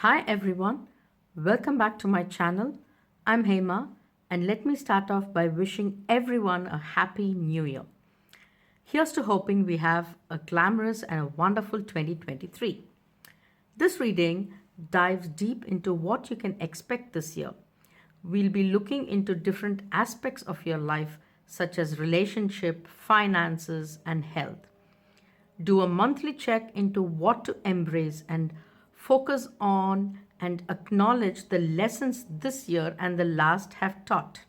Hi everyone, welcome back to my channel. I'm Hema and let me start off by wishing everyone a happy new year. Here's to hoping we have a glamorous and a wonderful 2023. This reading dives deep into what you can expect this year. We'll be looking into different aspects of your life such as relationship, finances and health. Do a monthly check into what to embrace and focus on and acknowledge the lessons this year and the last have taught.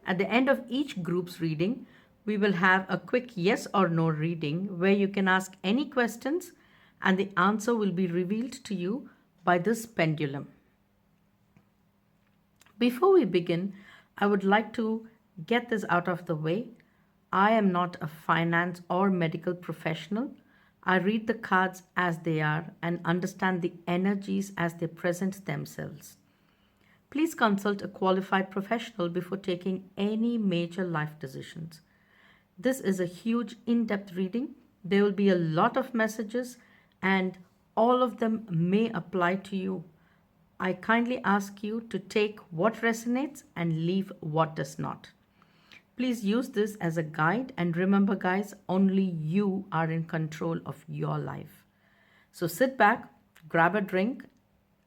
At the end of each group's reading, we will have a quick yes or no reading where you can ask any questions and the answer will be revealed to you by this pendulum. Before we begin, I would like to get this out of the way. I am not a finance or medical professional. I read the cards as they are and understand the energies as they present themselves. Please consult a qualified professional before taking any major life decisions. This is a huge in-depth reading. There will be a lot of messages and all of them may apply to you. I kindly ask you to take what resonates and leave what does not. Please use this as a guide and remember guys, only you are in control of your life. So sit back, grab a drink,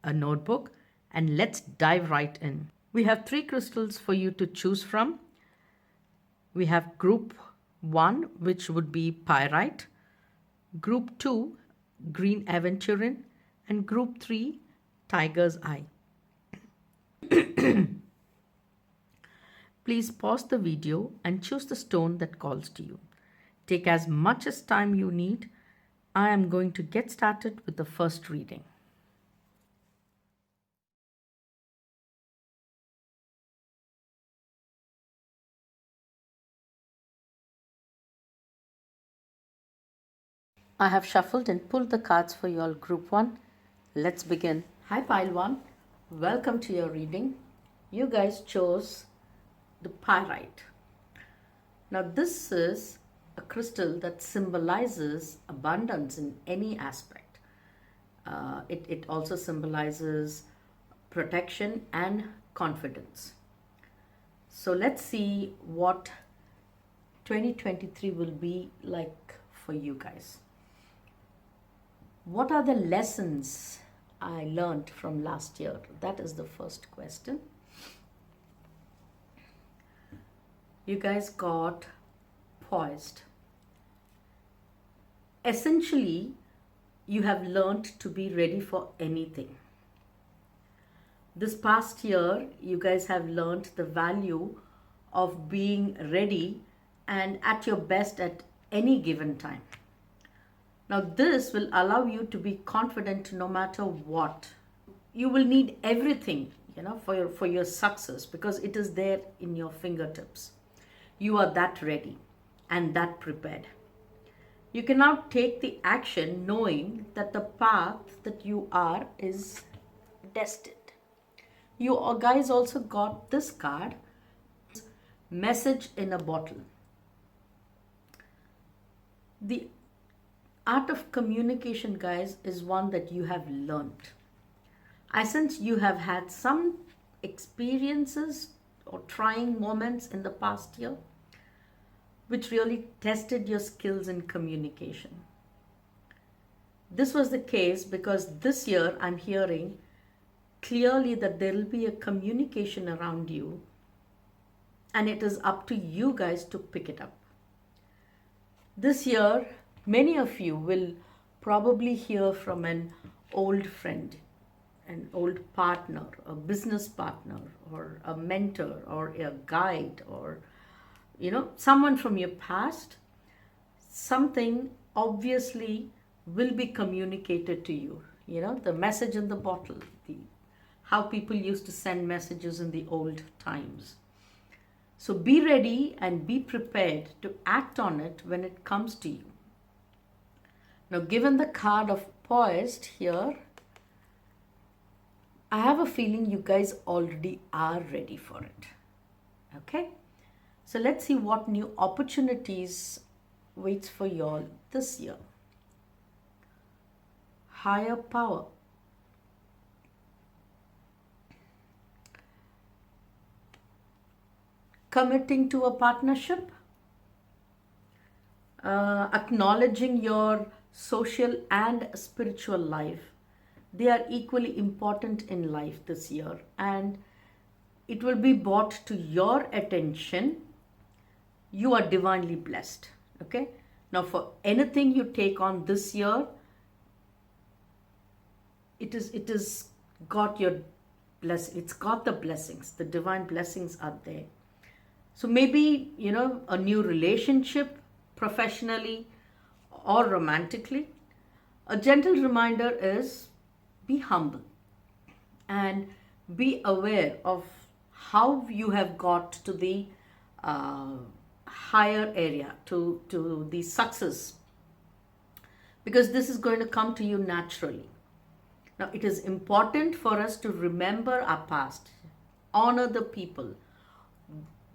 a notebook, and let's dive right in. We have 3 crystals for you to choose from. We have group 1, which would be Pyrite, group 2, green aventurine, and group 3, tiger's eye. Please pause the video and choose the stone that calls to you. Take as much as time you need. I am going to get started with the first reading. I have shuffled and pulled the cards for you all, group 1. Let's begin. Hi pile 1, welcome to your reading. You guys chose the pyrite. Now this is a crystal that symbolizes abundance in any aspect. It also symbolizes protection and confidence. So let's see what 2023 will be like for you guys. What are the lessons I learned from last year? That is the first question. You guys got poised. Essentially, you have learned to be ready for anything. This past year, you guys have learned the value of being ready and at your best at any given time. Now, this will allow you to be confident no matter what. You will need everything, for your success because it is there in your fingertips. You are that ready and that prepared. You can now take the action knowing that the path that you are is destined. You guys also got this card, message in a bottle. The art of communication, guys, is one that you have learned. I sense you have had some experiences or trying moments in the past year which really tested your skills in communication. This was the case because this year I'm hearing clearly that there will be a communication around you and it is up to you guys to pick it up. This year, many of you will probably hear from an old friend, an old partner, a business partner, or a mentor, or a guide, or someone from your past. Something obviously will be communicated to you. The message in the bottle, how people used to send messages in the old times. So be ready and be prepared to act on it when it comes to you. Now, given the card of poised here, I have a feeling you guys already are ready for it. Okay? So let's see what new opportunities waits for y'all this year. Higher power. committing to a partnership, acknowledging your social and spiritual life. They are equally important in life this year, and it will be brought to your attention. You are divinely blessed. Okay? Now, for anything you take on this year, it is got your blessing. It's got the blessings. The divine blessings are there. So maybe, a new relationship professionally or romantically. A gentle reminder is be humble and be aware of how you have got to the uh, higher area, to the success, because this is going to come to you naturally. Now, it is important for us to remember our past, honor the people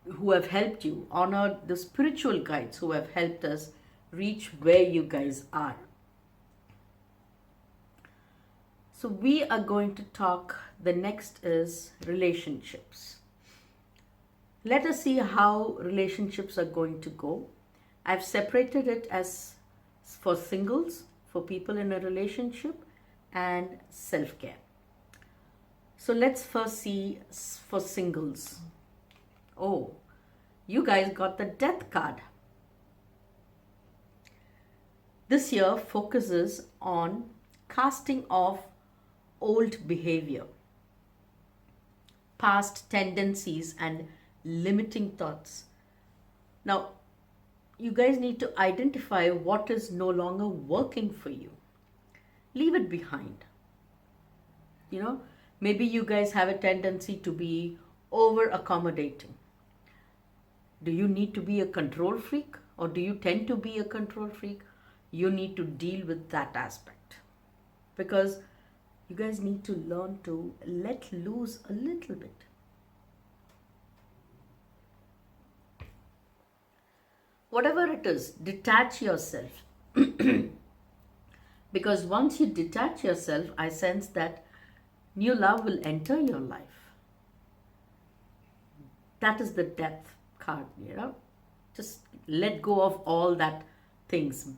who have helped you, honor the spiritual guides who have helped us reach where you guys are. So, we are going to talk, the next is relationships. Let us see how relationships are going to go. I've separated it as for singles, for people in a relationship, and self care. So, let's first see for singles. Oh, you guys got the death card. This year focuses on casting off old behavior, past tendencies, and limiting thoughts. Now, you guys need to identify what is no longer working for you. Leave it behind. You know, maybe you guys have a tendency to be over accommodating. Do you need to be a control freak, or do you tend to be a control freak? You need to deal with that aspect, because you guys need to learn to let loose a little bit. Whatever it is, detach yourself. Because once you detach yourself, I sense that new love will enter your life. That is the death card. Just let go of all that things.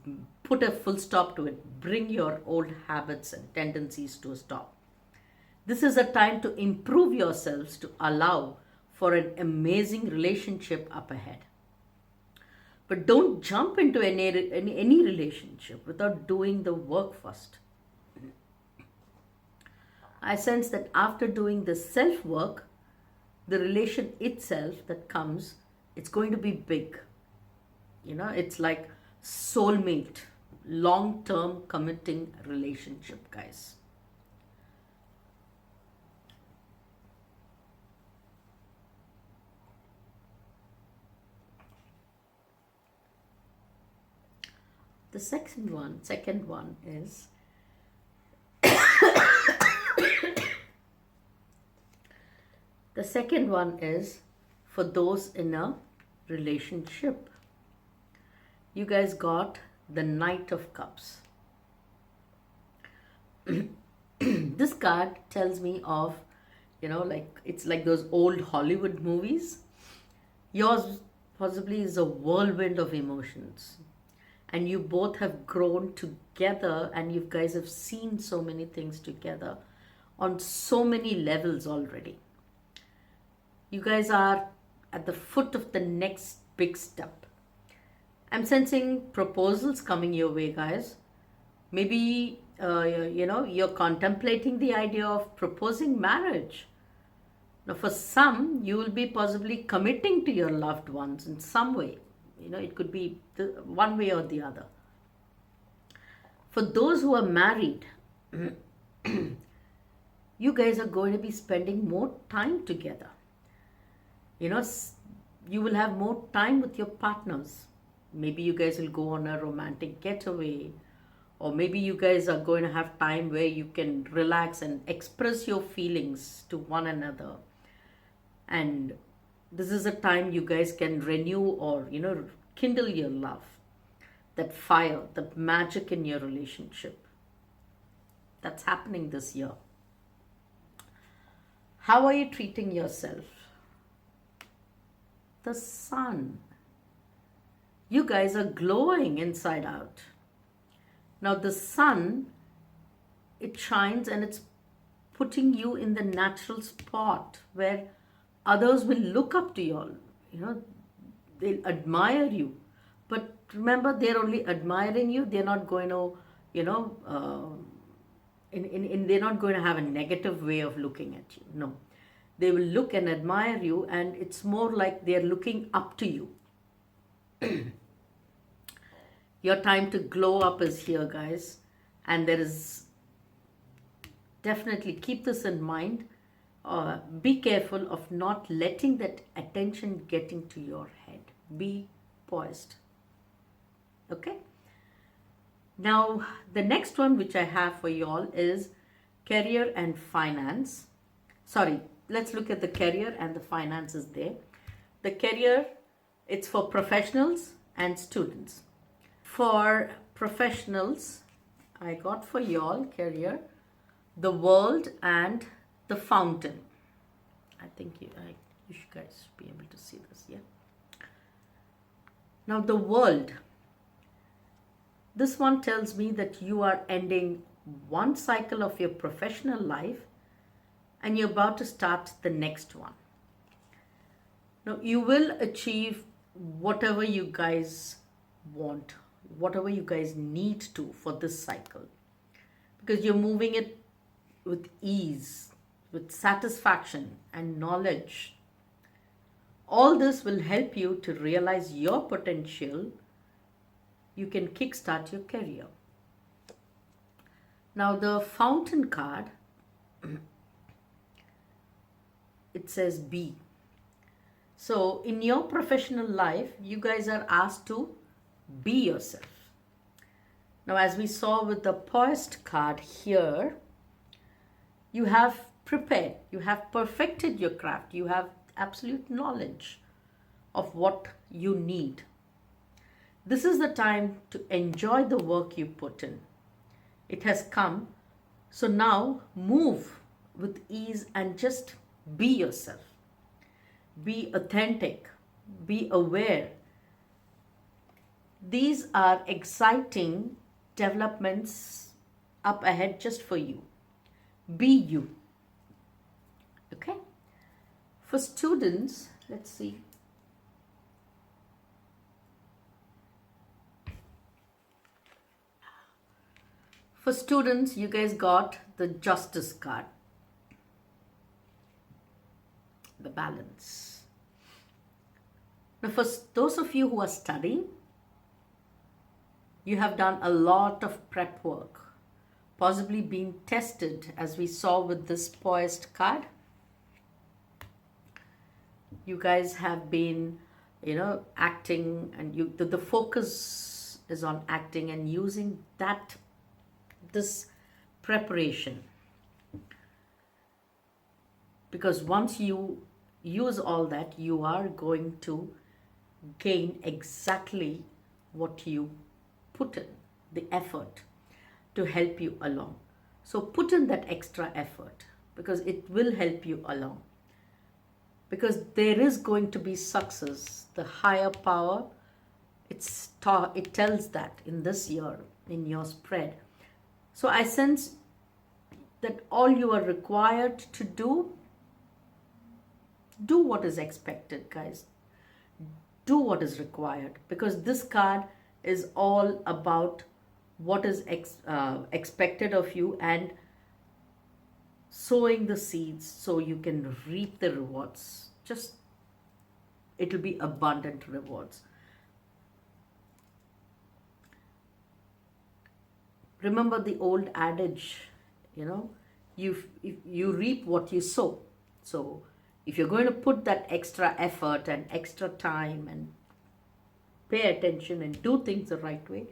Put a full stop to it. Bring your old habits and tendencies to a stop. This is a time to improve yourselves, to allow for an amazing relationship up ahead. But don't jump into any relationship without doing the work first. I sense that after doing the self work, the relation itself that comes, it's going to be big. It's like soulmate, long term committing relationship, guys. The second one is the second one is for those in a relationship. You guys got the Knight of Cups. This card tells me of, like it's like those old Hollywood movies. Yours possibly is a whirlwind of emotions, and you both have grown together, and you guys have seen so many things together on so many levels already. You guys are at the foot of the next big step. I'm sensing proposals coming your way, guys. Maybe you're contemplating the idea of proposing marriage. Now, for some, you will be possibly committing to your loved ones in some way. It could be one way or the other. For those who are married, you guys are going to be spending more time together. You will have more time with your partners. Maybe you guys will go on a romantic getaway, or maybe you guys are going to have time where you can relax and express your feelings to one another. And this is a time you guys can renew or kindle your love, that fire, the magic in your relationship. That's happening this year. How are you treating yourself? the sun. You guys are glowing inside out. Now the sun, it shines and it's putting you in the natural spot where others will look up to you all. You know, they'll admire you. But remember, they're only admiring you. They're not going to, you know, they're not going to have a negative way of looking at you. No. They will look and admire you, and it's more like they're looking up to you. Your time to glow up is here, guys. And there is definitely, keep this in mind. Be careful of not letting that attention get into your head. Be poised. Okay? Now, the next one which I have for you all is career and finance. Sorry, let's look at the career and the finances there. The career, it's for professionals and students. For professionals, I got for you all career, the world and the fountain. I think you guys should be able to see this, yeah? Now the world. This one tells me that you are ending one cycle of your professional life and you're about to start the next one. Now you will achieve whatever you guys want, whatever you guys need to for this cycle, because you're moving it with ease, with satisfaction and knowledge. All this will help you to realize your potential. You can kickstart your career. Now the fountain card, it says be. So in your professional life, you guys are asked to be yourself. Now as we saw with the poised card here, you have prepared, you have perfected your craft, you have absolute knowledge of what you need. This is the time to enjoy the work you put in. It has come, so now move with ease and just be yourself. Be authentic, be aware. These are exciting developments up ahead just for you. Be you. Okay? For students, let's see. For students, you guys got the justice card. The balance. Now for those of you who are studying, you have done a lot of prep work, possibly being tested as we saw with this poised card. You guys have been, acting, and the focus is on acting and using this preparation. Because once you use all that, you are going to gain exactly what you put in, the effort to help you along. So put in that extra effort because it will help you along. Because there is going to be success. The higher power, it tells that in this year, in your spread. So I sense that all you are required to do what is expected, guys. Do what is required, because this card is all about what is expected of you and sowing the seeds so you can reap the rewards. It'll be abundant rewards. Remember the old adage, you reap what you sow. So if you're going to put that extra effort and extra time and pay attention and do things the right way,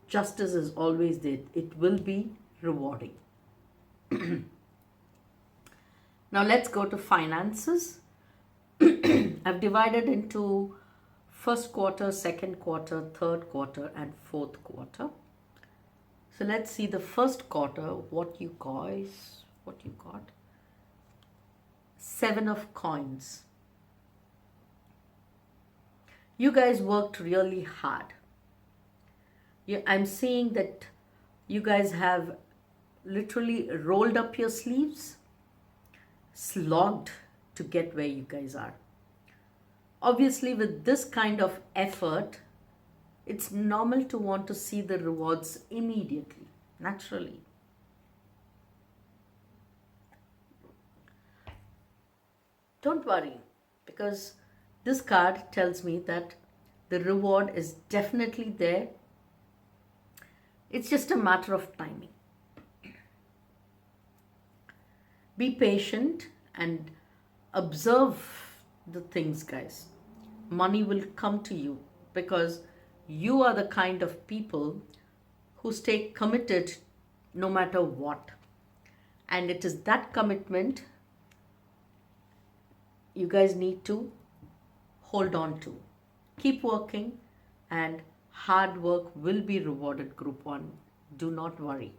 justice is always there. It will be rewarding. Now let's go to finances. I've divided into first quarter, second quarter, third quarter, and fourth quarter. So let's see the first quarter, what you got. 7 of coins. You guys worked really hard. I'm seeing that you guys have literally rolled up your sleeves, slogged to get where you guys are. Obviously, with this kind of effort, it's normal to want to see the rewards immediately, naturally. Don't worry, because this card tells me that the reward is definitely there. It's just a matter of timing. Be patient and observe the things, guys. Money will come to you because you are the kind of people who stay committed no matter what. And it is that commitment you guys need to hold on to. Keep working, and hard work will be rewarded, Group 1. Do not worry.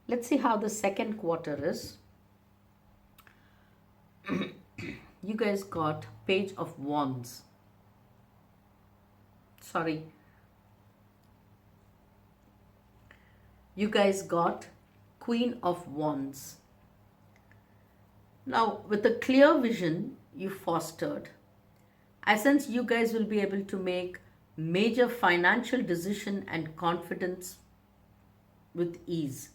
Let's see how the second quarter is. You guys got Page of Wands. Sorry. You guys got Queen of Wands. Now, with a clear vision you fostered, I sense you guys will be able to make major financial decision and confidence with ease.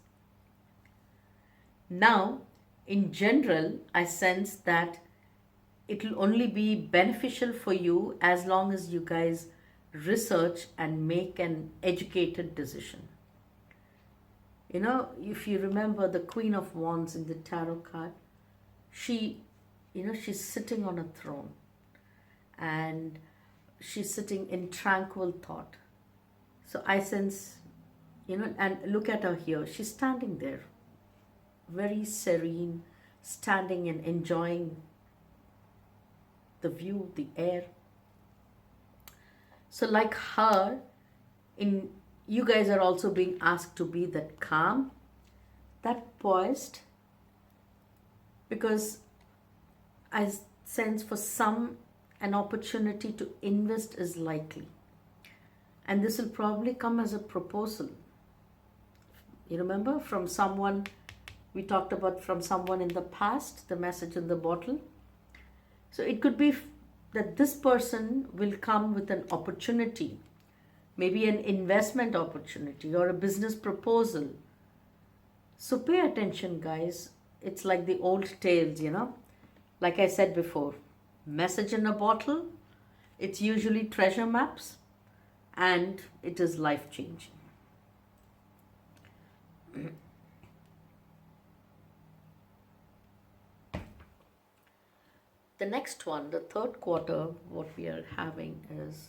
Now, in general, I sense that it will only be beneficial for you as long as you guys research and make an educated decision. You know, if you remember the Queen of Wands in the tarot card, she, she's sitting on a throne and she's sitting in tranquil thought. So I sense, and look at her here. She's standing there, very serene, standing and enjoying the view, the air. So like her, you guys are also being asked to be that calm, that poised, because I sense for some an opportunity to invest is likely. And this will probably come as a proposal. You remember from someone, we talked about from someone in the past, the message in the bottle. So it could be that this person will come with an opportunity, maybe an investment opportunity or a business proposal. So pay attention, guys. It's like the old tales, Like I said before, message in a bottle, it's usually treasure maps, and it is life changing. The next one, the third quarter, what we are having is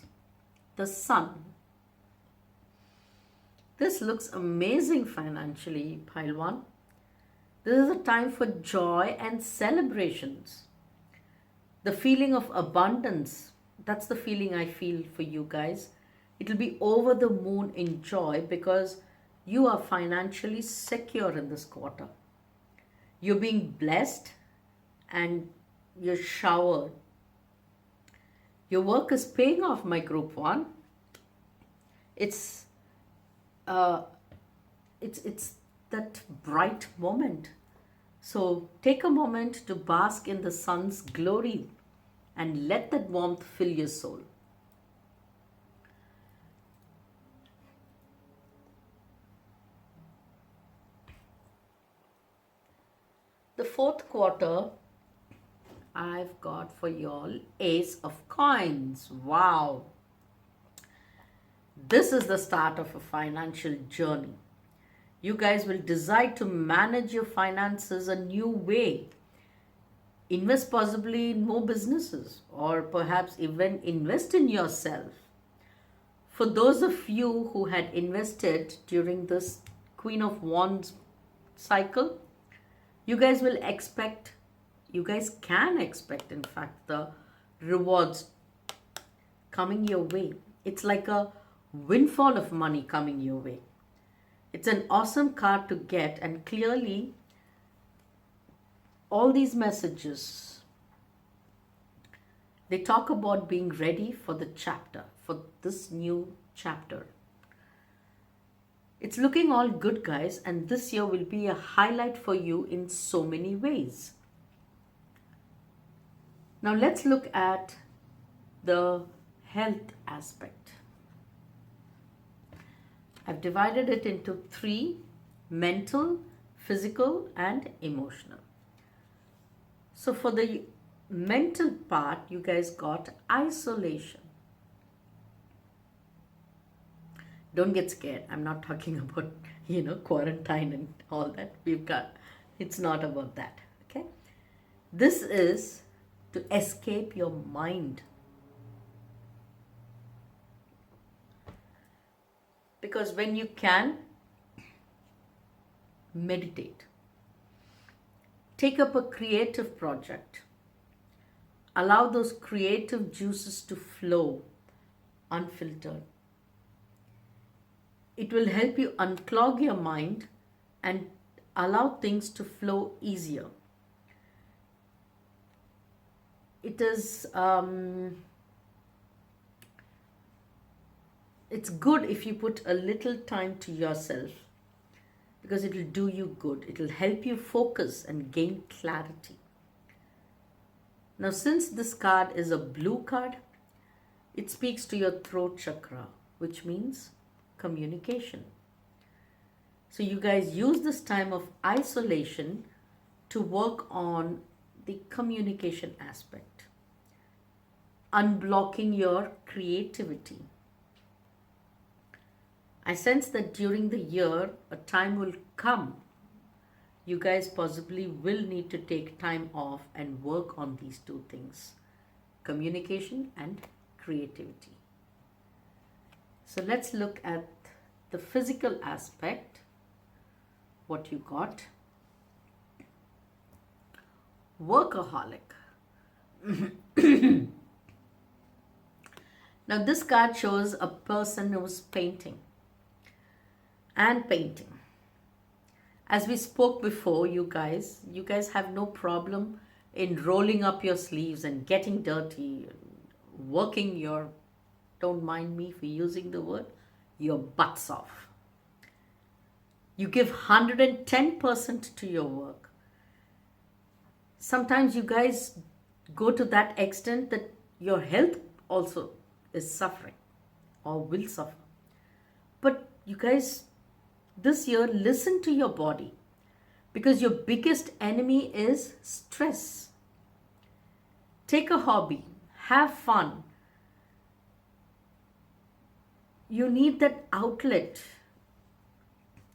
the Sun. This looks amazing financially, Pile 1. This is a time for joy and celebrations. The feeling of abundance, that's the feeling I feel for you guys. It'll be over the moon in joy because you are financially secure in this quarter. You're being blessed and you're showered. Your work is paying off, my Group 1. It's that bright moment. So take a moment to bask in the sun's glory and let that warmth fill your soul. The fourth quarter, I've got for y'all Ace of Coins. Wow. This is the start of a financial journey. You guys will decide to manage your finances a new way. Invest possibly in more businesses, or perhaps even invest in yourself. For those of you who had invested during this Queen of Wands cycle, you guys can expect, in fact, the rewards coming your way. It's like a windfall of money coming your way. It's an awesome card to get, and clearly all these messages They talk about being ready for the chapter, for this new chapter. It's looking all good, guys, and this year will be a highlight for you in so many ways. Now let's look at the health aspect. I've divided it into three: mental, physical, and emotional. So for the mental part, you guys got isolation. Don't get scared. I'm not talking about, quarantine and all that. It's not about that. Okay. This is to escape your mind. Because when you can, meditate. Take up a creative project. Allow those creative juices to flow unfiltered. It will help you unclog your mind and allow things to flow easier. It is, it's good if you put a little time to yourself, because it will do you good. It will help you focus and gain clarity. Now, since this card is a blue card, it speaks to your throat chakra, which means communication. So you guys use this time of isolation to work on the communication aspect, unblocking your creativity. I sense that during the year, a time will come. You guys possibly will need to take time off and work on these two things: communication and creativity. So let's look at the physical aspect. What you got? Workaholic. Now this card shows a person who's painting. As we spoke before, you guys have no problem in rolling up your sleeves and getting dirty, working your, don't mind me for using the word, your butts off. You give 110% to your work. Sometimes you guys go to that extent that your health also is suffering or will suffer. But you guys, this year, listen to your body, because your biggest enemy is stress. Take a hobby, have fun. You need that outlet.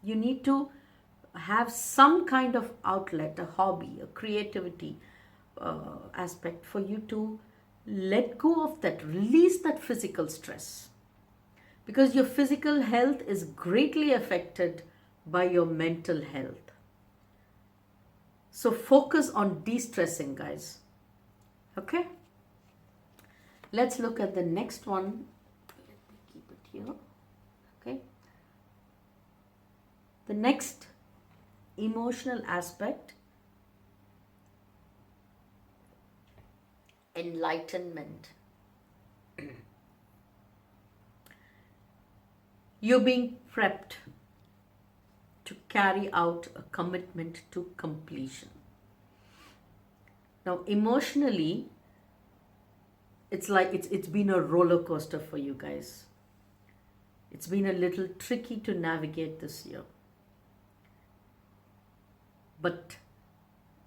You need to have some kind of outlet, a hobby, a creativity aspect for you to let go of that, release that physical stress. Because your physical health is greatly affected by your mental health. So focus on de-stressing, guys. Okay? Let's look at the next one. Let me keep it here. Okay? The next emotional aspect, enlightenment. You're being prepped to carry out a commitment to completion. Now, emotionally, it's like it's been a roller coaster for you guys. It's been a little tricky to navigate this year. But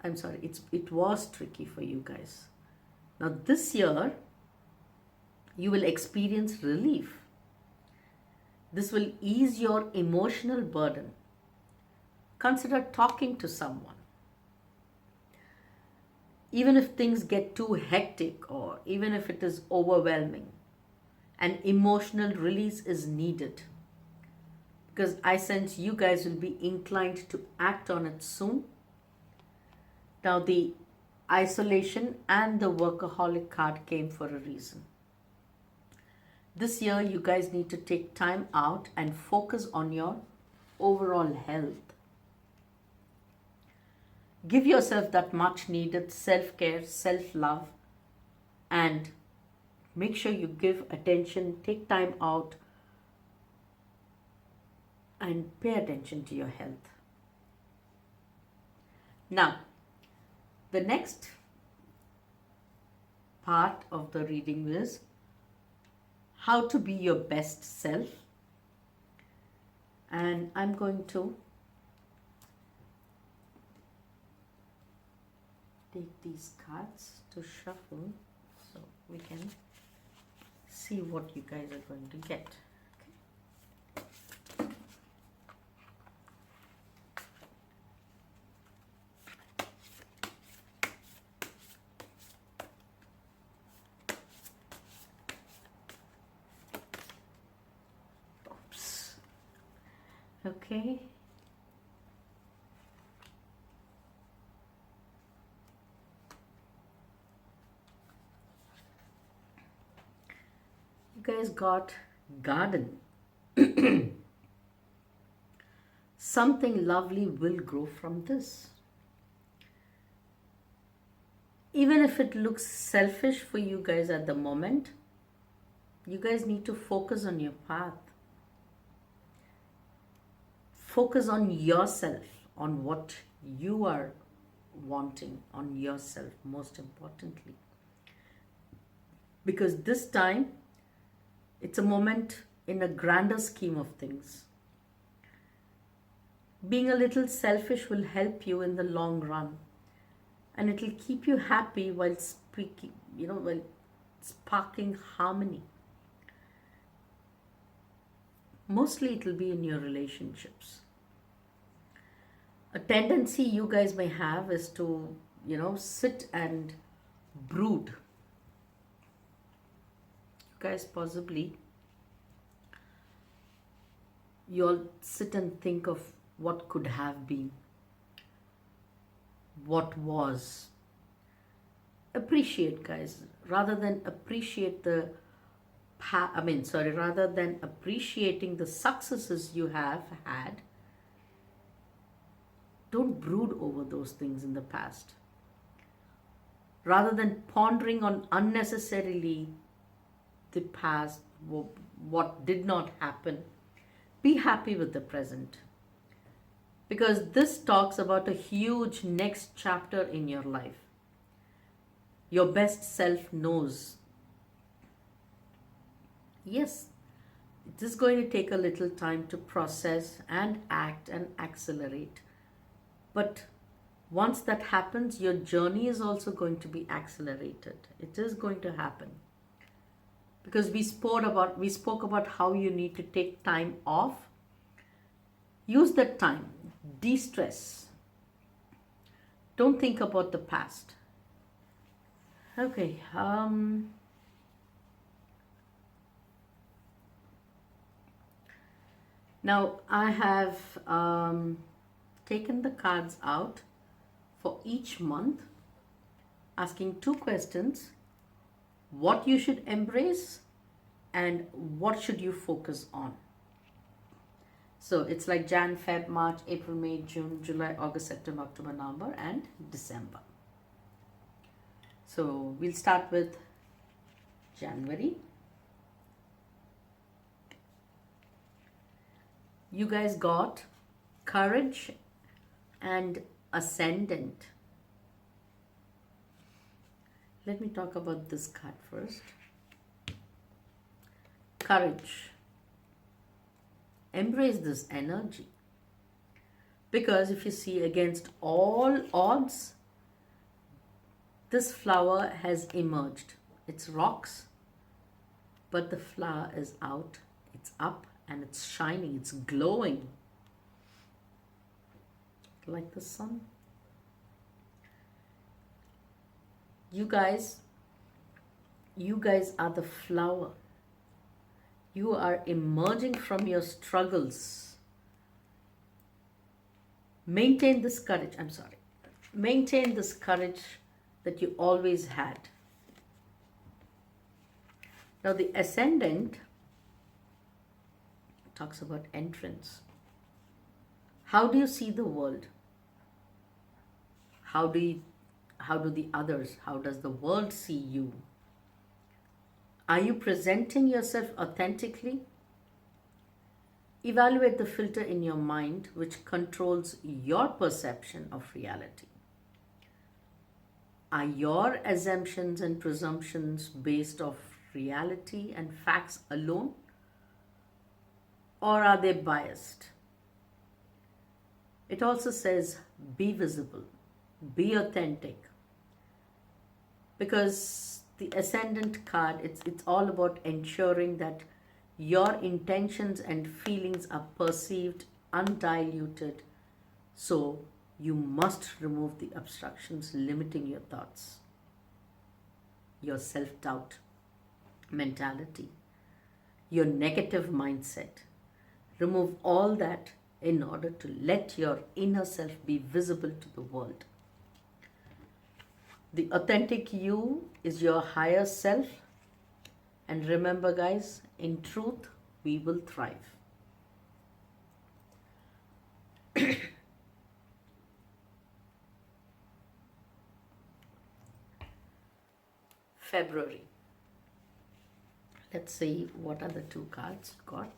I'm sorry, it was tricky for you guys. Now this year, you will experience relief. This will ease your emotional burden. Consider talking to someone. Even if things get too hectic, or even if it is overwhelming, an emotional release is needed. Because I sense you guys will be inclined to act on it soon. Now the isolation and the workaholic card came for a reason. This year, you guys need to take time out and focus on your overall health. Give yourself that much needed self-care, self-love, and make sure you give attention, take time out, and pay attention to your health. Now, the next part of the reading is how to be your best self. And I'm going to take these cards to shuffle so we can see what you guys are going to get. Okay. You guys got garden. Something lovely will grow from this. Even if it looks selfish for you guys at the moment, you guys need to focus on your path. Focus on yourself, on what you are wanting, on yourself, most importantly. Because this time, it's a moment in a grander scheme of things. Being a little selfish will help you in the long run. And it will keep you happy while speaking, while sparking harmony. Mostly it will be in your relationships. A tendency you guys may have is to, sit and brood. You guys possibly, you'll sit and think of what could have been, what was. Appreciate, guys, rather than rather than appreciating the successes you have had, don't brood over those things in the past. Rather than pondering on unnecessarily the past, what did not happen, be happy with the present. Because this talks about a huge next chapter in your life. Your best self knows. Yes, it is going to take a little time to process and act and accelerate. But once that happens, your journey is also going to be accelerated. It is going to happen. Because we spoke about how you need to take time off. Use that time. De-stress. Don't think about the past. Okay. Now I have taken the cards out for each month, asking 2 questions: what you should embrace and what should you focus on. So it's like Jan, Feb, March, April, May, June, July, August, September, October, November, and December. So we'll start with January. You guys got courage and ascendant. Let me talk about this card first. Courage. Embrace this energy. Because if you see, against all odds, this flower has emerged. It's rocks, but the flower is out, it's up, and it's shining, it's glowing like the sun. You guys are the flower. You are emerging from your struggles. Maintain this courage. Maintain this courage that you always had. Now the ascendant talks about entrance. How do you see the world? How does the world see you? Are you presenting yourself authentically? Evaluate the filter in your mind which controls your perception of reality. Are your assumptions and presumptions based off reality and facts alone? Or are they biased? It also says be visible, be authentic. Because the ascendant card, it's all about ensuring that your intentions and feelings are perceived undiluted. So you must remove the obstructions limiting your thoughts, your self-doubt mentality, your negative mindset. Remove all that in order to let your inner self be visible to the world. The authentic you is your higher self. And remember, guys, in truth, we will thrive. February. Let's see what are the two cards got.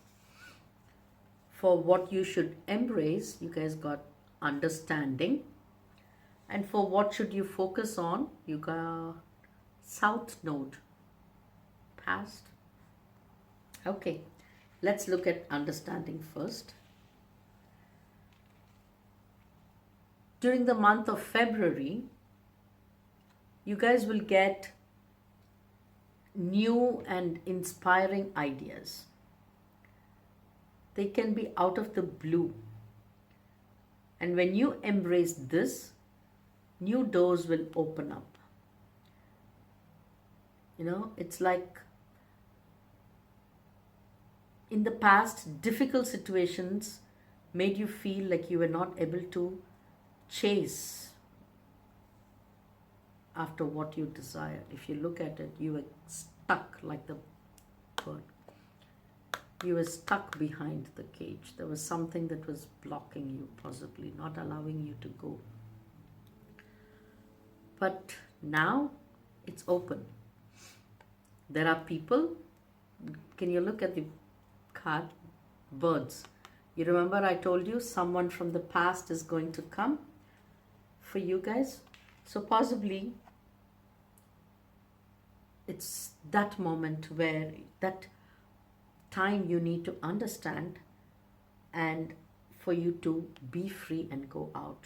For what you should embrace, you guys got understanding. And for what should you focus on, you got South Node, past. Okay, let's look at understanding first. During the month of February, you guys will get new and inspiring ideas. They can be out of the blue. And when you embrace this, new doors will open up. You know, it's like in the past, difficult situations made you feel like you were not able to chase after what you desire. If you look at it, you were stuck like the bird. You were stuck behind the cage. There was something that was blocking you, possibly not allowing you to go. But now it's open. There are people. Can you look at the card? Birds. You remember I told you someone from the past is going to come for you guys? So possibly it's that moment where that time you need to understand and for you to be free and go out.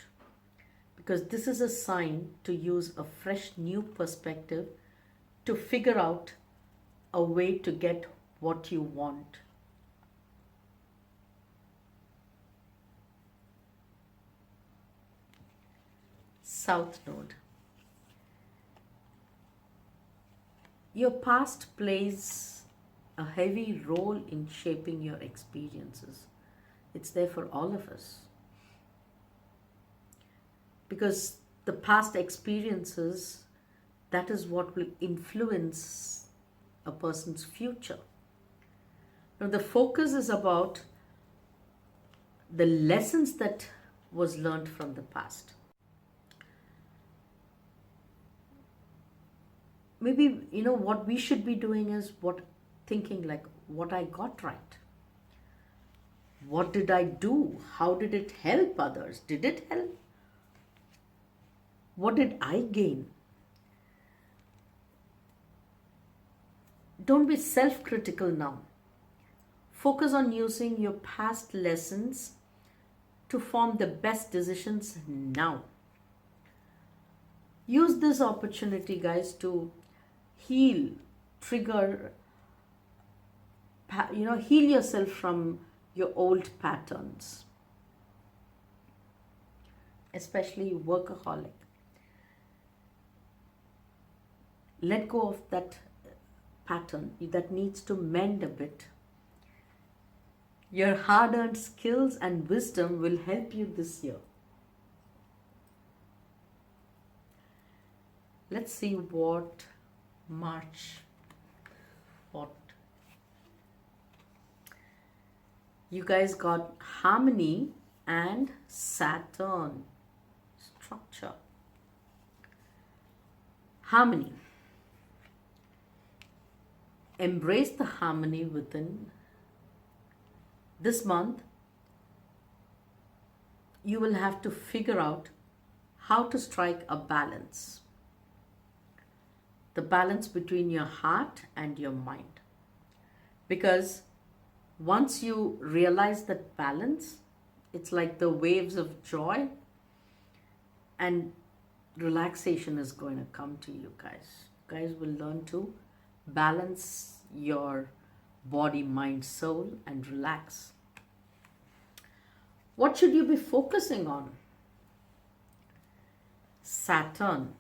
Because this is a sign to use a fresh new perspective to figure out a way to get what you want. South Node. Your past plays a heavy role in shaping your experiences. It's there for all of us. Because the past experiences, that is what will influence a person's future. Now the focus is about the lessons that was learned from the past. Maybe, you know, what we should be doing is thinking like what I got right. What did I do? How did it help others? Did it help? What did I gain? Don't be self-critical now. Focus on using your past lessons to form the best decisions now. Use this opportunity, guys, to heal, trigger, heal yourself from your old patterns, especially workaholic. Let go of that pattern that needs to mend a bit. Your hard-earned skills and wisdom will help you this year. Let's see what March. What you guys got? Harmony and Saturn. Structure. Harmony. Embrace the harmony within. This month, you will have to figure out how to strike a balance. The balance between your heart and your mind. Because once you realize that balance, it's like the waves of joy and relaxation is going to come to you guys. You guys will learn to balance your body, mind, soul, and relax. What should you be focusing on? Saturn.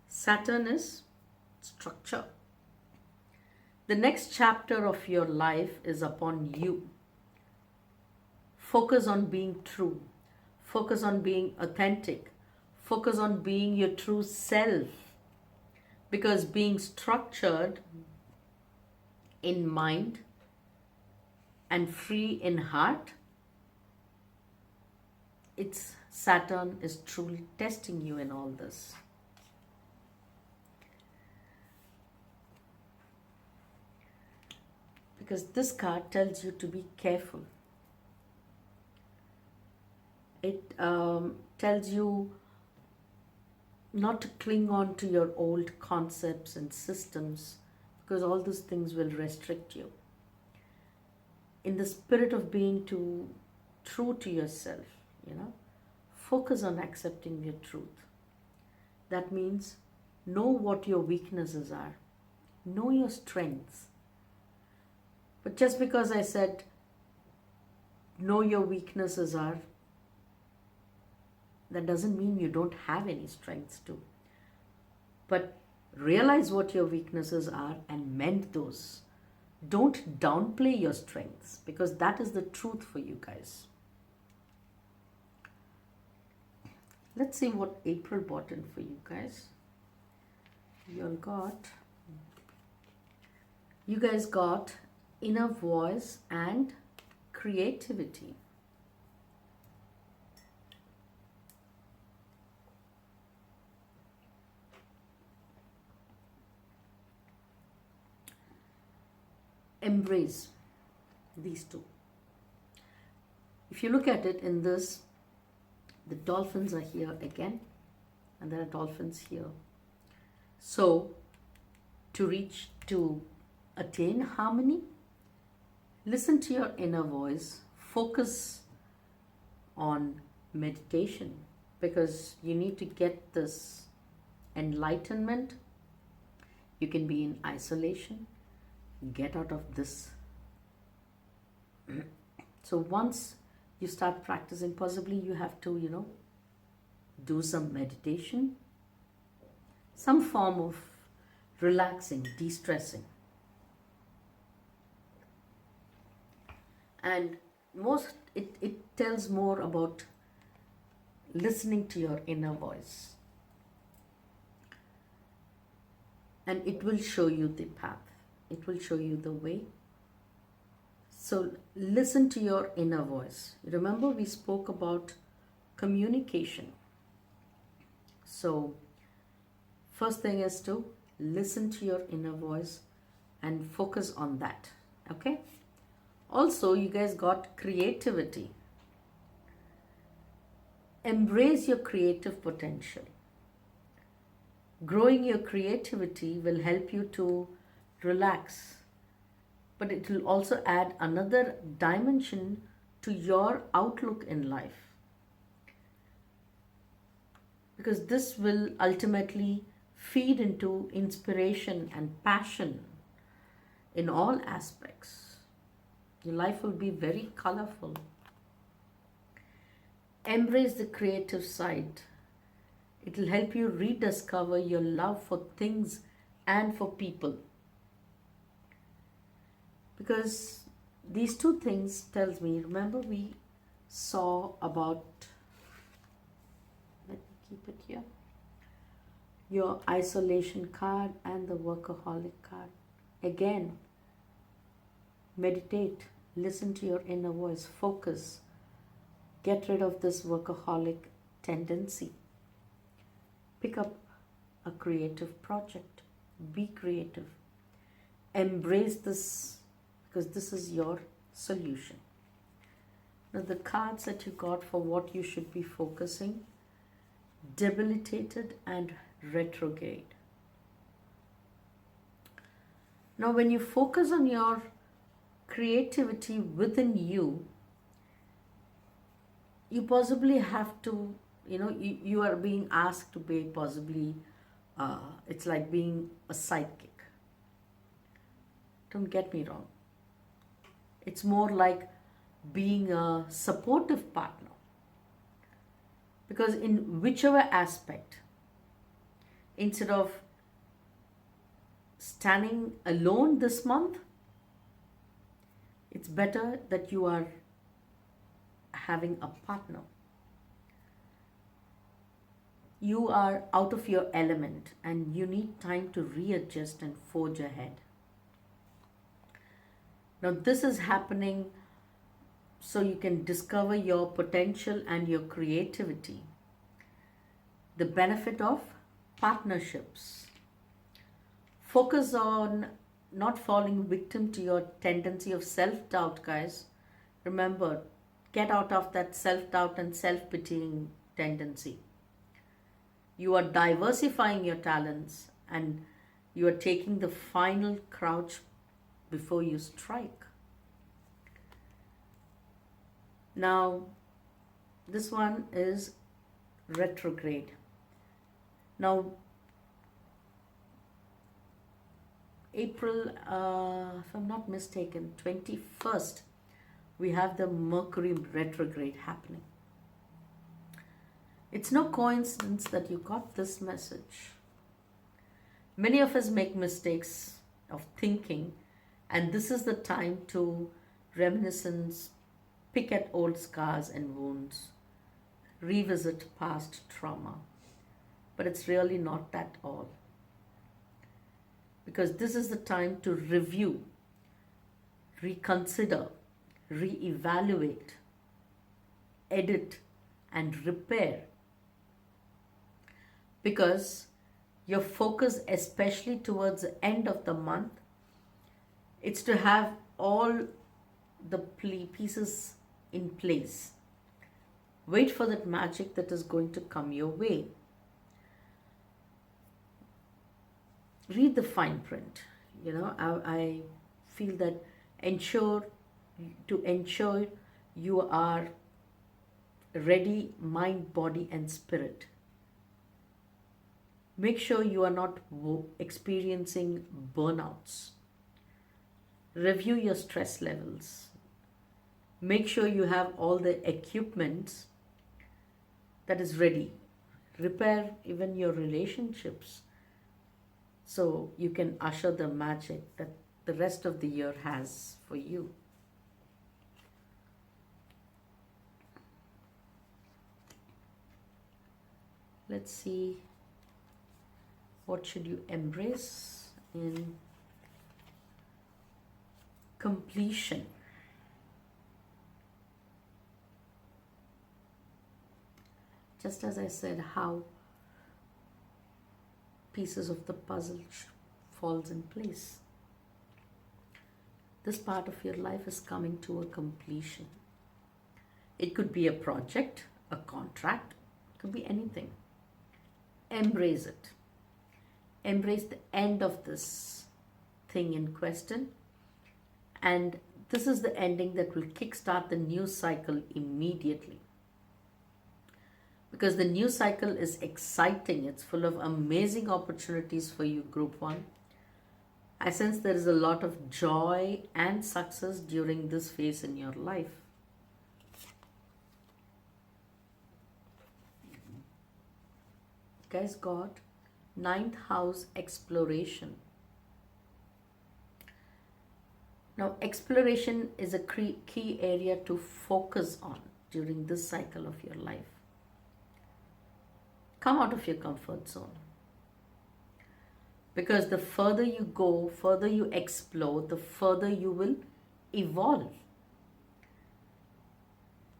Saturn is structure. The next chapter of your life is upon you. Focus on being true. Focus on being authentic. Focus on being your true self. Because being structured in mind and free in heart, it's Saturn is truly testing you in all this. Because this card tells you to be careful. It tells you not to cling on to your old concepts and systems, because all those things will restrict you. In the spirit of being true to yourself, focus on accepting your truth. That means know what your weaknesses are, know your strengths. But just because I said know your weaknesses are, that doesn't mean you don't have any strengths too. But realize what your weaknesses are and mend those. Don't downplay your strengths, because that is the truth for you guys. Let's see what April brought in for you guys. You guys got inner voice and creativity. Embrace these two. If you look at it in this, the dolphins are here again, and there are dolphins here. So, to attain harmony, listen to your inner voice, focus on meditation, because you need to get this enlightenment. You can be in isolation. Get out of this. So once you start practicing, possibly you have to, do some meditation, some form of relaxing, de-stressing. And it tells more about listening to your inner voice. And it will show you the path. It will show you the way. So listen to your inner voice. Remember, we spoke about communication. So first thing is to listen to your inner voice and focus on that. Okay? Also, you guys got creativity. Embrace your creative potential. Growing your creativity will help you to relax, but it will also add another dimension to your outlook in life, because this will ultimately feed into inspiration and passion in all aspects. Your life will be very colorful. Embrace the creative side. It will help you rediscover your love for things and for people. Because these two things tells me, remember we saw about, let me keep it here, your isolation card and the workaholic card. Again, meditate, listen to your inner voice, focus, get rid of this workaholic tendency. Pick up a creative project, be creative. embrace this, because this is your solution. Now, the cards that you got for what you should be focusing: debilitated and retrograde. Now, when you focus on your creativity within you, you possibly have to, you are being asked to be possibly, it's like being a sidekick. Don't get me wrong. It's more like being a supportive partner. Because in whichever aspect, instead of standing alone this month, it's better that you are having a partner. You are out of your element and you need time to readjust and forge ahead. Now, this is happening so you can discover your potential and your creativity. The benefit of partnerships. Focus on not falling victim to your tendency of self-doubt, guys. Remember, get out of that self-doubt and self-pitying tendency. You are diversifying your talents and you are taking the final crouch before you strike. Now, this one is retrograde. Now, April, if I'm not mistaken, 21st, we have the Mercury retrograde happening. It's no coincidence that you got this message. Many of us make mistakes of thinking, and this is the time to reminiscence, pick at old scars and wounds, revisit past trauma. But it's really not that all. Because this is the time to review, reconsider, reevaluate, edit, and repair. Because your focus, especially towards the end of the month, it's to have all the pieces in place. Wait for that magic that is going to come your way. Read the fine print. I feel that ensure you are ready, mind, body, and spirit. Make sure you are not experiencing burnouts. Review your stress levels. Make sure you have all the equipment that is ready. Repair even your relationships so you can usher the magic that the rest of the year has for you. Let's see, what should you embrace in completion? Just as I said, how pieces of the puzzle falls in place. This part of your life is coming to a completion. It could be a project, a contract, it could be anything. Embrace it. Embrace the end of this thing in question. And this is the ending that will kickstart the new cycle immediately. Because the new cycle is exciting. It's full of amazing opportunities for you, Group 1. I sense there is a lot of joy and success during this phase in your life. You guys got 9th house exploration. Now, exploration is a key area to focus on during this cycle of your life. Come out of your comfort zone. Because the further you go, further you explore, the further you will evolve.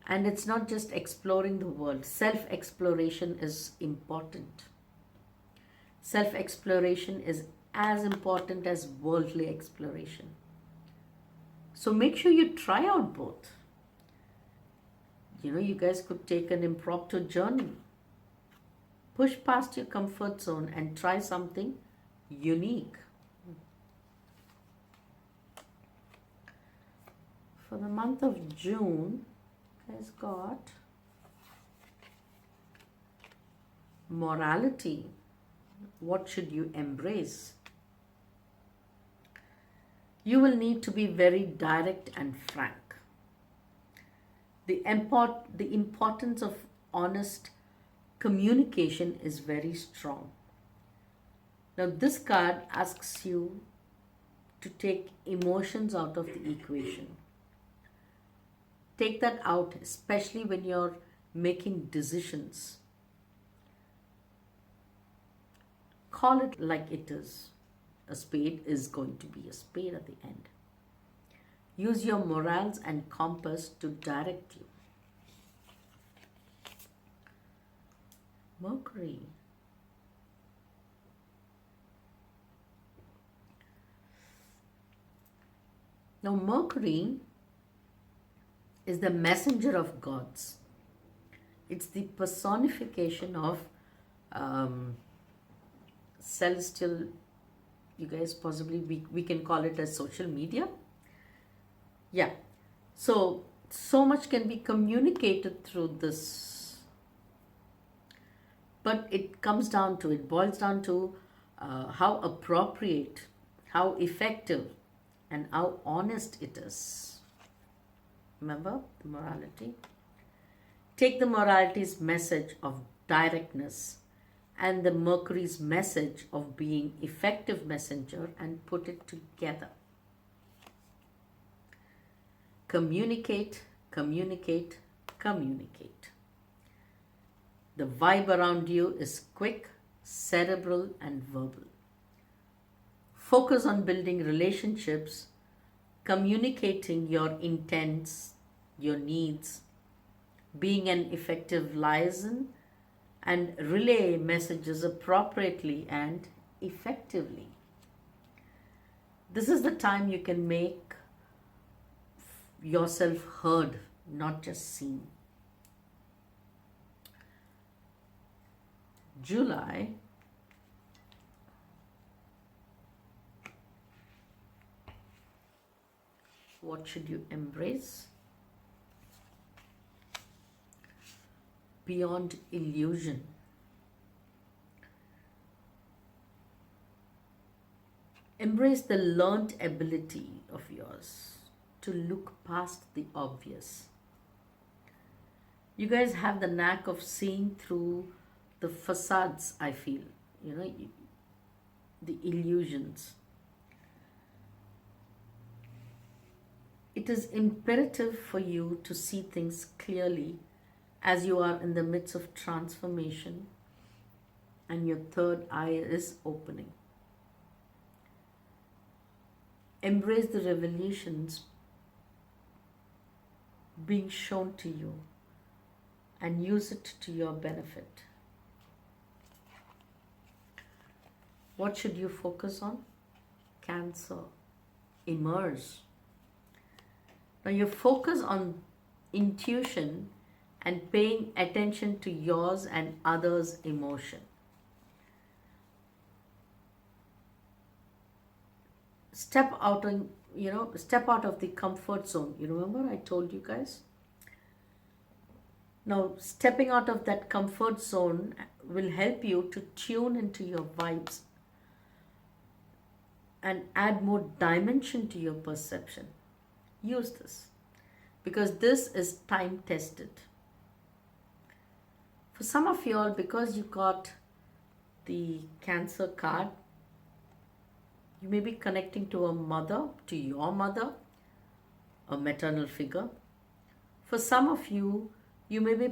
And it's not just exploring the world. Self-exploration is important. Self-exploration is as important as worldly exploration. So make sure you try out both. You guys could take an impromptu journey, push past your comfort zone, and try something unique. For the month of June, you guys got morality. What should you embrace? You will need to be very direct and frank. The importance of honest communication is very strong. Now, this card asks you to take emotions out of the equation. Take that out, especially when you're making decisions. Call it like it is. A spade is going to be a spade at the end. Use your morals and compass to direct you. Mercury. Now, Mercury is the messenger of gods. It's the personification of celestial, you guys possibly, we can call it as social media. Yeah. So much can be communicated through this. But it boils down to how appropriate, how effective, and how honest it is. Remember the morality? Take the morality's message of directness and the Mercury's message of being effective messenger and put it together. Communicate, communicate, communicate. The vibe around you is quick, cerebral, and verbal. Focus on building relationships, communicating your intents, your needs, being an effective liaison, and relay messages appropriately and effectively. This is the time you can make yourself heard, not just seen. July. What should you embrace? Beyond illusion. Embrace the learned ability of yours to look past the obvious. You guys have the knack of seeing through the facades, I feel, the illusions. It is imperative for you to see things clearly as you are in the midst of transformation and your third eye is opening. Embrace the revelations being shown to you and use it to your benefit. What should you focus on? Cancer. Immerse. Now you focus on intuition and paying attention to yours and others' emotion. Step out of the comfort zone. You remember I told you guys? Now, stepping out of that comfort zone will help you to tune into your vibes and add more dimension to your perception. Use this because this is time tested. For some of you all, because you got the Cancer card, you may be connecting to your mother, a maternal figure. For some of you, you may be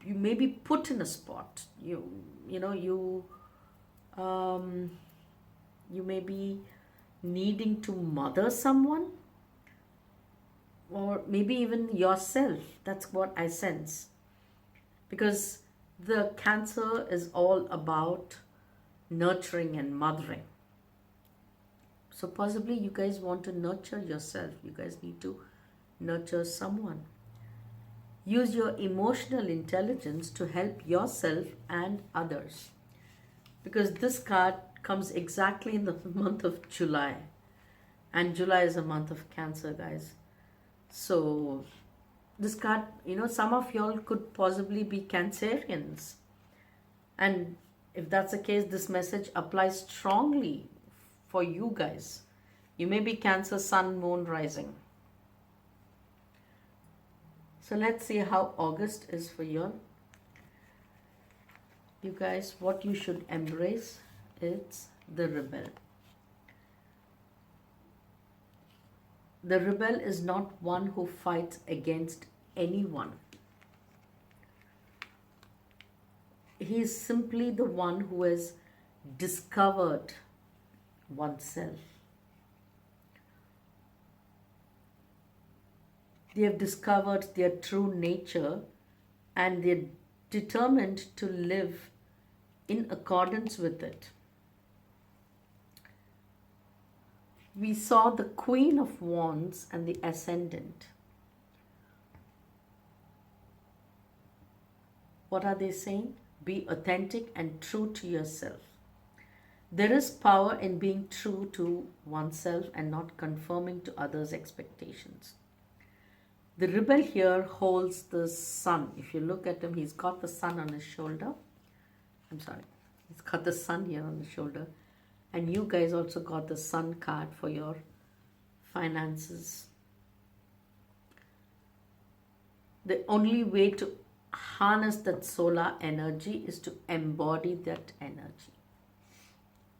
you may be put in a spot. You may be needing to mother someone, or maybe even yourself. That's what I sense. Because The Cancer is all about nurturing and mothering. So possibly you guys want to nurture yourself. You guys need to nurture someone. Use your emotional intelligence to help yourself and others. Because this card comes exactly in the month of July. And July is a month of Cancer, guys. So this card, some of y'all could possibly be Cancerians. And if that's the case, this message applies strongly for you guys. You may be Cancer, Sun, Moon, Rising. So let's see how August is for you. You guys, what you should embrace, it's the rebel. The rebel is not one who fights against anyone. He is simply the one who has discovered oneself. They have discovered their true nature and they're determined to live in accordance with it. We saw the Queen of Wands and the Ascendant. What are they saying? Be authentic and true to yourself. There is power in being true to oneself and not conforming to others' expectations. The rebel here holds the sun. If you look at him, he's got the sun on his shoulder. He's got the sun here on the shoulder. And you guys also got the sun card for your finances. The only way to harness that solar energy is to embody that energy.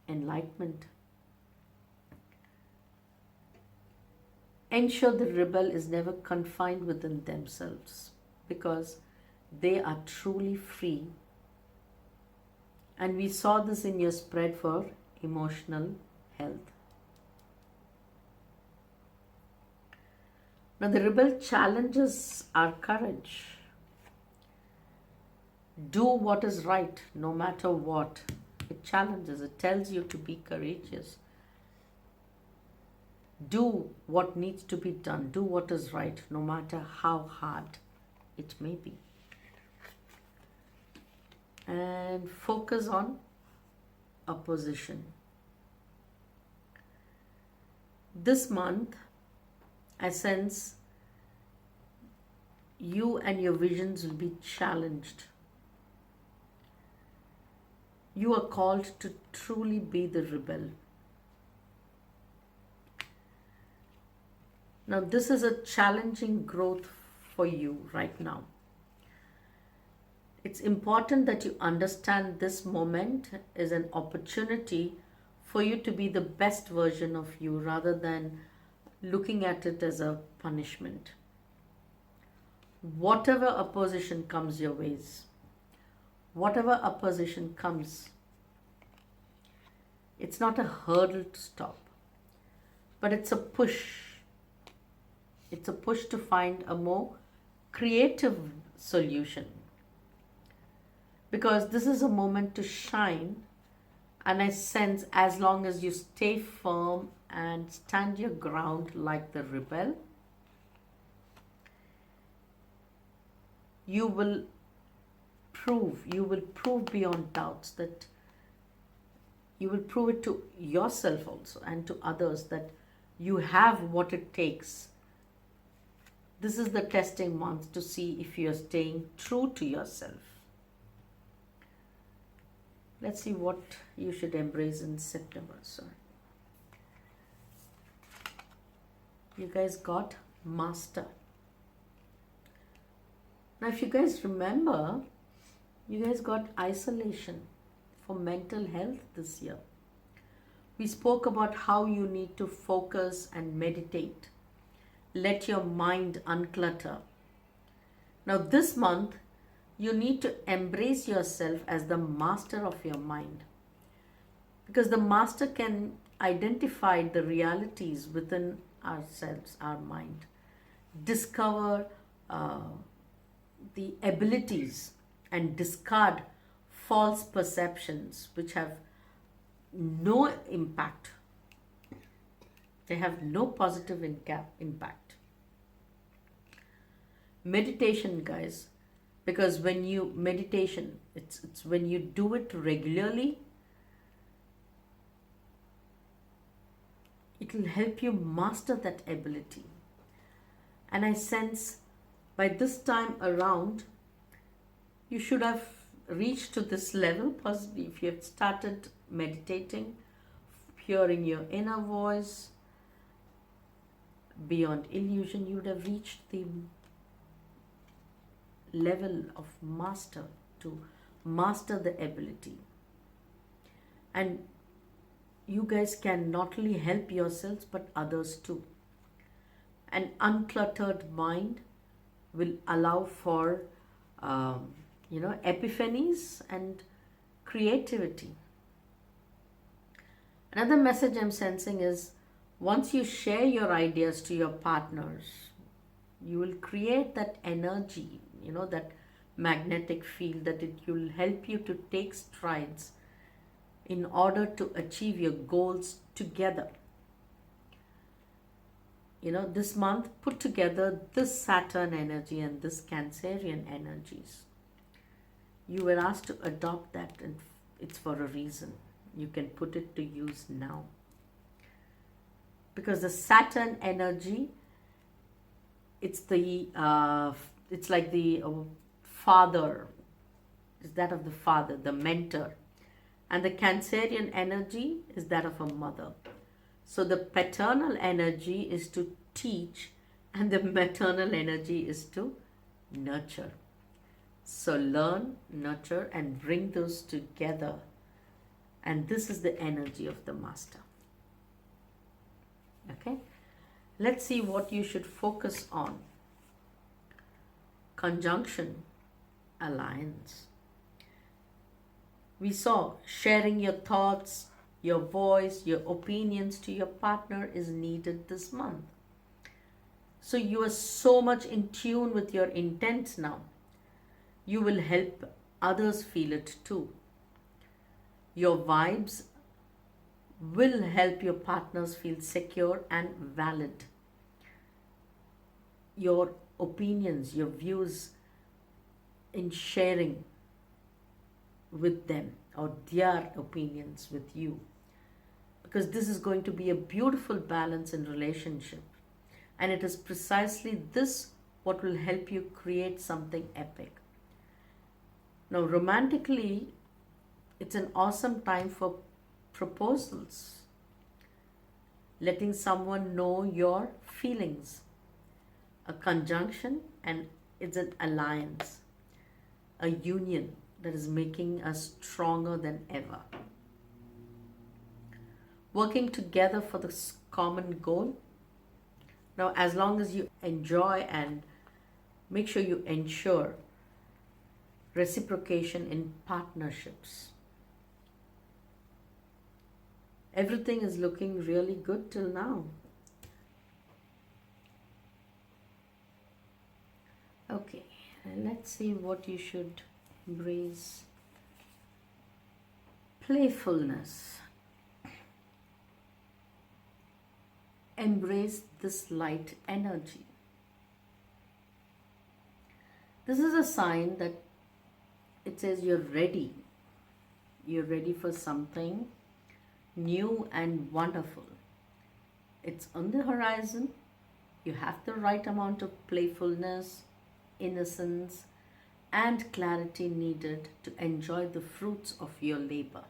Enlightenment. Ensure the rebel is never confined within themselves because they are truly free. And we saw this in your spread for emotional health. Now the rebel challenges our courage. Do what is right no matter what. It challenges, it tells you to be courageous. Do what needs to be done. Do what is right no matter how hard it may be. And focus on opposition. This month, I sense you and your visions will be challenged. You are called to truly be the rebel. Now, this is a challenging growth for you right now. It's important that you understand this moment is an opportunity for you to be the best version of you rather than looking at it as a punishment. Whatever opposition comes your ways, whatever opposition comes, it's not a hurdle to stop, but it's a push. It's a push to find a more creative solution. Because this is a moment to shine, and I sense as long as you stay firm and stand your ground like the rebel, you will prove beyond doubts that you will prove it to yourself also and to others that you have what it takes. This is the testing month to see if you're staying true to yourself. Let's see what you should embrace in September. So, you guys got Master. Now, if you guys remember, you guys got isolation for mental health this year. We spoke about how you need to focus and meditate. Let your mind unclutter. Now, this month, you need to embrace yourself as the master of your mind. Because the master can identify the realities within ourselves, our mind. Discover the abilities and discard false perceptions which have no impact. They have no positive impact. Meditation, guys, because when you meditation, it's when you do it regularly, it will help you master that ability. And I sense by this time around, you should have reached to this level, possibly if you have started meditating, hearing your inner voice, beyond illusion, you would have reached the level of master, to master the ability. And you guys can not only help yourselves but others too. An uncluttered mind will allow for epiphanies and creativity. Another message I'm sensing is, once you share your ideas to your partners, you will create that energy, that magnetic field, that it will help you to take strides in order to achieve your goals together. This month, put together this Saturn energy and this Cancerian energies. You were asked to adopt that, and it's for a reason. You can put it to use now. Because the Saturn energy, it's like the father, is that of the father, the mentor. And the Cancerian energy is that of a mother. So the paternal energy is to teach, and the maternal energy is to nurture. So learn, nurture, and bring those together. And this is the energy of the master. Okay? Let's see what you should focus on. Conjunction, alliance. We saw sharing your thoughts, your voice, your opinions to your partner is needed this month. So you are so much in tune with your intents now. You will help others feel it too. Your vibes will help your partners feel secure and valid. Your opinions, your views in sharing with them, or their opinions with you, because this is going to be a beautiful balance in relationship, and it is precisely this what will help you create something epic. Now, romantically, it's an awesome time for proposals, letting someone know your feelings. A conjunction, and it's an alliance, a union that is making us stronger than ever. Working together for this common goal. Now, as long as you enjoy, and make sure you ensure reciprocation in partnerships. Everything is looking really good till now. Okay, and let's see what you should embrace. Playfulness. Embrace this light energy. This is a sign that it says you're ready. You're ready for something new and wonderful. It's on the horizon. You have the right amount of playfulness, innocence, and clarity needed to enjoy the fruits of your labor.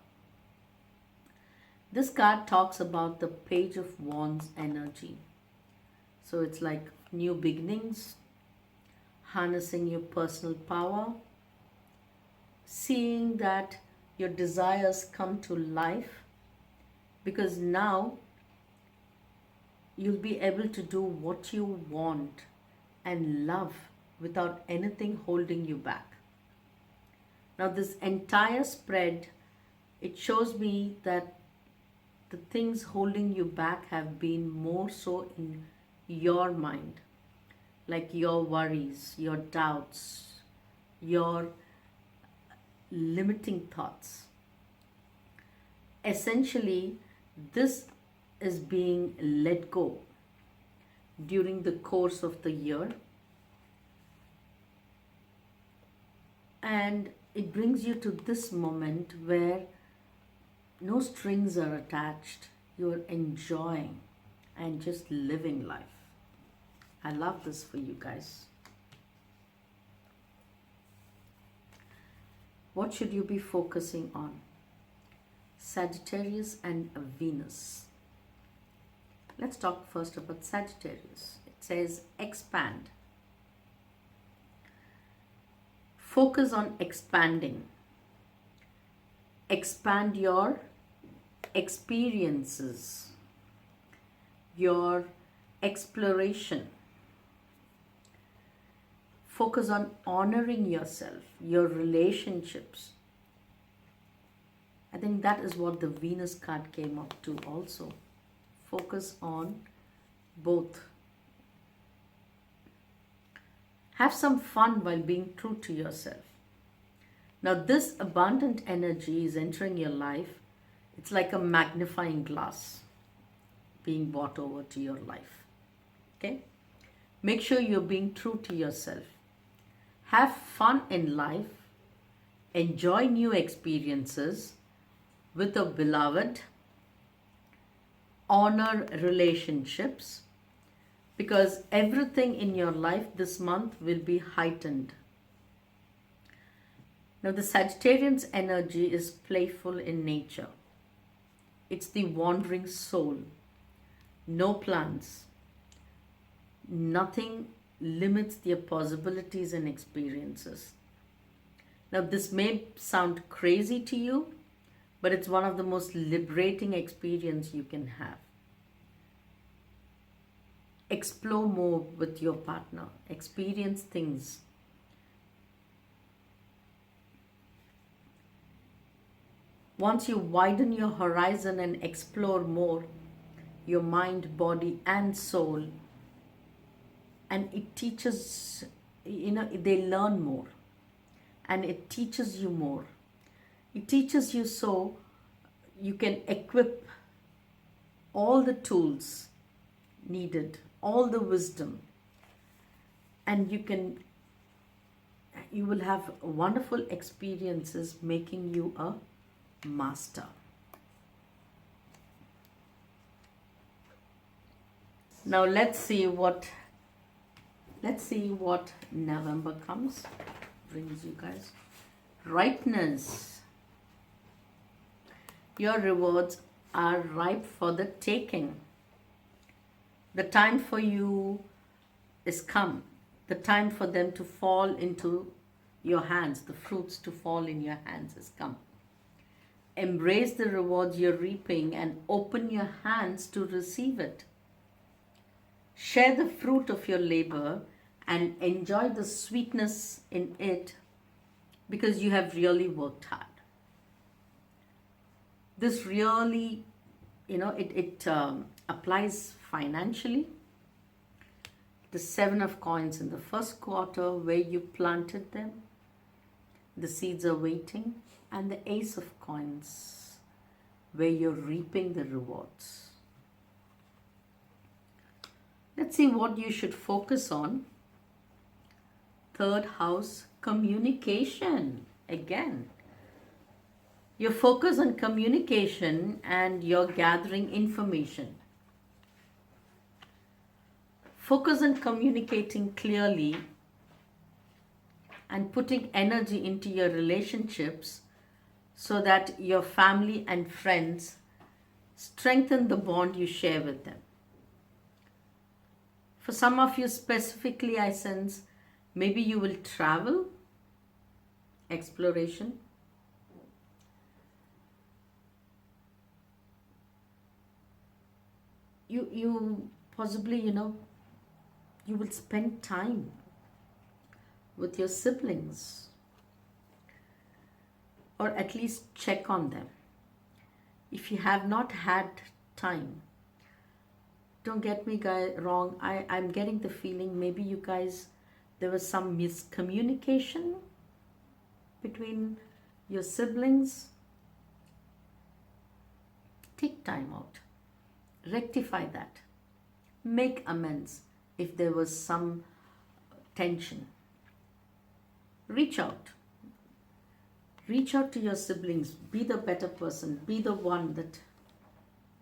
This card talks about the Page of Wands energy. So it's like new beginnings, harnessing your personal power, seeing that your desires come to life, because now you'll be able to do what you want and love without anything holding you back. Now, this entire spread, it shows me that the things holding you back have been more so in your mind, like your worries, your doubts, your limiting thoughts. Essentially, this is being let go during the course of the year, and it brings you to this moment where no strings are attached. You're enjoying and just living life. I love this for you guys. What should you be focusing on? Sagittarius and Venus. Let's talk first about Sagittarius. It says expand. Focus on expanding. Expand your experiences, your exploration. Focus on honoring yourself, your relationships. I think that is what the Venus card came up to also. Focus on both. Have some fun while being true to yourself. Now, this abundant energy is entering your life. It's like a magnifying glass being brought over to your life. Okay? Make sure you're being true to yourself. Have fun in life. Enjoy new experiences with a beloved. Honor relationships, because everything in your life this month will be heightened. Now, the Sagittarian's energy is playful in nature. It's the wandering soul. No plans. Nothing limits their possibilities and experiences. Now, this may sound crazy to you, but it's one of the most liberating experiences you can have. Explore more with your partner. Experience things. Once you widen your horizon and explore more, your mind, body, and soul, and it teaches, they learn more, and it teaches you more. It teaches you so you can equip all the tools needed, all the wisdom, and you will have wonderful experiences making you a master. Now let's see what November brings you guys. Ripeness. Your rewards are ripe for the taking. The time for you is come. The time for them to fall into your hands, the fruits to fall in your hands is come. Embrace the rewards you're reaping and open your hands to receive it. Share the fruit of your labor and enjoy the sweetness in it, because you have really worked hard. This really, it applies financially. The 7 of coins in the first quarter, where you planted them, the seeds are waiting, and the Ace of coins, where you're reaping the rewards. Let's see what you should focus on. 3rd house, communication. Again, you focus on communication and you're gathering information. Focus on communicating clearly and putting energy into your relationships so that your family and friends strengthen the bond you share with them. For some of you specifically, I sense maybe you will travel, exploration. You possibly, you will spend time with your siblings, or at least check on them. If you have not had time, don't get me wrong, I'm getting the feeling maybe you guys, there was some miscommunication between Your siblings, take time out. Rectify that. Make amends if there was some tension. Reach out. Reach out to your siblings. Be the better person. Be the one that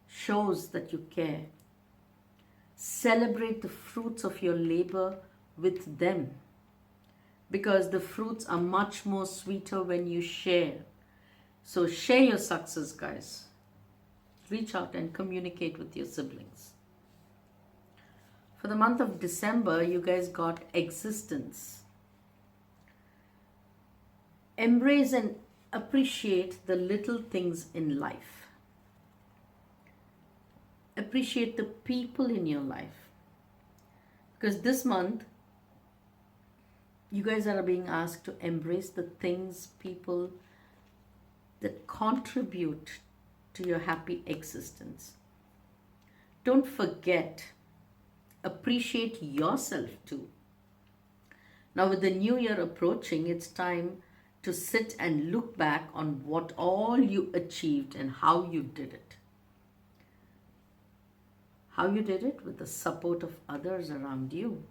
shows that you care. Celebrate the fruits of your labor with them, because the fruits are much more sweeter when you share. So share your success, guys. Reach out and communicate with your siblings. For the month of December, you guys got existence. Embrace and appreciate the little things in life. Appreciate the people in your life. Because this month, you guys are being asked to embrace the things, people that contribute to your happy existence. Don't forget, appreciate yourself too. Now, with the new year approaching, it's time to sit and look back on what all you achieved and how you did it. How you did it with the support of others around you.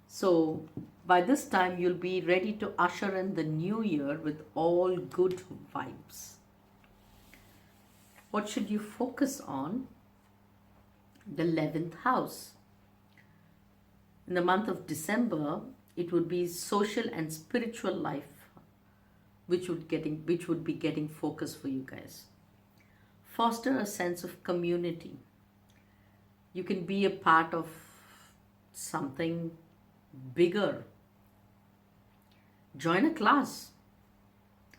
So by this time, you'll be ready to usher in the new year with all good vibes. What should you focus on? The 11th house. In the month of December, it would be social and spiritual life which would be getting focus for you guys. Foster a sense of community. You can be a part of something bigger. Join a class.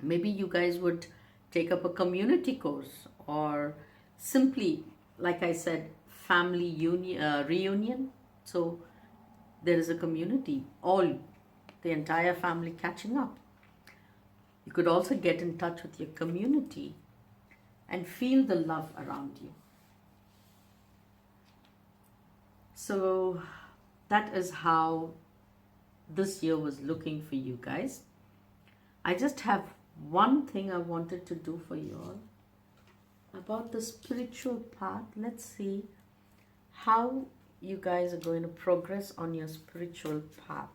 Maybe you guys would take up a community course, or simply, like I said, family reunion. So there is a community, the entire family catching up. You could also get in touch with your community and feel the love around you. So that is how this year was looking for you guys. I just have one thing I wanted to do for you all about the spiritual path. Let's see how you guys are going to progress on your spiritual path.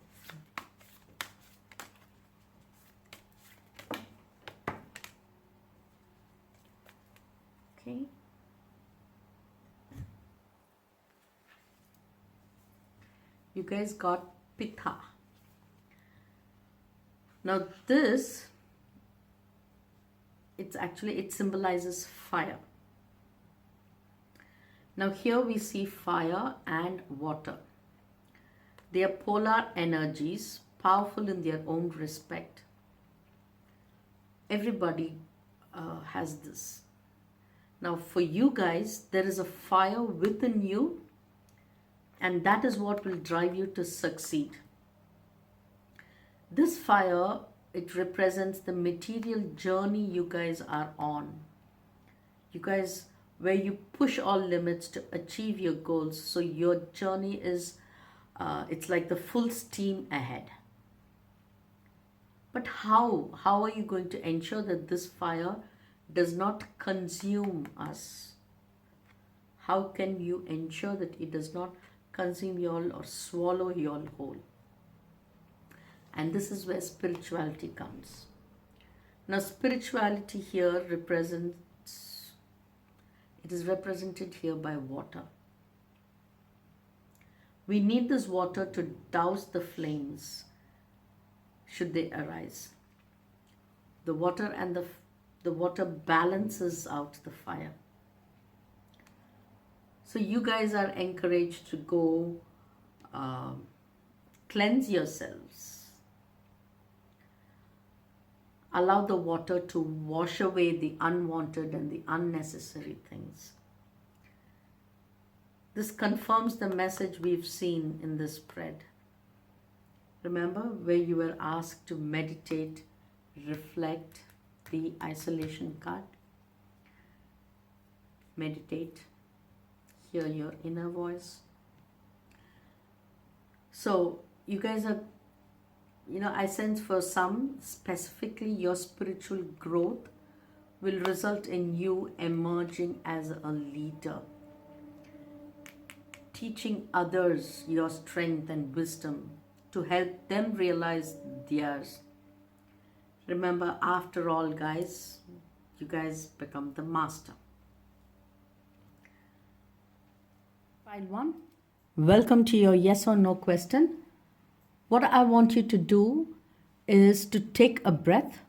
Okay. You guys got Pitta. Now this, it symbolizes fire. Now here we see fire and water. They are polar energies, powerful in their own respect. Everybody has this. Now for you guys, there is a fire within you, and that is what will drive you to succeed. This fire, it represents the material journey you guys are on. You guys, where you push all limits to achieve your goals. So your journey is, it's like the full steam ahead. But how are you going to ensure that this fire does not consume us? How can you ensure that it does not consume you all or swallow you all whole? And this is where spirituality comes. Now spirituality here is represented here by water. We need this water to douse the flames should they arise. The water and the water balances out the fire. So you guys are encouraged to go cleanse yourselves. Allow the water to wash away the unwanted and the unnecessary things. This confirms the message we've seen in this spread. Remember where you were asked to meditate, reflect, the isolation card. Meditate, hear your inner voice. So you guys are I sense for some, specifically, your spiritual growth will result in you emerging as a leader, teaching others your strength and wisdom to help them realize theirs. Remember, after all, guys, you guys become the master. File 1. Welcome to your yes or no question. What I want you to do is to take a breath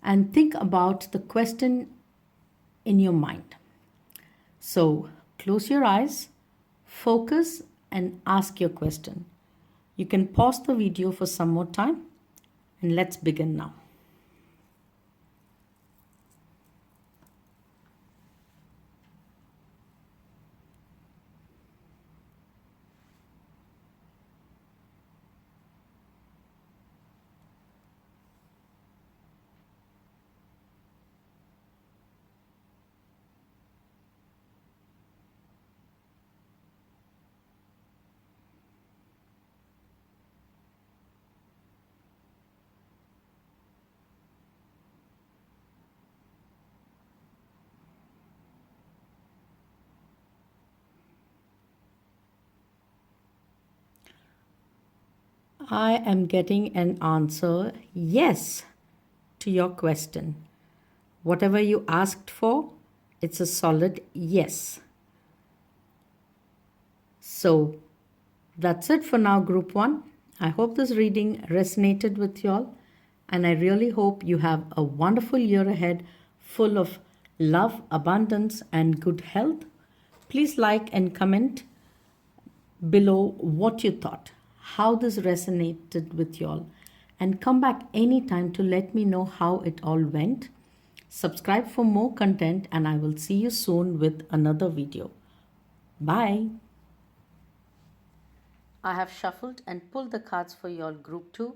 and think about the question in your mind. So close your eyes, focus, and ask your question. You can pause the video for some more time, and let's begin now. I am getting an answer yes to your question. Whatever you asked for, it's a solid yes. So that's it for now, Group 1. I hope this reading resonated with y'all, and I really hope you have a wonderful year ahead full of love, abundance, and good health. Please like and comment below what you thought, how this resonated with y'all, and come back anytime to let me know how it all went. Subscribe for more content, and I will see you soon with another video. Bye. I have shuffled and pulled the cards for your group 2.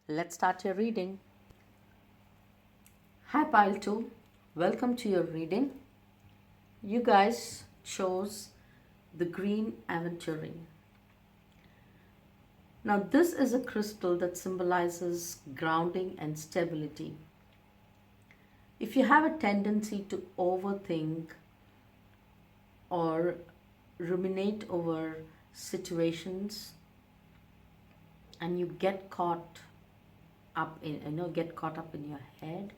Let's start your reading. Hi pile 2, welcome to your reading. You guys chose the green aventurine. Now this is a crystal that symbolizes grounding and stability. If you have a tendency to overthink or ruminate over situations and you get caught up in your head,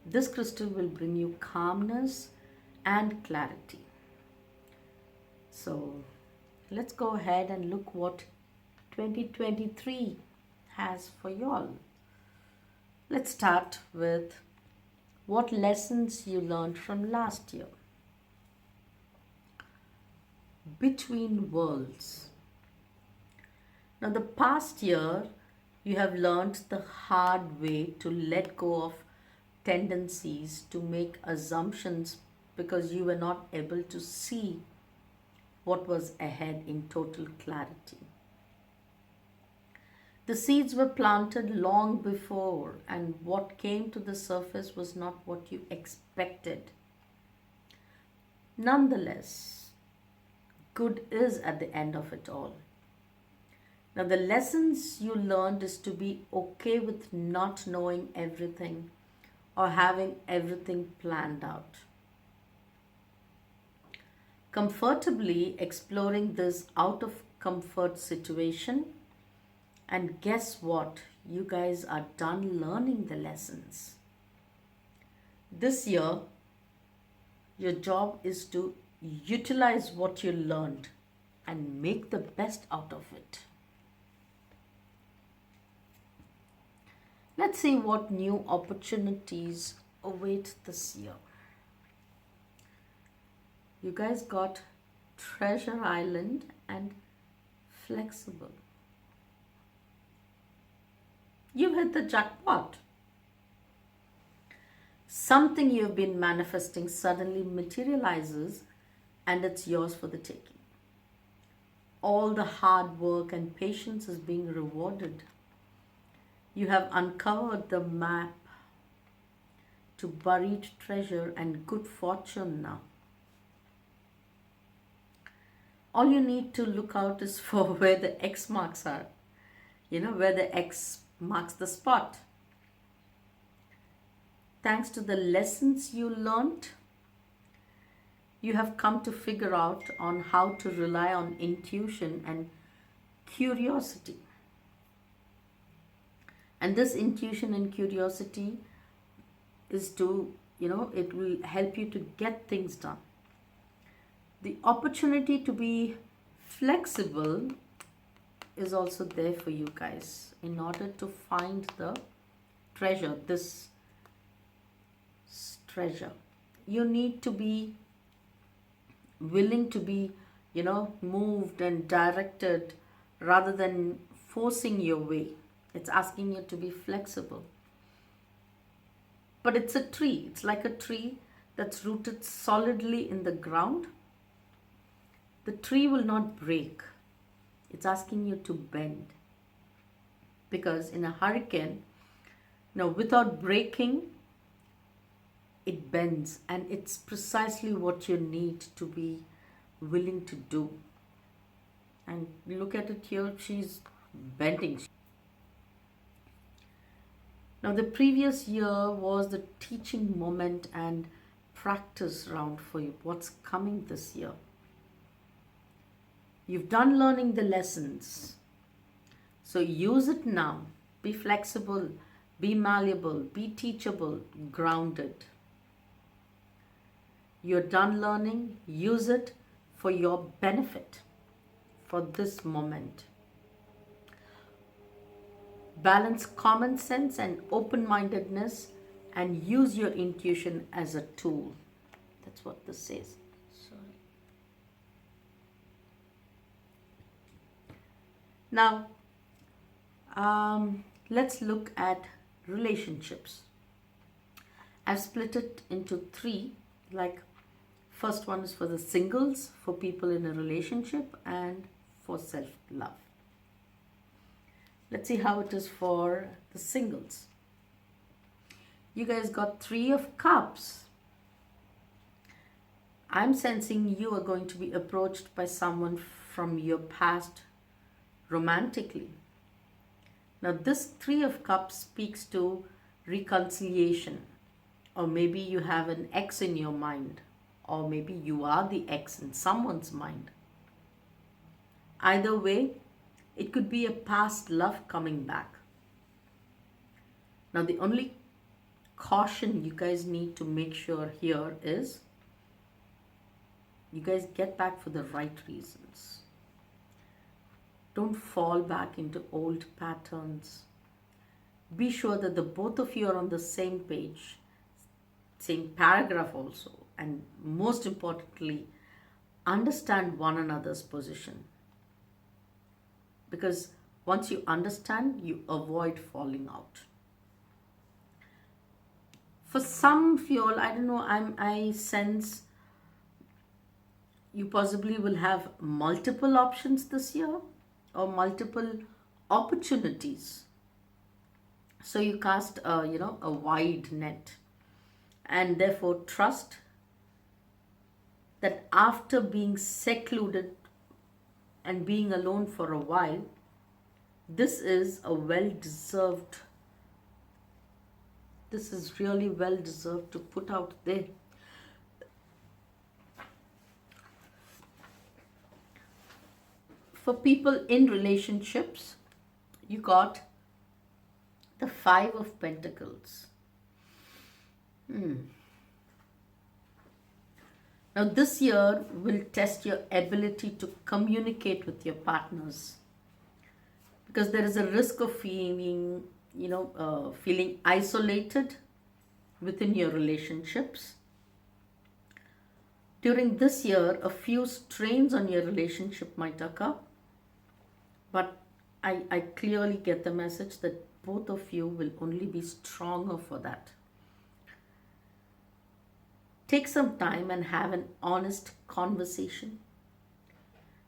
this crystal will bring you calmness and clarity. So let's go ahead and look what 2023 has for y'all. Let's start with what lessons you learned from last year. Between worlds. Now, the past year, you have learned the hard way to let go of tendencies to make assumptions because you were not able to see what was ahead in total clarity. The seeds were planted long before, and what came to the surface was not what you expected. Nonetheless, good is at the end of it all. Now, the lessons you learned is to be okay with not knowing everything or having everything planned out. Comfortably exploring this out of comfort situation, and guess what? You guys are done learning the lessons. This year, your job is to utilize what you learned and make the best out of it. Let's see what new opportunities await this year. You guys got Treasure Island and Flexible. You hit the jackpot. Something you've been manifesting suddenly materializes and it's yours for the taking. All the hard work and patience is being rewarded. You have uncovered the map to buried treasure and good fortune now. All you need to look out is for where the X marks are. where the X marks the spot. Thanks to the lessons you learned, you have come to figure out on how to rely on intuition and curiosity. And this intuition and curiosity is to, it will help you to get things done. The opportunity to be flexible is also there for you guys in order to find the treasure, this treasure. You need to be willing to be, moved and directed rather than forcing your way. It's asking you to be flexible. But it's a tree. It's like a tree that's rooted solidly in the ground. The tree will not break. It's asking you to bend. Because in a hurricane, without breaking, it bends. And it's precisely what you need to be willing to do. And look at it here, she's bending. Now, the previous year was the teaching moment and practice round for you. What's coming this year? You've done learning the lessons. So use it now. Be flexible, be malleable, be teachable, grounded. You're done learning. Use it for your benefit, for this moment. Balance common sense and open-mindedness and use your intuition as a tool. That's what this says. Sorry. Now, let's look at relationships. I've split it into three. Like, first one is for the singles, for people in a relationship, and for self-love. Let's see how it is for the singles. You guys got 3 of Cups. I'm sensing you are going to be approached by someone from your past romantically. Now this 3 of Cups speaks to reconciliation, or maybe you have an ex in your mind, or maybe you are the ex in someone's mind. Either way, it could be a past love coming back. Now the only caution you guys need to make sure here is you guys get back for the right reasons. Don't fall back into old patterns. Be sure that the both of you are on the same page, same paragraph also, and most importantly, understand one another's position. Because once you understand, you avoid falling out. For some of you all, I don't know, I sense you possibly will have multiple options this year or multiple opportunities. So you cast a wide net, and therefore trust that after being secluded and being alone for a while, this is really well deserved to put out there. For people in relationships, you got the 5 of Pentacles. Now this year will test your ability to communicate with your partners, because there is a risk of feeling isolated within your relationships. During this year, a few strains on your relationship might occur, but I clearly get the message that both of you will only be stronger for that. Take some time and have an honest conversation.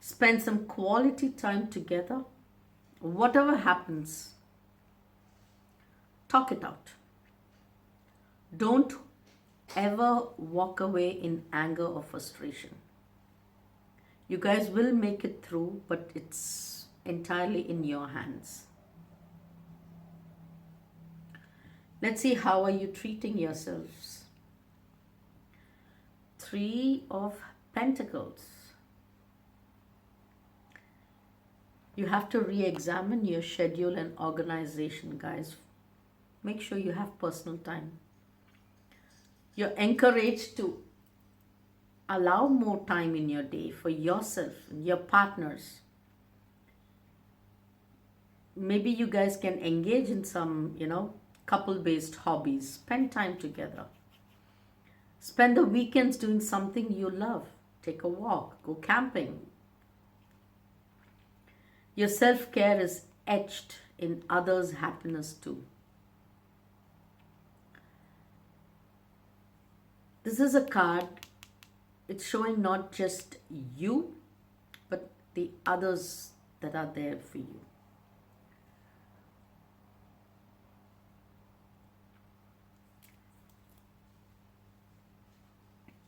Spend some quality time together. Whatever happens, talk it out. Don't ever walk away in anger or frustration. You guys will make it through, but it's entirely in your hands. Let's see, how are you treating yourselves? Three of Pentacles. You have to re-examine your schedule and organization, guys. Make sure you have personal time. You're encouraged to allow more time in your day for yourself and your partners. Maybe you guys can engage in some, couple-based hobbies. Spend time together. Spend the weekends doing something you love. Take a walk, go camping. Your self-care is etched in others' happiness too. This is a card, it's showing not just you, but the others that are there for you.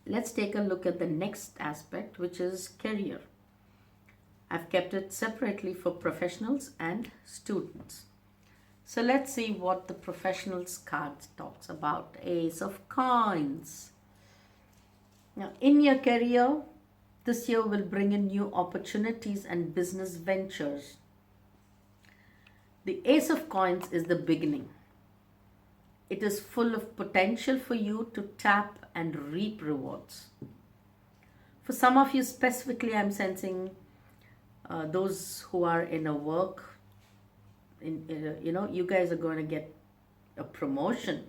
Let's take a look at the next aspect, which is career. I've kept it separately for professionals and students. So let's see what the professionals card talks about. Ace of Coins. Now, in your career, this year will bring in new opportunities and business ventures. The Ace of Coins is the beginning. It is full of potential for you to tap and reap rewards. For some of you specifically, I'm sensing those who are in a work, you guys are going to get a promotion.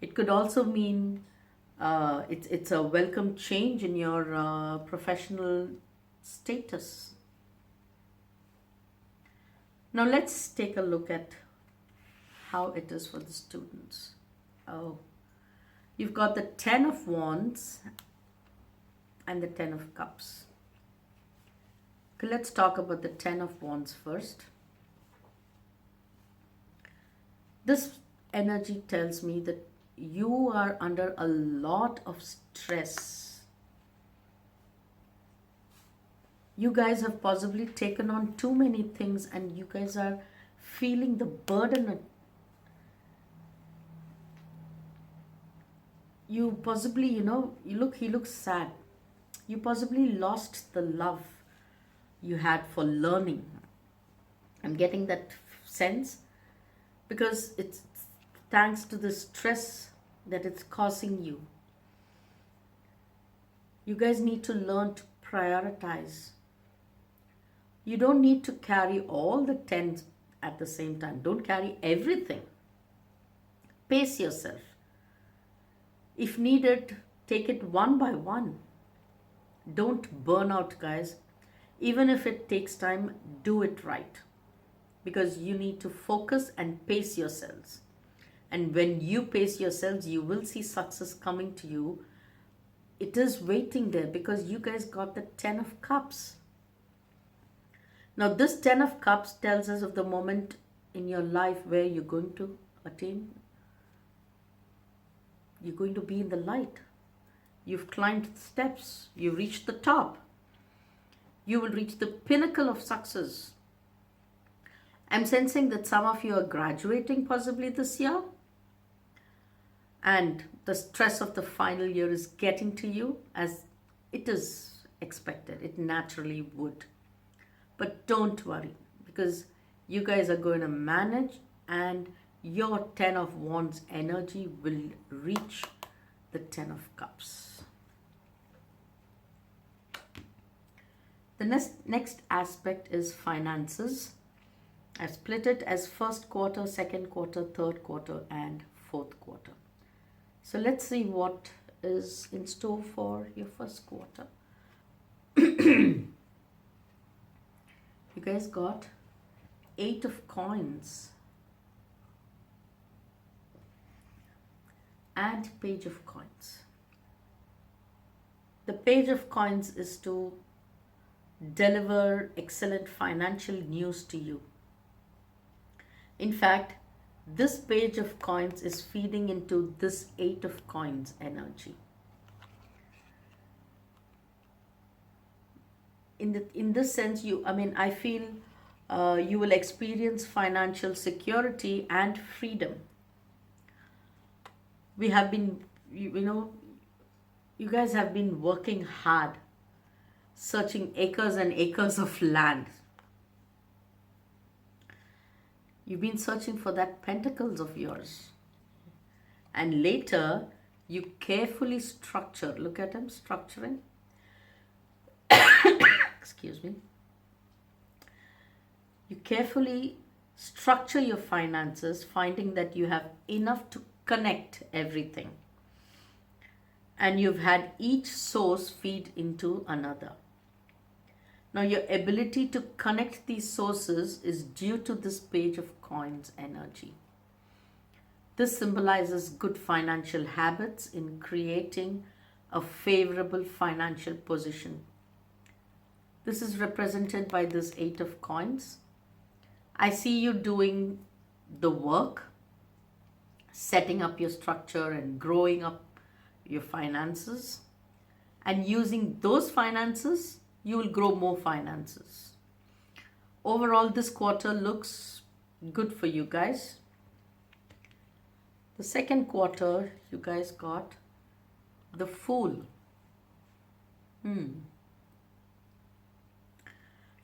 It could also mean it's a welcome change in your professional status. Now let's take a look at how it is for the students. Oh, you've got the 10 of Wands and the 10 of Cups. Okay, let's talk about the 10 of Wands first. This energy tells me that you are under a lot of stress. You guys have possibly taken on too many things and you guys are feeling the burden. You possibly, he looks sad. You possibly lost the love you had for learning. I'm getting that sense because it's thanks to the stress that it's causing you. You guys need to learn to prioritize. You don't need to carry all the 10s at the same time. Don't carry everything. Pace yourself. If needed, take it one by one. Don't burn out, guys. Even if it takes time, do it right. Because you need to focus and pace yourselves. And when you pace yourselves, you will see success coming to you. It is waiting there because you guys got the 10 of Cups. Now this 10 of Cups tells us of the moment in your life where you're going to attain. You're going to be in the light. You've climbed the steps. You reached the top. You will reach the pinnacle of success. I'm sensing that some of you are graduating possibly this year. And the stress of the final year is getting to you as it is expected. It naturally would. But don't worry because you guys are going to manage and your 10 of Wands energy will reach the 10 of Cups. The next aspect is finances. I've split it as first quarter, second quarter, third quarter, and fourth quarter. So let's see what is in store for your first quarter. You guys got 8 of Coins and Page of Coins. The Page of Coins is to deliver excellent financial news to you. In fact, this Page of Coins is feeding into this 8 of Coins energy. In this sense, I feel You will experience financial security and freedom. We have been, you know, you guys have been working hard, searching acres and acres of land. You've been searching for that pentacles of yours. And later, you carefully structure. Look at him structuring. Excuse me. You carefully structure your finances, finding that you have enough to connect everything. And you've had each source feed into another. Now, your ability to connect these sources is due to this page of coins energy. This symbolizes good financial habits in creating a favorable financial position. This is represented by this 8 of coins. I see you doing the work, setting up your structure and growing up your finances. And using those finances, you will grow more finances. Overall, this quarter looks good for you guys. The second quarter, you guys got the Fool.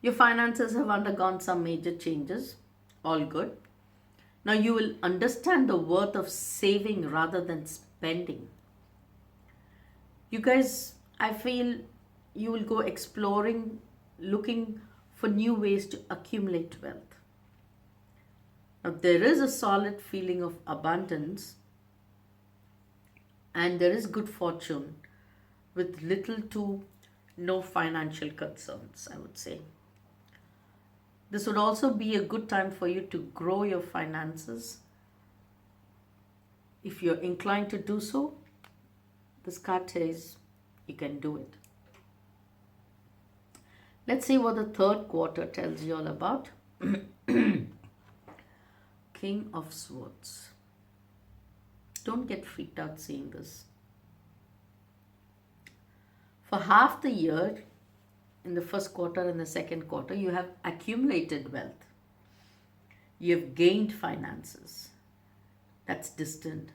Your finances have undergone some major changes. All good. Now you will understand the worth of saving rather than spending. You guys, I feel you will go exploring, looking for new ways to accumulate wealth. Now, there is a solid feeling of abundance and there is good fortune with little to no financial concerns, I would say. This would also be a good time for you to grow your finances. If you're inclined to do so, this card says you can do it. Let's see what the third quarter tells you all about. King of Swords. Don't get freaked out seeing this. For half the year, in the first quarter and the second quarter, you have accumulated wealth. You have gained finances. That's distant.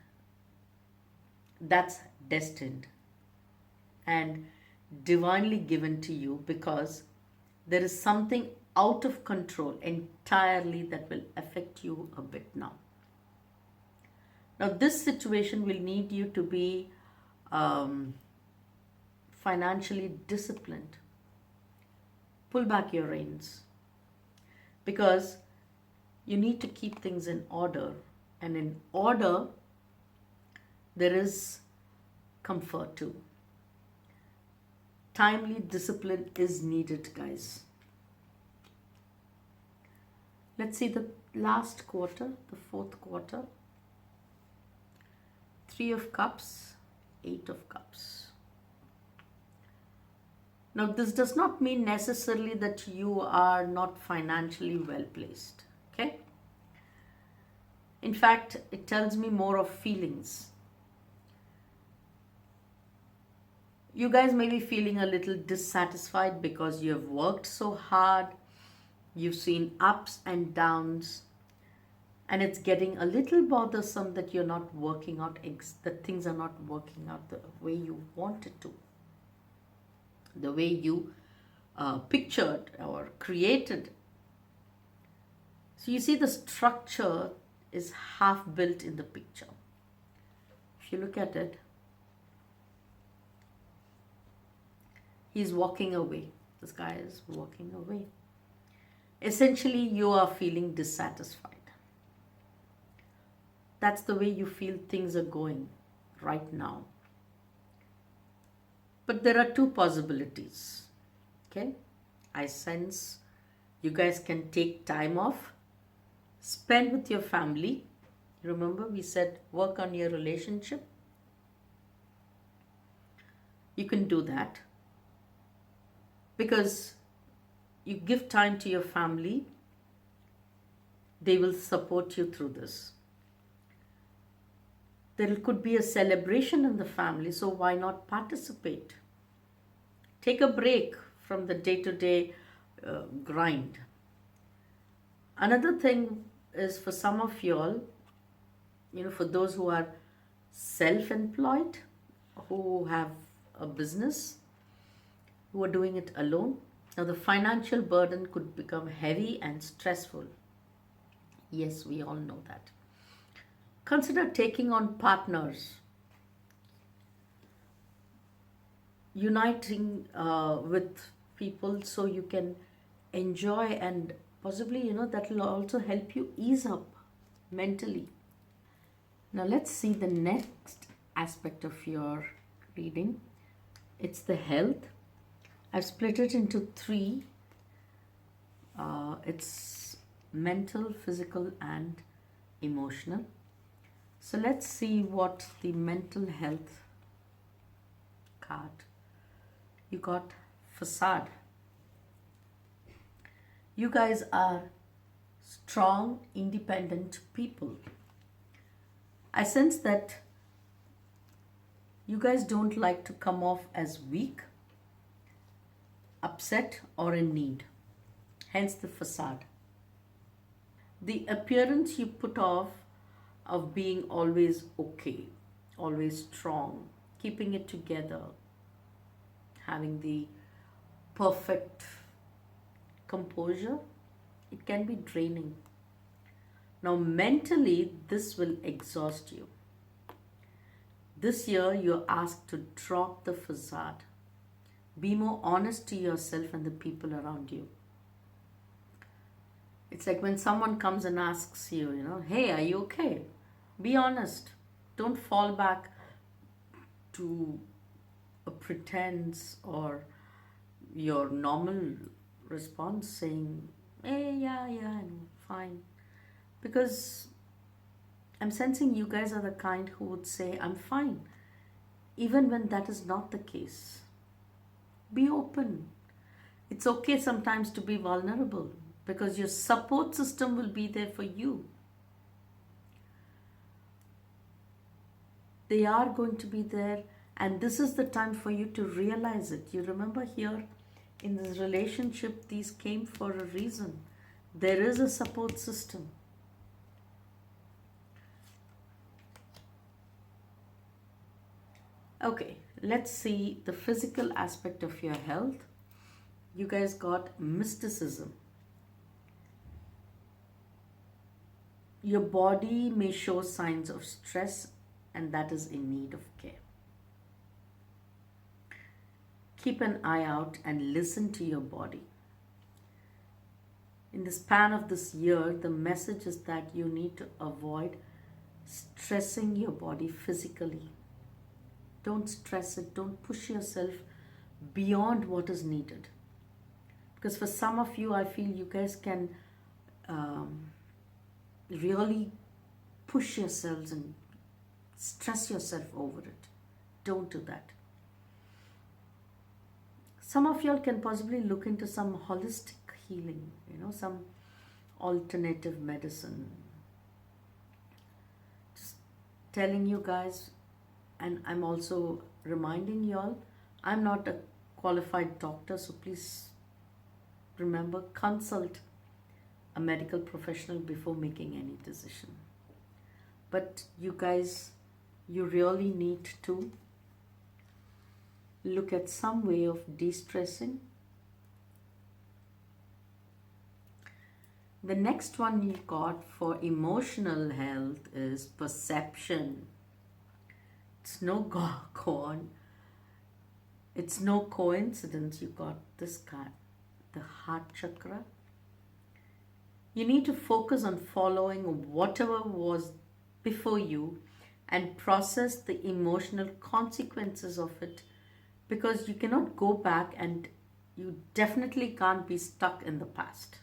That's destined. And divinely given to you because there is something out of control entirely that will affect you a bit now. Now, this situation will need you to be financially disciplined. Pull back your reins because you need to keep things in order. And in order, there is comfort too. Timely discipline is needed, guys. Let's see the last quarter, the fourth quarter. 3 of Cups, 8 of Cups. Now, this does not mean necessarily that you are not financially well placed, okay? In fact, it tells me more of feelings. You guys may be feeling a little dissatisfied because you have worked so hard. You've seen ups and downs. And it's getting a little bothersome that you're not working out, that things are not working out the way you wanted to. The way you pictured or created. So you see the structure is half built in the picture. If you look at it, he's walking away. This guy is walking away. Essentially, you are feeling dissatisfied. That's the way you feel things are going right now. But there are 2 possibilities, okay? I sense you guys can take time off, spend with your family. Remember, we said work on your relationship. You can do that because you give time to your family. They will support you through this. There could be a celebration in the family, so why not participate? Take a break from the day-to-day grind. Another thing is for some of y'all, for those who are self employed, who have a business, who are doing it alone. Now, the financial burden could become heavy and stressful. Yes, we all know that. Consider taking on partners, uniting with people so you can enjoy, and possibly, that will also help you ease up mentally. Now, let's see the next aspect of your reading. It's the health. I've split it into three. It's mental, physical, and emotional. So let's see what the mental health card. You got facade. You guys are strong, independent people. I sense that you guys don't like to come off as weak, upset, or in need. Hence the facade. The appearance you put off of being always okay, always strong, keeping it together, having the perfect composure, it can be draining. Now, mentally, this will exhaust you. This year, you're asked to drop the facade. Be more honest to yourself and the people around you. It's like when someone comes and asks you, hey, are you okay? Be honest. Don't fall back to a pretense or your normal response saying, hey, yeah, I'm fine. Because I'm sensing you guys are the kind who would say, I'm fine, even when that is not the case. Be open. It's okay sometimes to be vulnerable because your support system will be there for you. They are going to be there, and this is the time for you to realize it. You remember here in this relationship, these came for a reason. There is a support system. Okay, let's see the physical aspect of your health. You guys got mysticism. Your body may show signs of stress, and that is in need of care. Keep an eye out and listen to your body. In the span of this year, the message is that you need to avoid stressing your body physically. Don't stress it. Don't push yourself beyond what is needed. Because for some of you, I feel you guys can really push yourselves and stress yourself over it. Don't do that. Some of y'all can possibly look into some holistic healing, some alternative medicine. Just telling you guys, and I'm also reminding y'all, I'm not a qualified doctor, so please remember, consult a medical professional before making any decision. But you guys, you really need to look at some way of de-stressing. The next one you got for emotional health is perception. It's no it's no coincidence you got this card, the heart chakra. You need to focus on following whatever was before you and process the emotional consequences of it, because you cannot go back and you definitely can't be stuck in the past.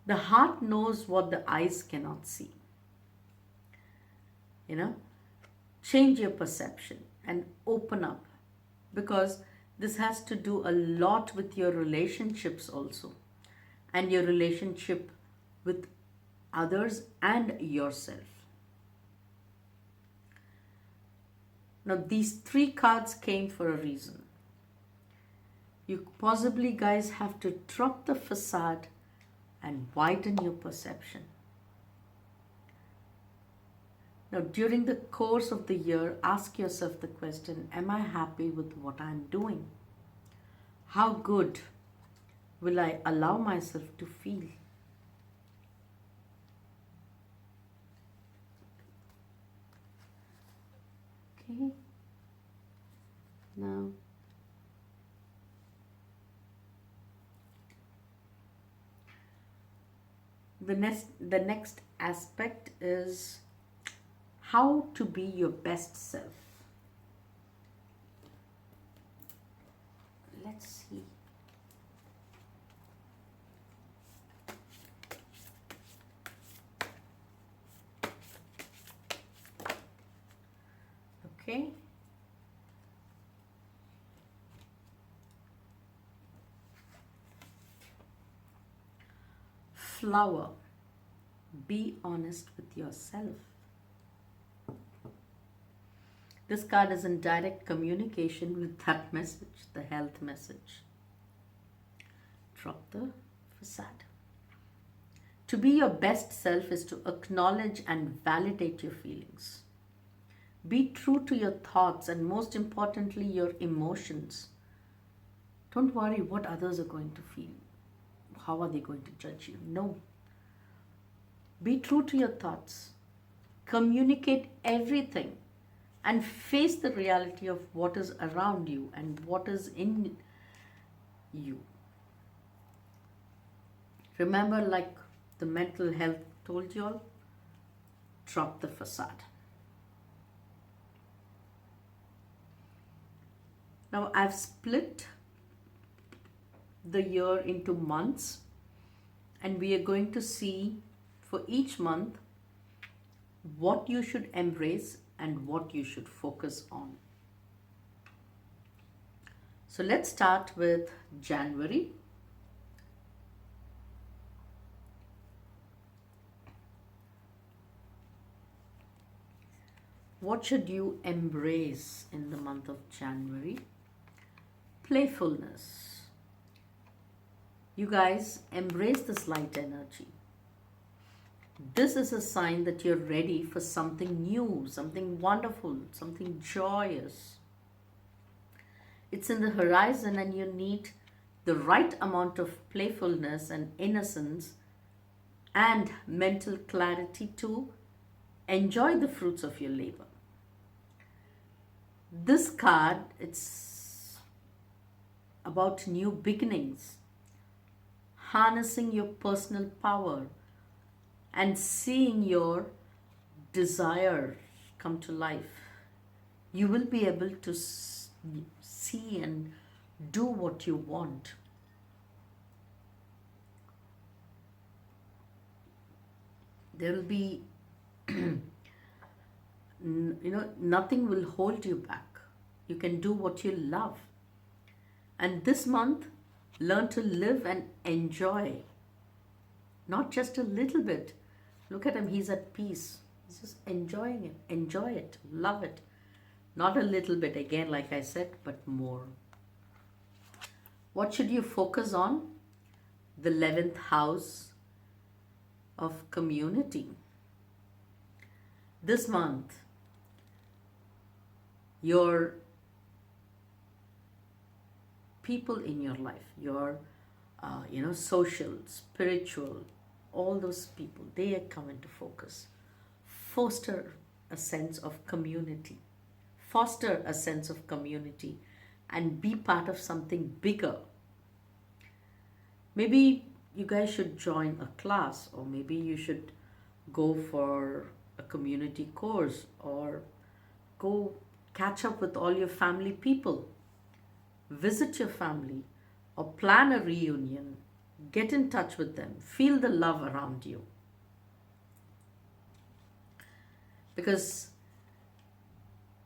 The heart knows what the eyes cannot see. Change your perception and open up, because this has to do a lot with your relationships also, and your relationship with others and yourself. Now, these three cards came for a reason. You possibly, guys, have to drop the facade and widen your perception. Now, during the course of the year, ask yourself the question, am I happy with what I'm doing? How good will I allow myself to feel? Okay. Now, the next aspect is how to be your best self. Let's see. Okay. Flower. Be honest with yourself. This card is in direct communication with that message, the health message. Drop the facade. To be your best self is to acknowledge and validate your feelings. Be true to your thoughts and, most importantly, your emotions. Don't worry what others are going to feel. How are they going to judge you? No. Be true to your thoughts. Communicate everything and face the reality of what is around you and what is in you. Remember, like the mental health told you all, drop the facade. Now, I've split the year into months, and we are going to see for each month what you should embrace and what you should focus on. So let's start with January. What should you embrace in the month of January? Playfulness. You guys, embrace this light energy. This is a sign that you're ready for something new, something wonderful, something joyous. It's in the horizon and you need the right amount of playfulness and innocence and mental clarity to enjoy the fruits of your labor. This card, it's about new beginnings, harnessing your personal power and seeing your desire come to life. You will be able to see and do what you want. There will be, nothing will hold you back. You can do what you love. And this month, learn to live and enjoy. Not just a little bit. Look at him, he's at peace. He's just enjoying it. Enjoy it. Love it. Not a little bit, again, like I said, but more. What should you focus on? The 11th house of community. This month, your people in your life, your social, spiritual, all those people, they come into focus. Foster a sense of community. Foster a sense of community and be part of something bigger. Maybe you guys should join a class, or maybe you should go for a community course, or go catch up with all your family people. Visit your family or plan a reunion. Get in touch with them. Feel the love around you. Because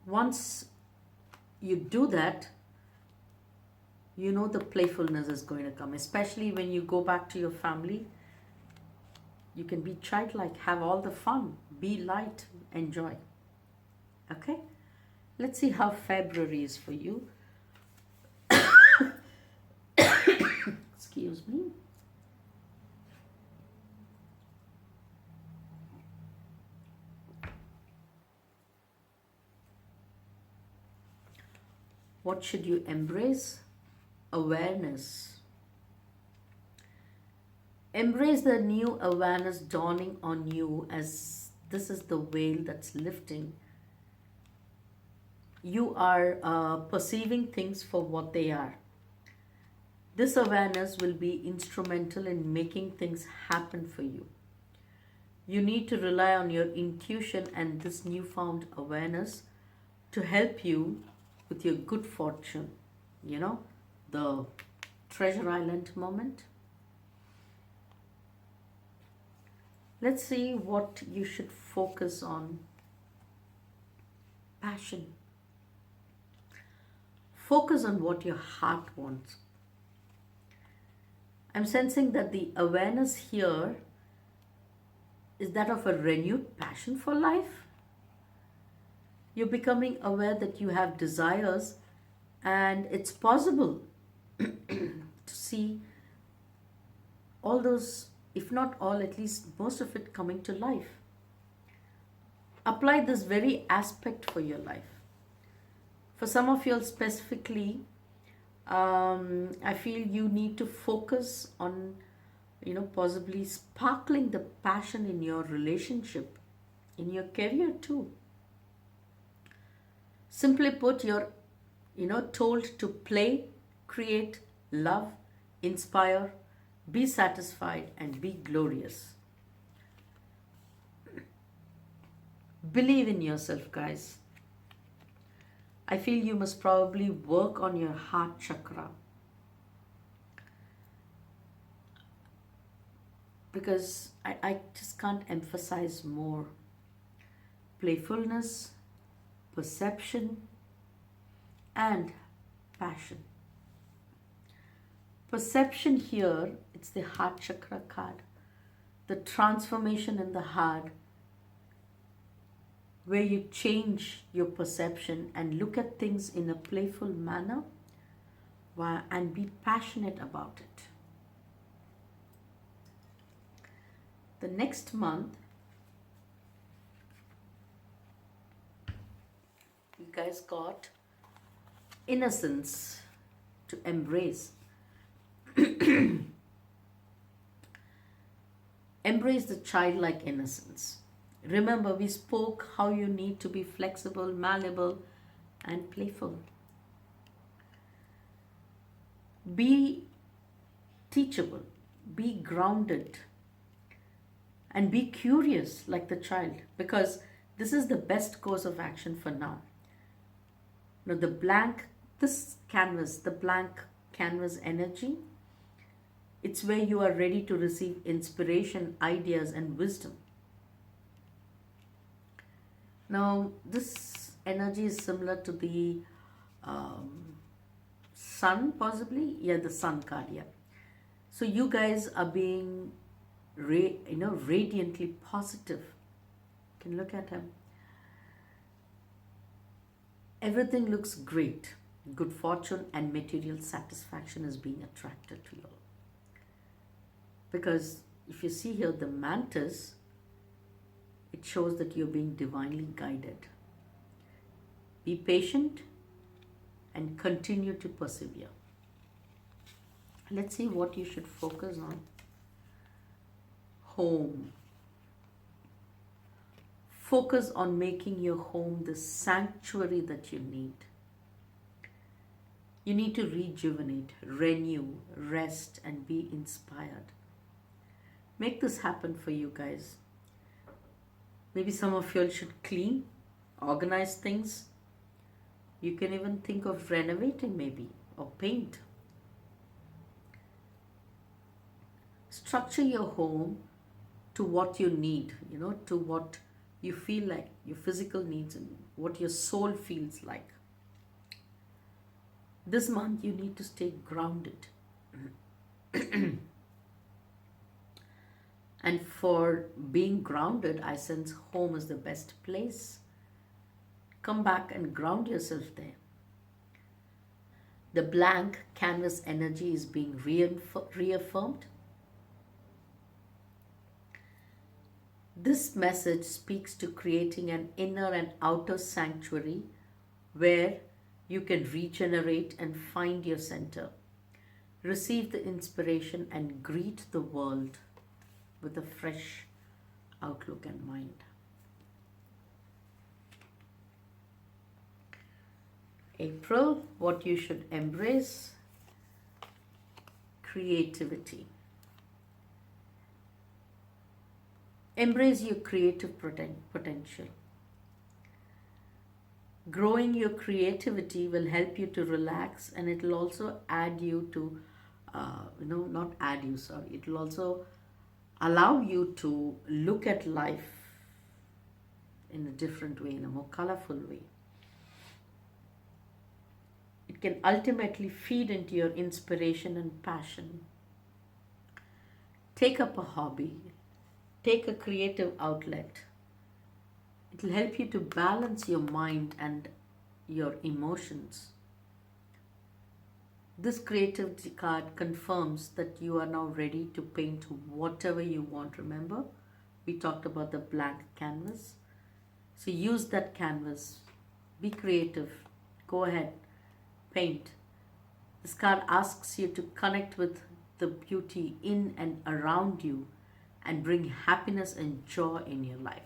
once you do that, you know the playfulness is going to come. Especially when you go back to your family, you can be childlike, have all the fun, be light, enjoy. Okay? Let's see how February is for you. Excuse me. What should you embrace? Awareness. Embrace the new awareness dawning on you as this is the veil that's lifting. You are perceiving things for what they are. This awareness will be instrumental in making things happen for you. You need to rely on your intuition and this newfound awareness to help you with your good fortune. You know, the treasure island moment. Let's see what you should focus on. Passion. Focus on what your heart wants. I'm sensing that the awareness here is that of a renewed passion for life. You're becoming aware that you have desires and it's possible to see all those, if not all, at least most of it coming to life. Apply this very aspect for your life. For some of you specifically, I feel you need to focus on, possibly sparkling the passion in your relationship, in your career too. Simply put, you're, told to play, create, love, inspire, be satisfied, and be glorious. Believe in yourself, guys. I feel you must probably work on your heart chakra. Because I just can't emphasize more. Playfulness, perception, and passion. Perception here, it's the heart chakra card. The transformation in the heart, where you change your perception and look at things in a playful manner and be passionate about it. The next month, you guys got innocence to embrace. Embrace the childlike innocence. Remember, we spoke how you need to be flexible, malleable, and playful. Be teachable, be grounded, and be curious like the child, because this is the best course of action for now. Now, the blank canvas energy, it's where you are ready to receive inspiration, ideas, and wisdom. Now, this energy is similar to the sun, possibly. Yeah, the sun card, yeah. So you guys are being, radiantly positive. You can look at him. Everything looks great. Good fortune and material satisfaction is being attracted to you. Because if you see here the mantis, it shows that you're being divinely guided. Be patient and continue to persevere. Let's see what you should focus on. Home. Focus on making your home the sanctuary that you need. You need to rejuvenate, renew, rest, and be inspired. Make this happen for you guys. Maybe some of you all should clean, organize things. You can even think of renovating maybe, or paint. Structure your home to what you need, to what you feel like, your physical needs and what your soul feels like. This month you need to stay grounded. And for being grounded, I sense home is the best place. Come back and ground yourself there. The blank canvas energy is being reaffirmed. This message speaks to creating an inner and outer sanctuary where You can regenerate and find your center. Receive the inspiration and greet the world with a fresh outlook and mind. April, what you should embrace: creativity. Embrace your creative potential. Growing your creativity will help you to relax, and it will also add you to, not add you, sorry, it will also allow you to look at life in a different way, in a more colorful way. It can ultimately feed into your inspiration and passion. Take up a hobby, take a creative outlet. It will help you to balance your mind and your emotions. This creativity card confirms that you are now ready to paint whatever you want. Remember, we talked about the blank canvas. So use that canvas. Be creative. Go ahead. Paint. This card asks you to connect with the beauty in and around you and bring happiness and joy in your life.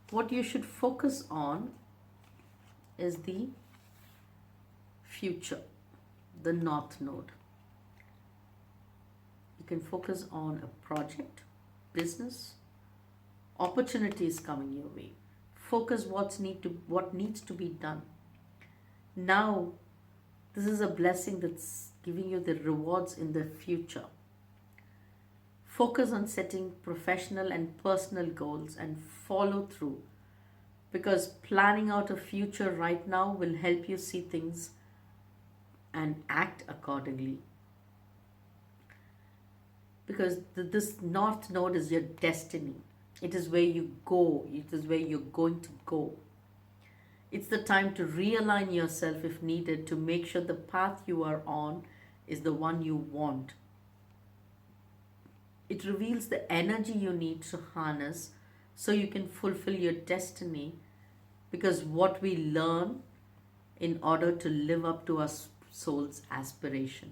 What you should focus on is the future, the North Node. You can focus on a project, business, opportunities coming your way. Focus what needs to be done. Now, this is a blessing that's giving you the rewards in the future. Focus on setting professional and personal goals and follow through, because planning out a future right now will help you see things and act accordingly. Because this North Node is your destiny. It is where you go. It is where you're going to go. It's the time to realign yourself if needed, to make sure the path you are on is the one you want. It reveals the energy you need to harness so you can fulfill your destiny, because what we learn in order to live up to our soul's aspiration.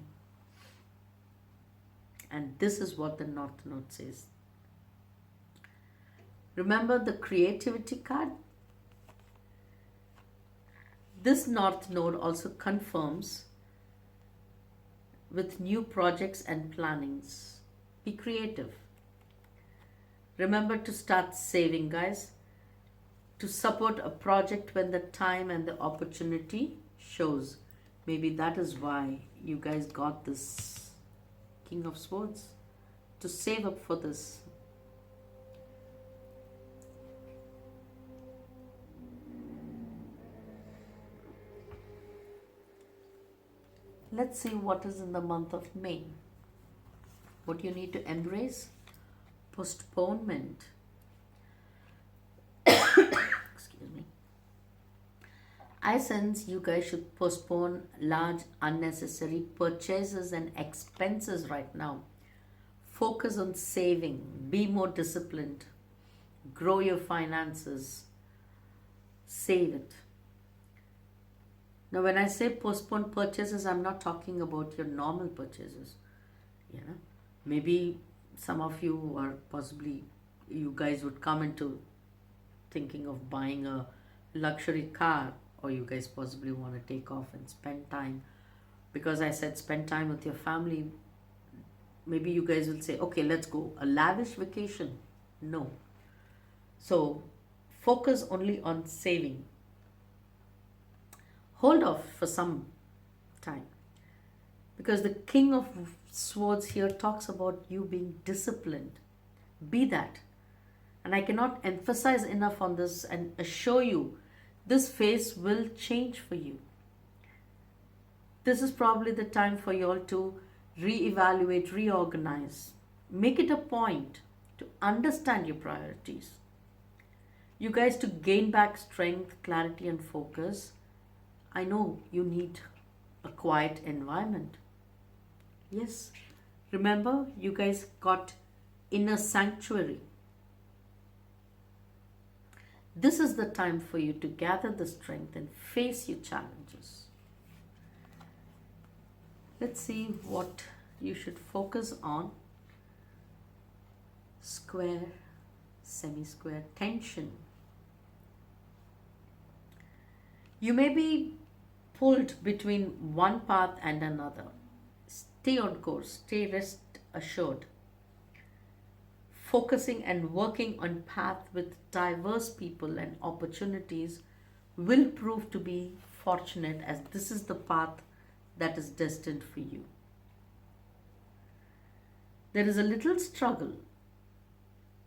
And this is what the North Node says. Remember the creativity card? This North Node also confirms with new projects and plannings. Be creative. Remember to start saving, guys, to support a project when the time and the opportunity shows. Maybe that is why you guys got this King of Swords, to save up for this. Let's see what is in the month of May. What you need to embrace: postponement. Excuse me. I sense you guys should postpone large unnecessary purchases and expenses right now. Focus on saving, be more disciplined, grow your finances, save it. Now, when I say postpone purchases, I'm not talking about your normal purchases. Maybe some of you are possibly, you guys would come into thinking of buying a luxury car, or you guys possibly want to take off and spend time. Because I said spend time with your family, maybe you guys will say, okay, let's go a lavish vacation. No. So focus only on saving. Hold off for some time, because the King of Swords here talks about you being disciplined. Be that. And I cannot emphasize enough on this and assure you this phase will change for you. This is probably the time for you all to reevaluate, reorganize. Make it a point to understand your priorities. You guys, to gain back strength, clarity, and focus, I know you need a quiet environment. Yes, remember, you guys got inner sanctuary. This is the time for you to gather the strength and face your challenges. Let's see what you should focus on. Square, semi-square, tension. You may be pulled between one path and another. Stay on course, stay rest assured. Focusing and working on path with diverse people and opportunities will prove to be fortunate, as this is the path that is destined for you. There is a little struggle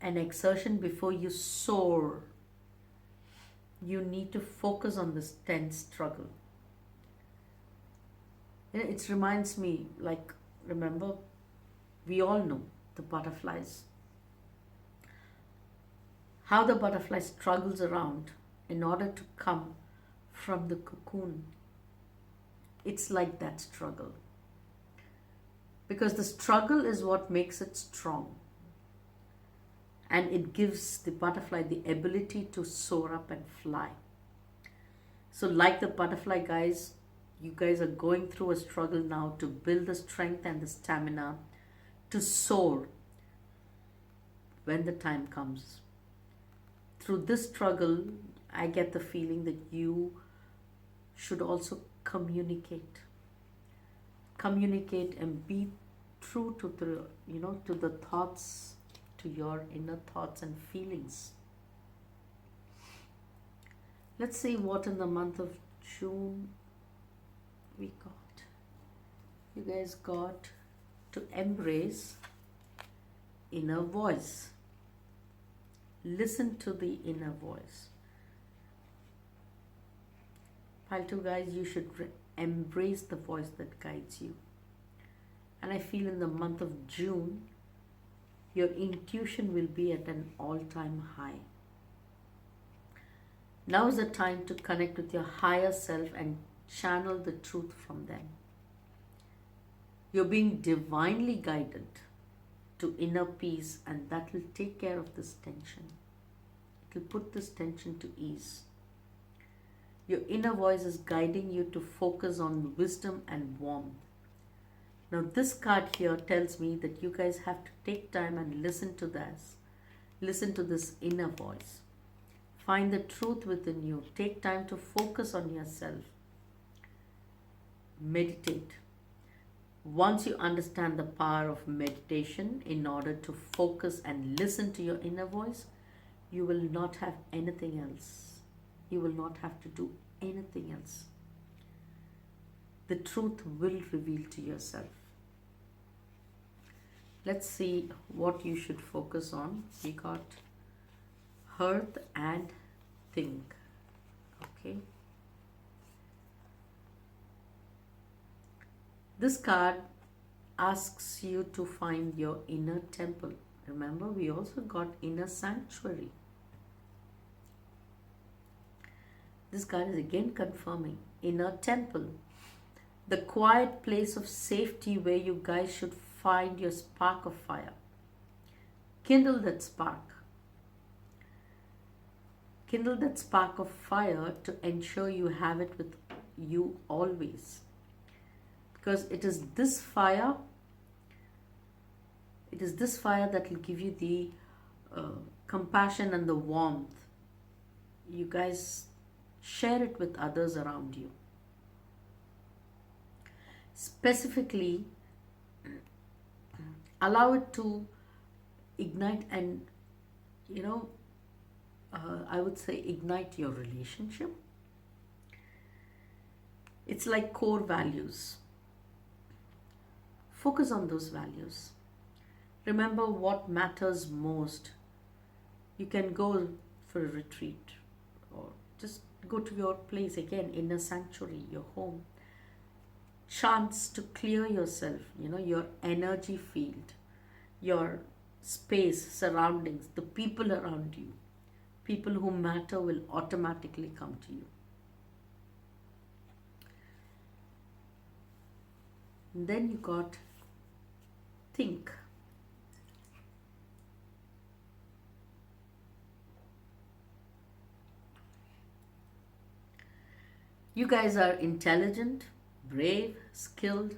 and exertion before you soar. You need to focus on this tense struggle. It reminds me, like, remember, we all know the butterflies. How the butterfly struggles around in order to come from the cocoon. It's like that struggle. Because the struggle is what makes it strong. And it gives the butterfly the ability to soar up and fly. So like the butterfly, guys, you guys are going through a struggle now to build the strength and the stamina to soar when the time comes. Through this struggle, I get the feeling that you should also communicate. Communicate and be true to the thoughts, to your inner thoughts and feelings. Let's see what in the month of June we got. You guys got to embrace inner voice. Listen to the inner voice. Pile 2, guys, you should embrace the voice that guides you. And I feel in the month of June, your intuition will be at an all-time high. Now is the time to connect with your higher self and channel the truth from them. You're being divinely guided to inner peace, and that will take care of this tension. It will put this tension to ease. Your inner voice is guiding you to focus on wisdom and warmth. Now this card here tells me that you guys have to take time and listen to this. Listen to this inner voice. Find the truth within you. Take time to focus on yourself. Meditate. Once you understand the power of meditation in order to focus and listen to your inner voice, you will not have anything else. You will not have to do anything else. The truth will reveal to yourself. Let's see what you should focus on. We got hearth and think. Okay. This card asks you to find your inner temple. Remember, we also got inner sanctuary. This card is again confirming inner temple, the quiet place of safety where you guys should find your spark of fire. Kindle that spark. Kindle that spark of fire to ensure you have it with you always. Because it is this fire that will give you the compassion and the warmth. You guys share it with others around you. Specifically, allow it to ignite and, I would say ignite your relationship. It's like core values. Focus on those values. Remember what matters most. You can go for a retreat or just go to your place again, inner sanctuary, your home. Chance to clear yourself, your energy field, your space, surroundings, the people around you. People who matter will automatically come to you. And then you got think. You guys are intelligent, brave, skilled.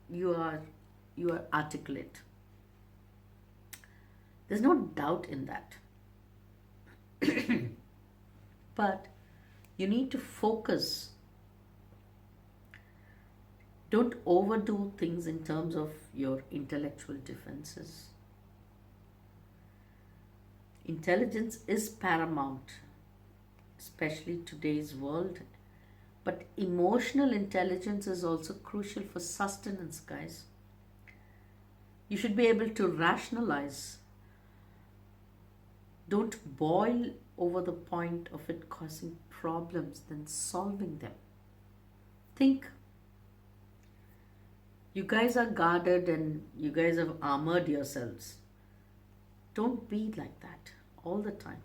You are you are articulate. There's no doubt in that. But you need to focus. Don't overdo things in terms of your intellectual defenses. Intelligence is paramount, especially today's world. But emotional intelligence is also crucial for sustenance, guys. You should be able to rationalize. Don't boil over the point of it causing problems, then solving them. Think. You guys are guarded and you guys have armored yourselves. Don't be like that all the time.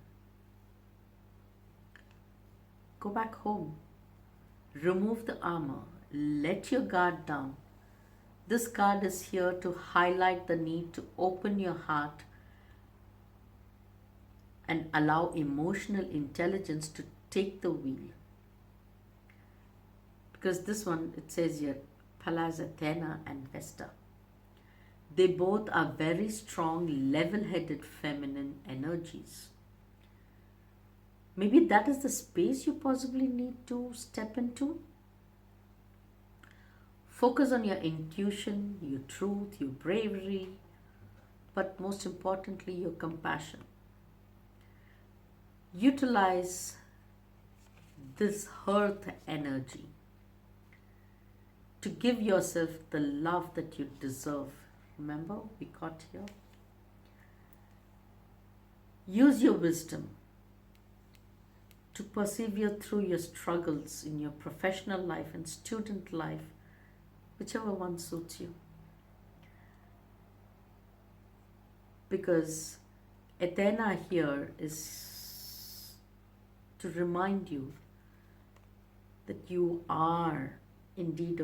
Go back home. Remove the armor. Let your guard down. This card is here to highlight the need to open your heart and allow emotional intelligence to take the wheel. Because this one, it says here, Pallas Athena and Vesta. They both are very strong, level-headed feminine energies. Maybe that is the space you possibly need to step into. Focus on your intuition, your truth, your bravery, but most importantly, your compassion. Utilize this earth energy to give yourself the love that you deserve. Remember, we got here. Use your wisdom to persevere through your struggles in your professional life and student life, whichever one suits you. Because Athena here is to remind you that you are indeed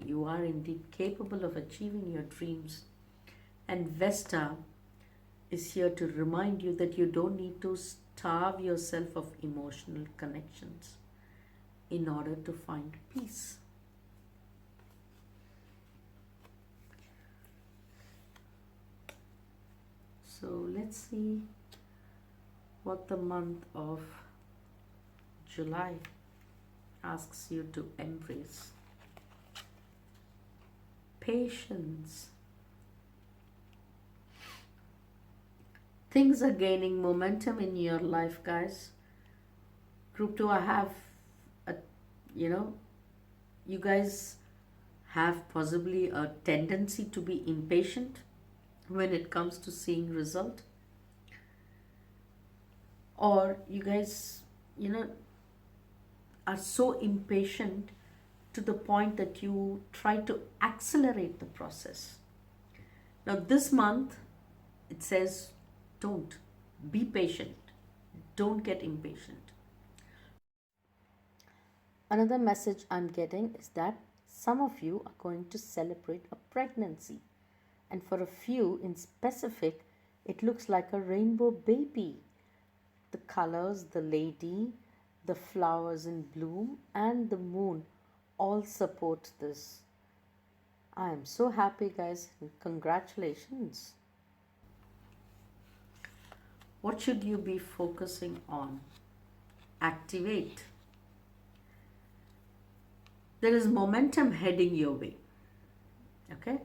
you are indeed capable of achieving your dreams. And Vesta is here to remind you that you don't need to starve yourself of emotional connections in order to find peace. So let's see what the month of July asks you to embrace. Patience. Things are gaining momentum in your life, guys. Group 2, I have you guys have possibly a tendency to be impatient when it comes to seeing result, or you guys are so impatient to the point that you try to accelerate the process. Now this month it says don't. Be patient. Don't get impatient. Another message I'm getting is that some of you are going to celebrate a pregnancy, and for a few in specific it looks like a rainbow baby. The colors, the lady, the flowers in bloom, and the moon all support this. I am so happy, guys. Congratulations. What should you be focusing on? Activate. There is momentum heading your way. Okay?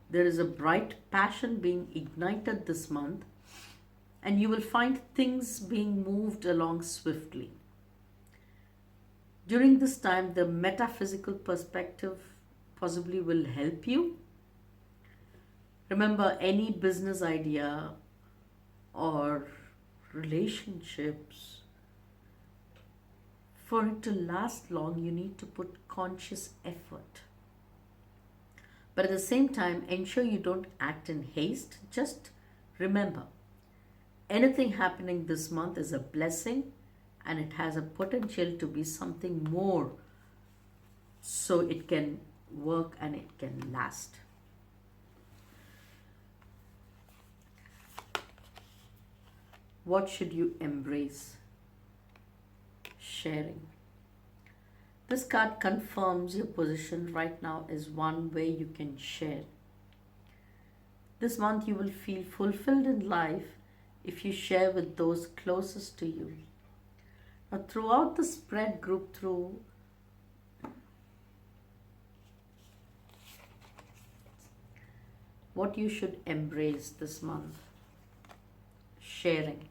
There is a bright passion being ignited this month, and you will find things being moved along swiftly. During this time, the metaphysical perspective possibly will help you. Remember, any business idea or relationships, for it to last long, you need to put conscious effort. But at the same time, ensure you don't act in haste. Just remember, anything happening this month is a blessing, and it has a potential to be something more, so it can work and it can last. What should you embrace? Sharing. This card confirms your position right now is one where you can share. This month you will feel fulfilled in life if you share with those closest to you. Now, throughout the spread group through, what you should embrace this month: sharing.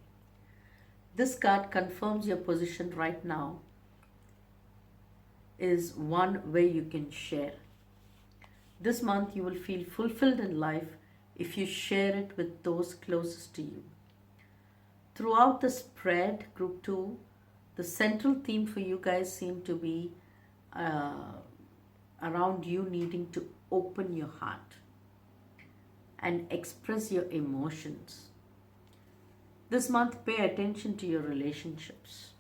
This card confirms your position right now is one where you can share. This month you will feel fulfilled in life if you share it with those closest to you. Throughout the spread, group 2, the central theme for you guys seem to be uh, around you needing to open your heart and express your emotions. This month, pay attention to your relationships.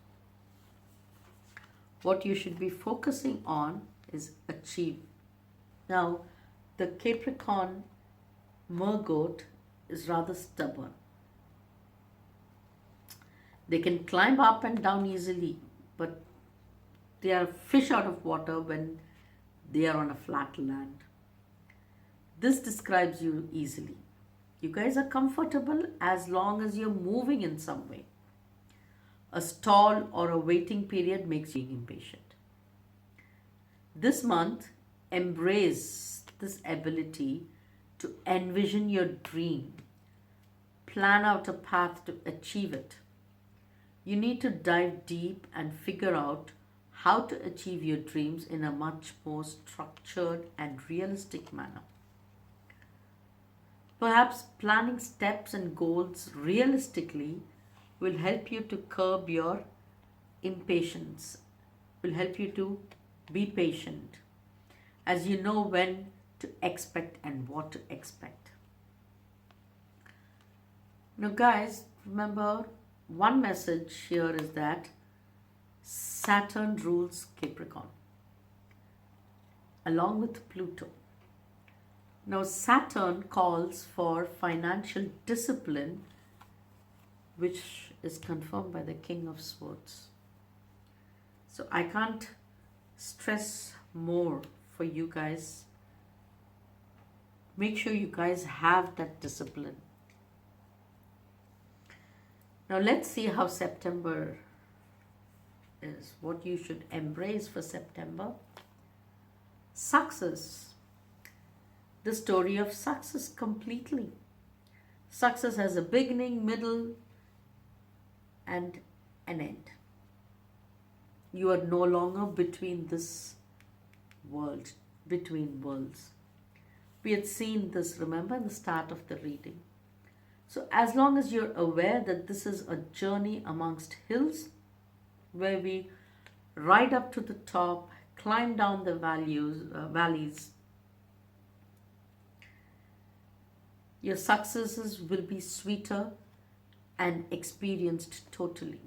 What you should be focusing on is achieve. Now, the Capricorn mergoat is rather stubborn. They can climb up and down easily, but they are fish out of water when they are on a flat land. This describes you easily. You guys are comfortable as long as you're moving in some way. A stall or a waiting period makes you impatient. This month, embrace this ability to envision your dream, plan out a path to achieve it. You need to dive deep and figure out how to achieve your dreams in a much more structured and realistic manner. Perhaps planning steps and goals realistically will help you to curb your impatience, will help you to be patient as you know when to expect and what to expect. Now, guys, remember one message here is that Saturn rules Capricorn along with Pluto. Now, Saturn calls for financial discipline, which is confirmed by the King of Swords. So, I can't stress more for you guys. Make sure you guys have that discipline. Now, let's see how September is, what you should embrace for September. Success. The story of success completely. Success has a beginning, middle, and an end. You are no longer between this world, between worlds. We had seen this, remember, in the start of the reading. So as long as you're aware that this is a journey amongst hills, where we ride up to the top, climb down the valleys, your successes will be sweeter and experienced totally.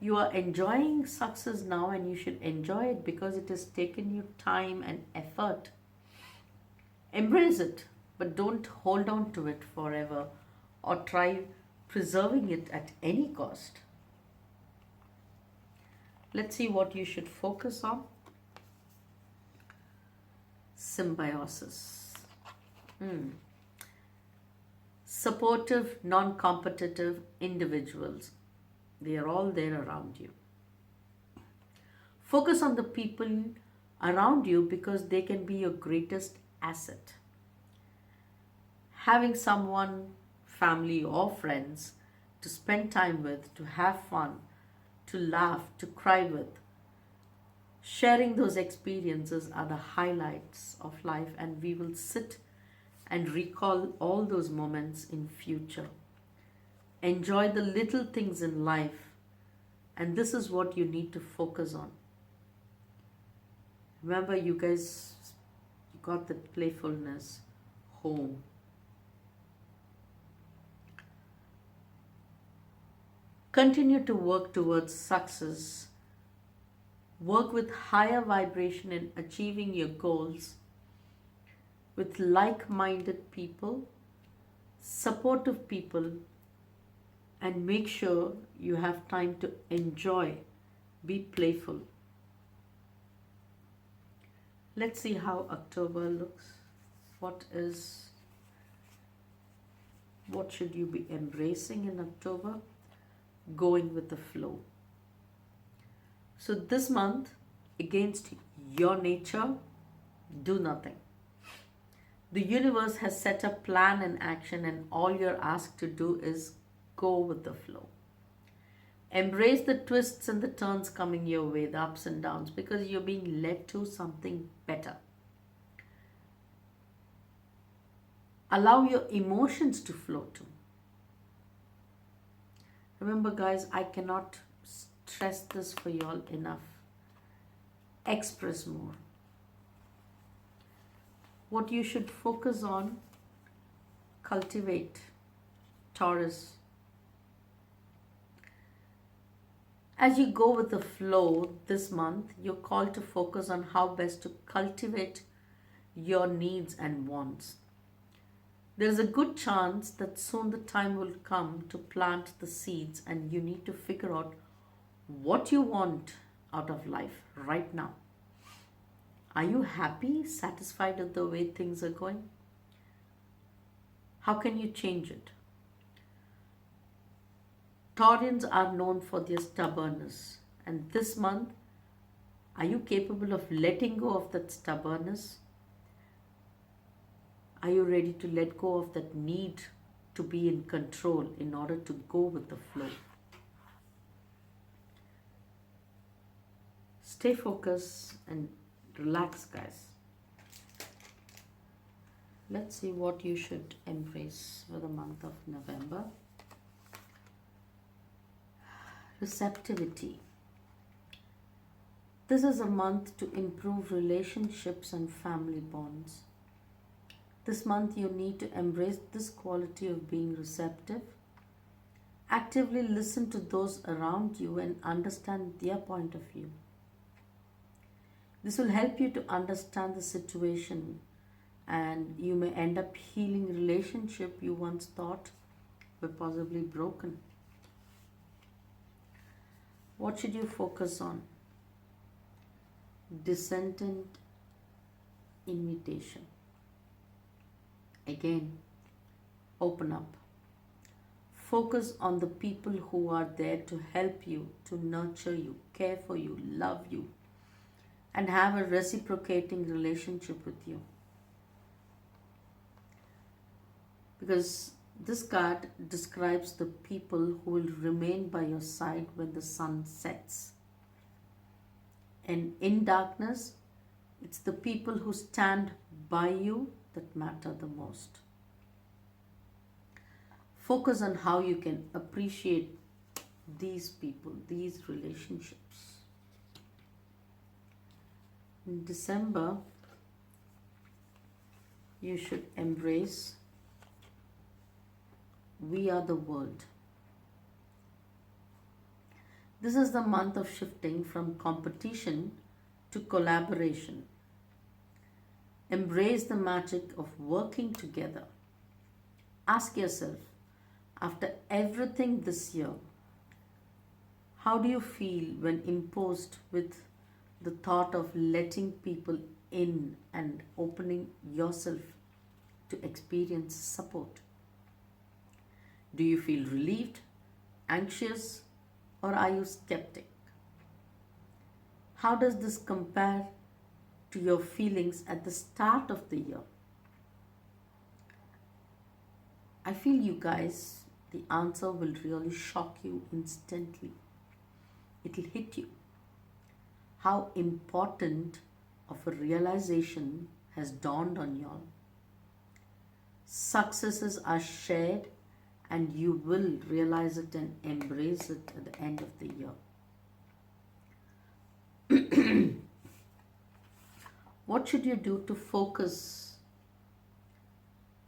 You are enjoying success now, and you should enjoy it because it has taken you time and effort. Embrace it, but don't hold on to it forever or try preserving it at any cost. Let's see what you should focus on. Symbiosis. Supportive, non-competitive individuals. They are all there around you. Focus on the people around you because they can be your greatest asset. Having someone, family or friends, to spend time with, to have fun, to laugh, to cry with. Sharing those experiences are the highlights of life, and we will sit and recall all those moments in future. Enjoy the little things in life, and this is what you need to focus on. Remember, you guys got the playfulness home. Continue to work towards success. Work with higher vibration in achieving your goals with like-minded people, supportive people, and make sure you have time to enjoy, be playful. Let's see how October looks. What is, what should you be embracing in October? Going with the flow. So this month, against your nature, do nothing. The universe has set a plan in action, and all you're asked to do is go with the flow. Embrace the twists and the turns coming your way, the ups and downs, because you're being led to something better. Allow your emotions to flow too. Remember, guys, I cannot stress this for y'all enough. Express more. What you should focus on, cultivate. Taurus. As you go with the flow this month, you're called to focus on how best to cultivate your needs and wants. There is a good chance that soon the time will come to plant the seeds, and you need to figure out what you want out of life right now. Are you happy, satisfied with the way things are going? How can you change it? Taurians are known for their stubbornness, and this month, are you capable of letting go of that stubbornness? Are you ready to let go of that need to be in control in order to go with the flow? Stay focused and relax, guys. Let's see what you should embrace for the month of November. Receptivity. This is a month to improve relationships and family bonds. This month you need to embrace this quality of being receptive. Actively listen to those around you and understand their point of view. This will help you to understand the situation, and you may end up healing relationship you once thought were possibly broken. What should you focus on? Descendant invitation. Again, open up. Focus on the people who are there to help you, to nurture you, care for you, love you, and have a reciprocating relationship with you. Because this card describes the people who will remain by your side when the sun sets. And in darkness, it's the people who stand by you that matter the most. Focus on how you can appreciate these people, these relationships. In December, you should embrace we are the world. This is the month of shifting from competition to collaboration. Embrace the magic of working together. Ask yourself, after everything this year, how do you feel when imposed with the thought of letting people in and opening yourself to experience support? Do you feel relieved, anxious, or are you skeptic? How does this compare to your feelings at the start of the year? I feel you guys, the answer will really shock you instantly. It will hit you. How important of a realization has dawned on y'all. Successes are shared, and you will realize it and embrace it at the end of the year. What should you do to focus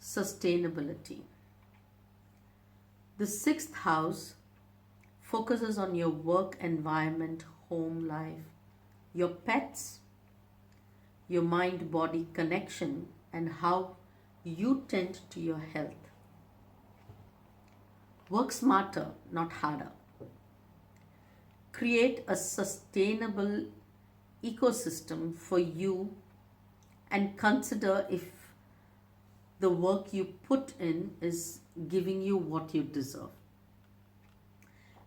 sustainability? The sixth house focuses on your work environment, home life, your pets, your mind-body connection, and how you tend to your health. Work smarter, not harder. Create a sustainable ecosystem for you and consider if the work you put in is giving you what you deserve.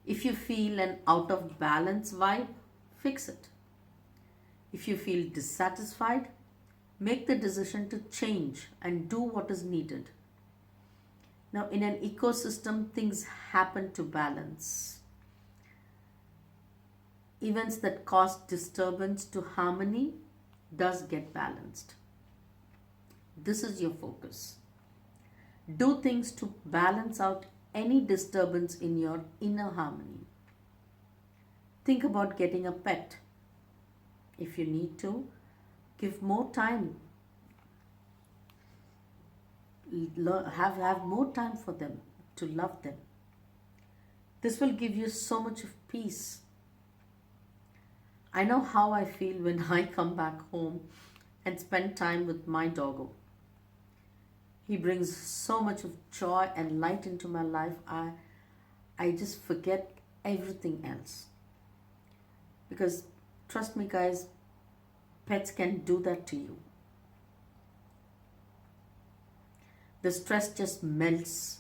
If you feel an out of balance vibe, fix it. If you feel dissatisfied, make the decision to change and do what is needed. Now, in an ecosystem, things happen to balance. Events that cause disturbance to harmony does get balanced. This is your focus. Do things to balance out any disturbance in your inner harmony. Think about getting a pet. If you need to, give more time. Have more time for them, to love them. This will give you so much of peace. I know how I feel when I come back home and spend time with my doggo. He brings so much of joy and light into my life. I just forget everything else. Because trust me, guys, pets can do that to you. The stress just melts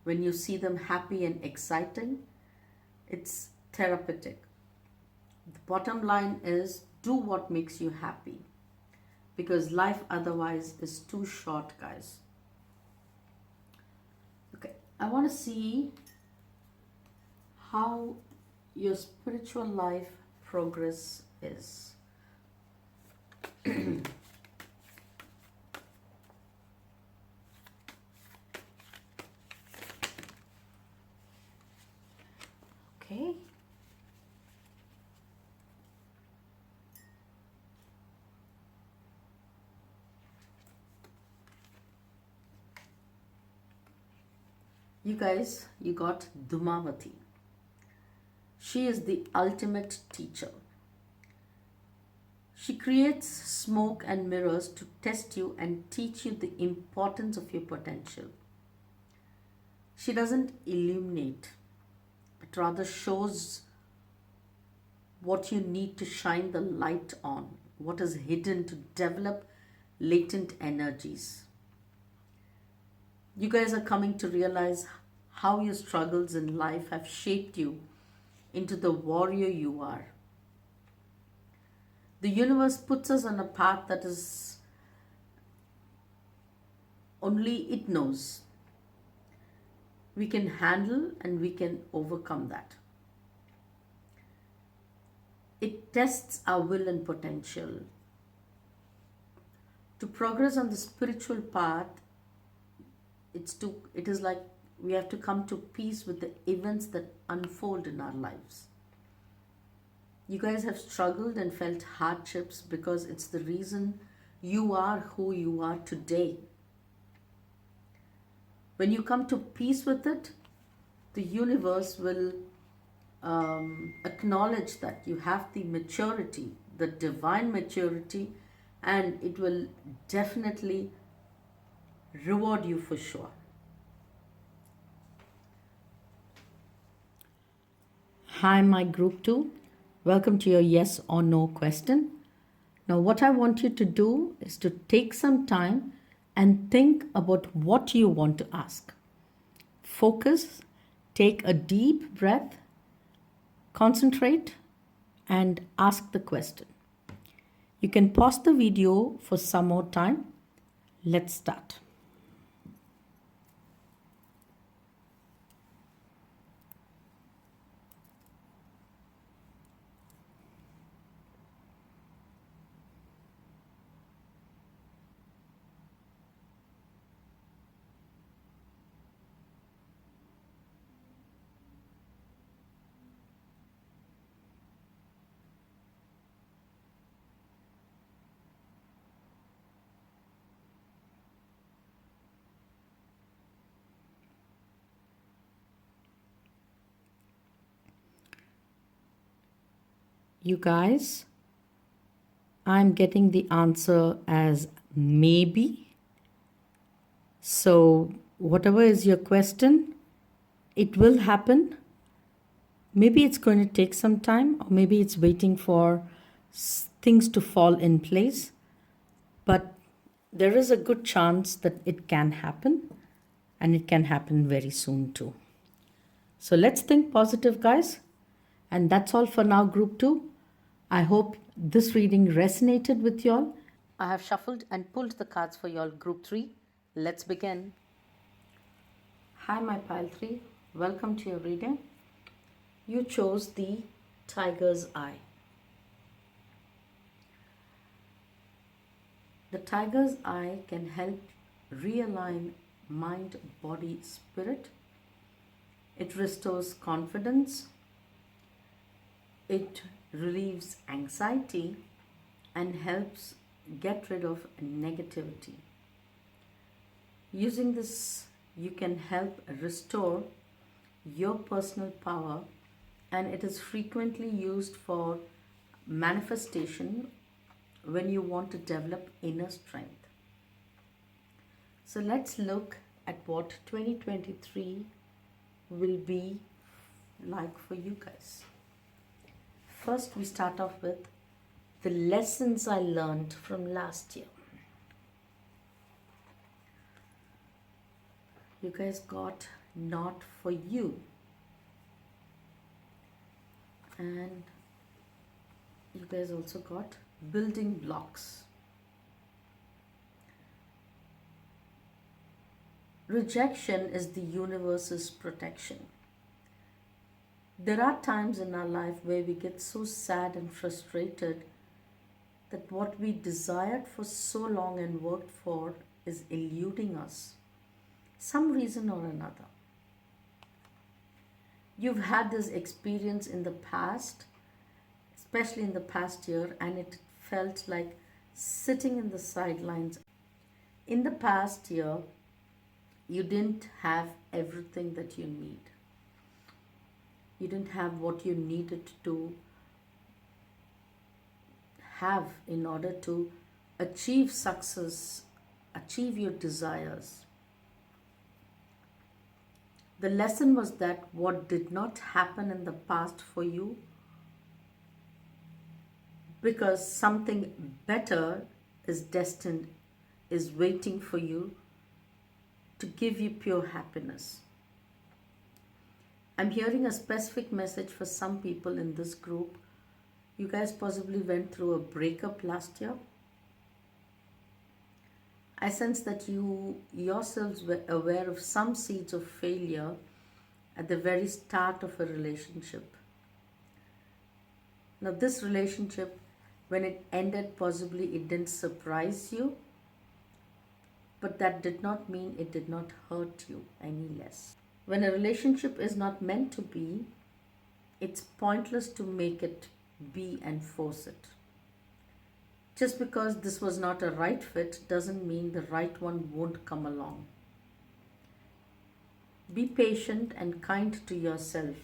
when you see them happy and exciting. It's therapeutic. The bottom line is do what makes you happy, because life otherwise is too short, guys. Okay, I want to see how your spiritual life progress is. Okay. You guys, you got Dhumavati. She is the ultimate teacher. She creates smoke and mirrors to test you and teach you the importance of your potential. She doesn't illuminate, but rather shows what you need to shine the light on, what is hidden to develop latent energies. You guys are coming to realize how your struggles in life have shaped you into the warrior you are. The universe puts us on a path that is only it knows. We can handle and we can overcome that. It tests our will and potential. To progress on the spiritual path, it is like we have to come to peace with the events that unfold in our lives. You guys have struggled and felt hardships because it's the reason you are who you are today. When you come to peace with it, the universe will acknowledge that you have the maturity, the divine maturity, and it will definitely reward you for sure. Hi, my group 2. Welcome to your yes or no question. Now, what I want you to do is to take some time and think about what you want to ask. Focus, take a deep breath, concentrate, and ask the question. You can pause the video for some more time. Let's start. You guys, I'm getting the answer as maybe. So, whatever is your question, it will happen. Maybe it's going to take some time, or maybe it's waiting for things to fall in place. But there is a good chance that it can happen, and it can happen very soon too. So let's think positive, guys. And that's all for now, Group 2. I hope this reading resonated with y'all. I have shuffled and pulled the cards for y'all, Group 3. Let's begin. Hi, my Pile 3. Welcome to your reading. You chose the Tiger's Eye. The Tiger's Eye can help realign mind, body, spirit. It restores confidence. It relieves anxiety and helps get rid of negativity. Using this, you can help restore your personal power, and it is frequently used for manifestation when you want to develop inner strength. So let's look at what 2023 will be like for you guys. First, we start off with the lessons I learned from last year. You guys got Not For You. And you guys also got Building Blocks. Rejection is the universe's protection. There are times in our life where we get so sad and frustrated that what we desired for so long and worked for is eluding us, some reason or another. You've had this experience in the past, especially in the past year, and it felt like sitting in the sidelines. In the past year, you didn't have everything that you need. You didn't have what you needed to have in order to achieve success, achieve your desires. The lesson was that what did not happen in the past for you, because something better is destined, is waiting for you to give you pure happiness. I'm hearing a specific message for some people in this group. You guys possibly went through a breakup last year. I sense that you yourselves were aware of some seeds of failure at the very start of a relationship. Now, this relationship, when it ended, possibly it didn't surprise you, but that did not mean it did not hurt you any less. When a relationship is not meant to be, it's pointless to make it be and force it. Just because this was not a right fit doesn't mean the right one won't come along. Be patient and kind to yourself.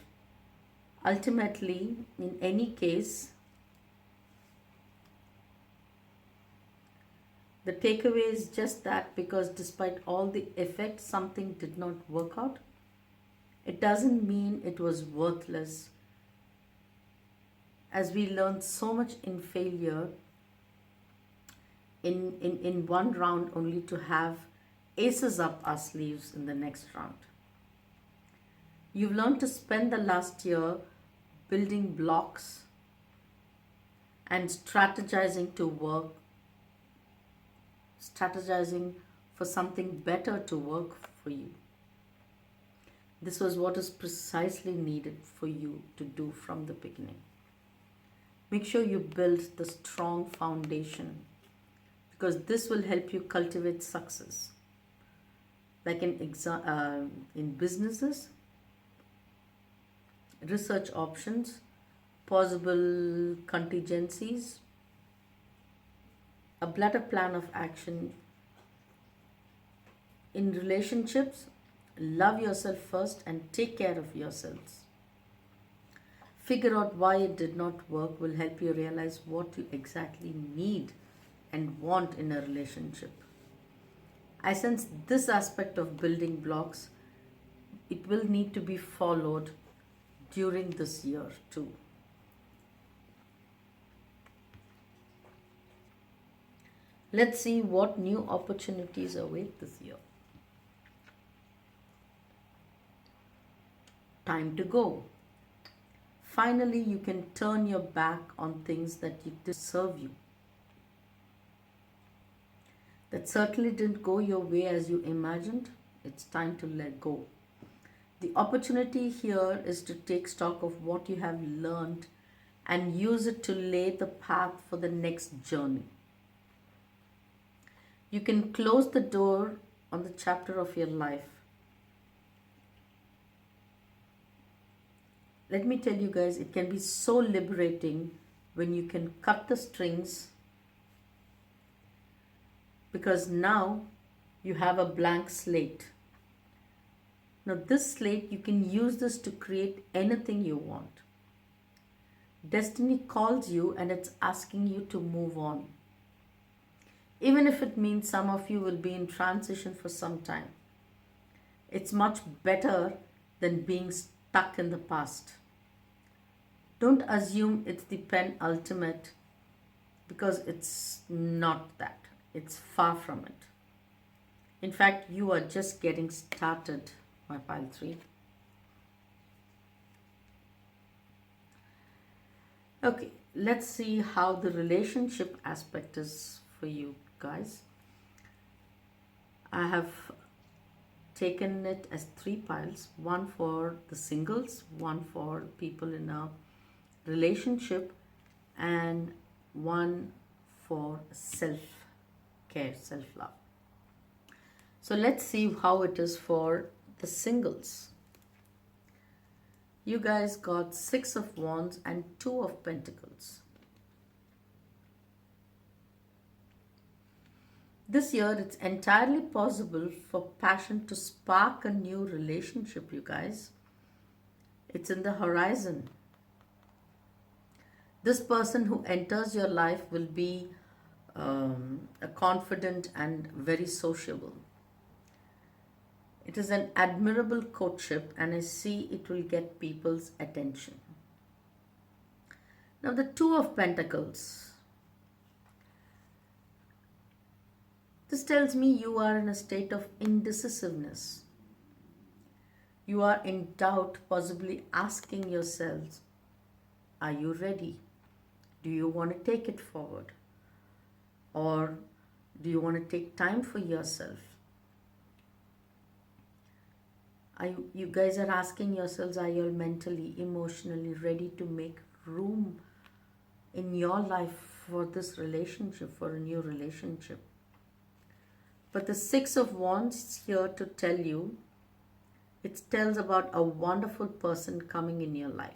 Ultimately, in any case, the takeaway is just that because despite all the effect, something did not work out, it doesn't mean it was worthless. As we learned so much in failure, in one round, only to have aces up our sleeves in the next round. You've learned to spend the last year building blocks and strategizing for something better to work for you. This was what is precisely needed for you to do from the beginning. Make sure you build the strong foundation, because this will help you cultivate success. Like in businesses, research options, possible contingencies, a better plan of action. In relationships, love yourself first and take care of yourselves. Figure out why it did not work will help you realize what you exactly need and want in a relationship. I sense this aspect of building blocks, it will need to be followed during this year too. Let's see what new opportunities await this year. Time to go. Finally, you can turn your back on things that didn't serve you, that certainly didn't go your way as you imagined. It's time to let go. The opportunity here is to take stock of what you have learned and use it to lay the path for the next journey. You can close the door on the chapter of your life. Let me tell you guys, it can be so liberating when you can cut the strings, because now you have a blank slate. Now, this slate, you can use this to create anything you want. Destiny calls you and it's asking you to move on. Even if it means some of you will be in transition for some time, it's much better than being stuck in the past. Don't assume it's the penultimate, because it's not that. It's far from it. In fact, you are just getting started, my pile 3. Okay, let's see how the relationship aspect is for you guys. I have taken it as 3 piles, one for the singles, one for people in a relationship, and one for self-care, self-love. So let's see how it is for the singles. You guys got 6 of Wands and 2 of Pentacles. This year, it's entirely possible for passion to spark a new relationship, you guys. It's in the horizon. This person who enters your life will be a confident and very sociable. It is an admirable courtship, and I see it will get people's attention. Now, the 2 of Pentacles. This tells me you are in a state of indecisiveness. You are in doubt, possibly asking yourselves, are you ready? Do you want to take it forward? Or do you want to take time for yourself? You guys are asking yourselves, are you mentally, emotionally ready to make room in your life for this relationship, for a new relationship? But the 6 of Wands is here to tell you, it tells about a wonderful person coming in your life.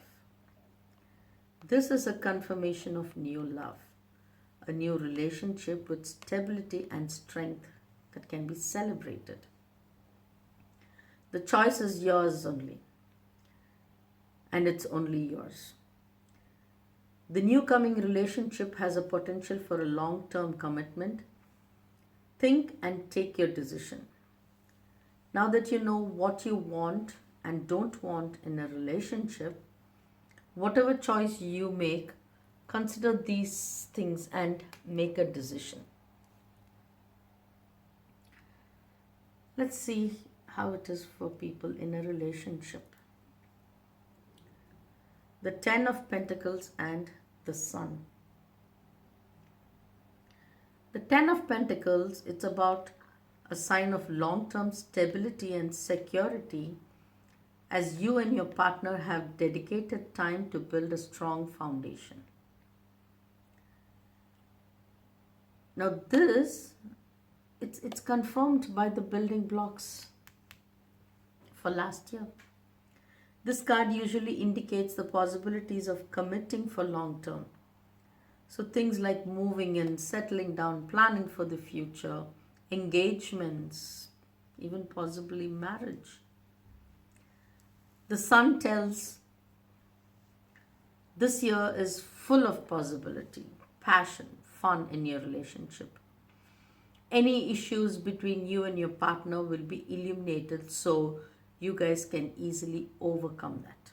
This is a confirmation of new love, a new relationship with stability and strength that can be celebrated. The choice is yours only, and it's only yours. The new coming relationship has a potential for a long-term commitment. Think and take your decision. Now that you know what you want and don't want in a relationship, whatever choice you make, consider these things and make a decision. Let's see how it is for people in a relationship. The 10 of Pentacles and the Sun. The 10 of Pentacles, it's about a sign of long-term stability and security, as you and your partner have dedicated time to build a strong foundation. Now this, it's confirmed by the building blocks for last year. This card usually indicates the possibilities of committing for long term. So things like moving in, settling down, planning for the future, engagements, even possibly marriage. The Sun tells this year is full of possibility, passion, fun in your relationship. Any issues between you and your partner will be illuminated, so you guys can easily overcome that.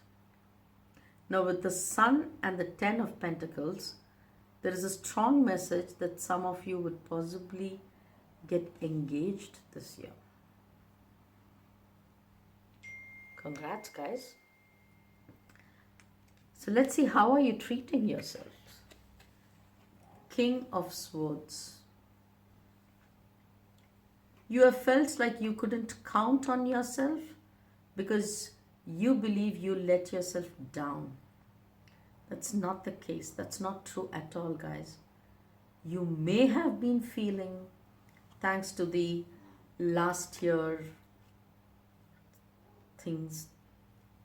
Now with the Sun and the 10 of Pentacles, There is a strong message that some of you would possibly get engaged this year. Congrats, guys. So let's see, how are you treating yourselves? King of Swords. You have felt like you couldn't count on yourself because you believe you let yourself down. That's not the case. That's not true at all, guys. You may have been feeling, thanks to the last year things,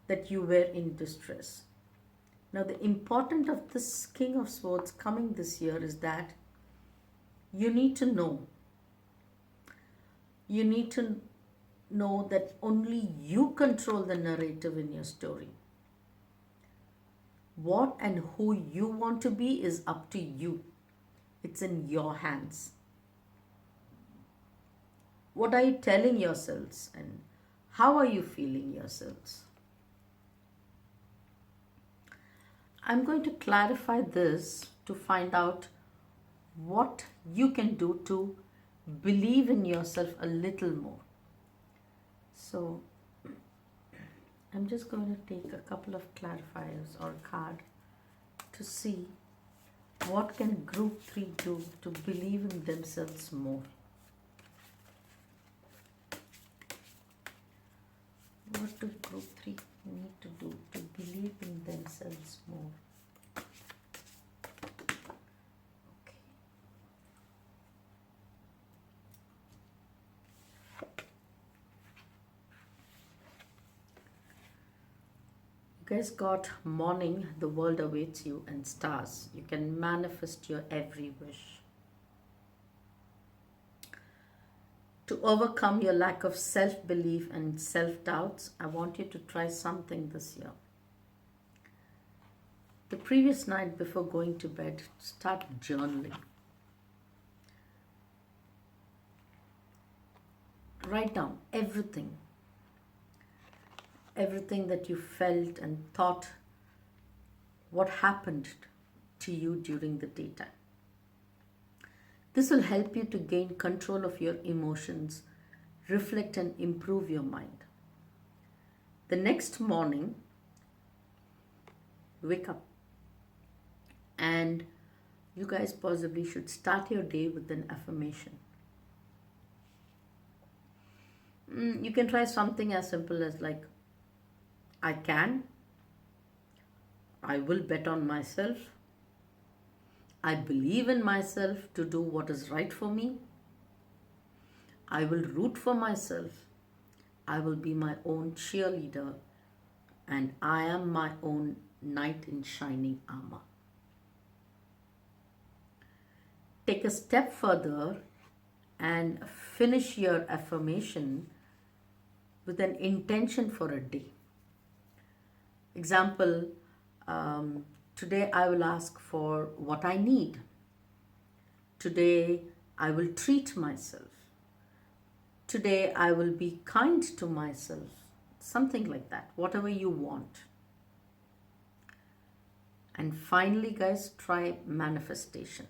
that you were in distress. Now, the importance of this King of Swords coming this year is that you need to know. You need to know that only you control the narrative in your story. What and who you want to be is up to you. It's in your hands. What are you telling yourselves and how are you feeling yourselves? I'm going to clarify this to find out what you can do to believe in yourself a little more. So I'm just going to take a couple of clarifiers or a card to see what can group 3 do to believe in themselves more. What do group 3 need to do to believe in themselves more? Okay. You guys got morning, the world awaits you, and stars. You can manifest your every wish. To overcome your lack of self-belief and self-doubts, I want you to try something this year. The previous night before going to bed, start journaling. Write down everything that you felt and thought, what happened to you during the daytime. This will help you to gain control of your emotions, reflect and improve your mind. The next morning, wake up and you guys possibly should start your day with an affirmation. You can try something as simple as like, I can, I will bet on myself, I believe in myself to do what is right for me, I will root for myself, I will be my own cheerleader, and I am my own knight in shining armor. Take a step further and finish your affirmation with an intention for a day. Example, today I will ask for what I need. Today I will treat myself. Today I will be kind to myself. Something like that, whatever you want. And finally, guys, try manifestation.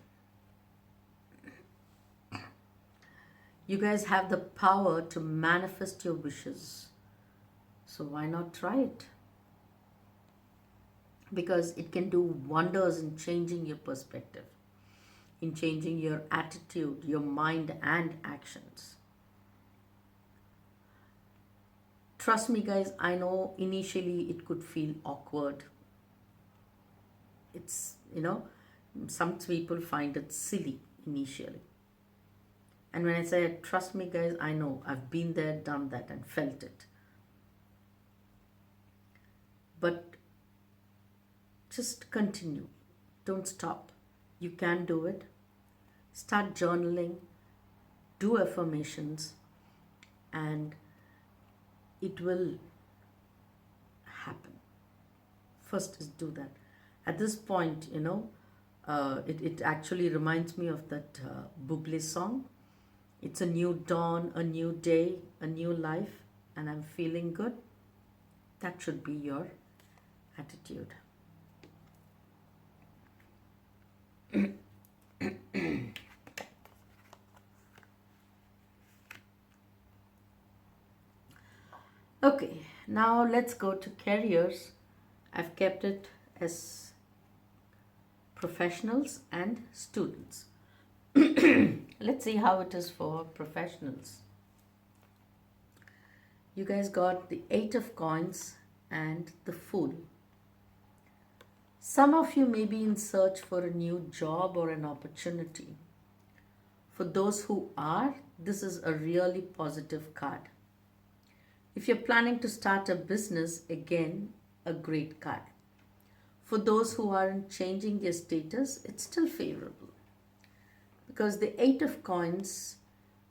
You guys have the power to manifest your wishes. So why not try it? Because it can do wonders in changing your perspective, in changing your attitude, your mind and actions. Trust me, guys, I know initially it could feel awkward. It's, some people find it silly initially. And when I say trust me, guys, I know I've been there, done that, and felt it. But just continue. Don't stop. You can do it. Start journaling. Do affirmations. And it will happen. First is do that. At this point, it actually reminds me of that Buble song. It's a new dawn, a new day, a new life, and I'm feeling good. That should be your attitude. Okay, now let's go to careers. I've kept it as professionals and students. Let's see how it is for professionals. You guys got the Eight of Coins and the Fool. Some of you may be in search for a new job or an opportunity. For those who are, this is a really positive card. If you're planning to start a business, again, a great card. For those who aren't changing their status, it's still favorable. Because the Eight of Coins,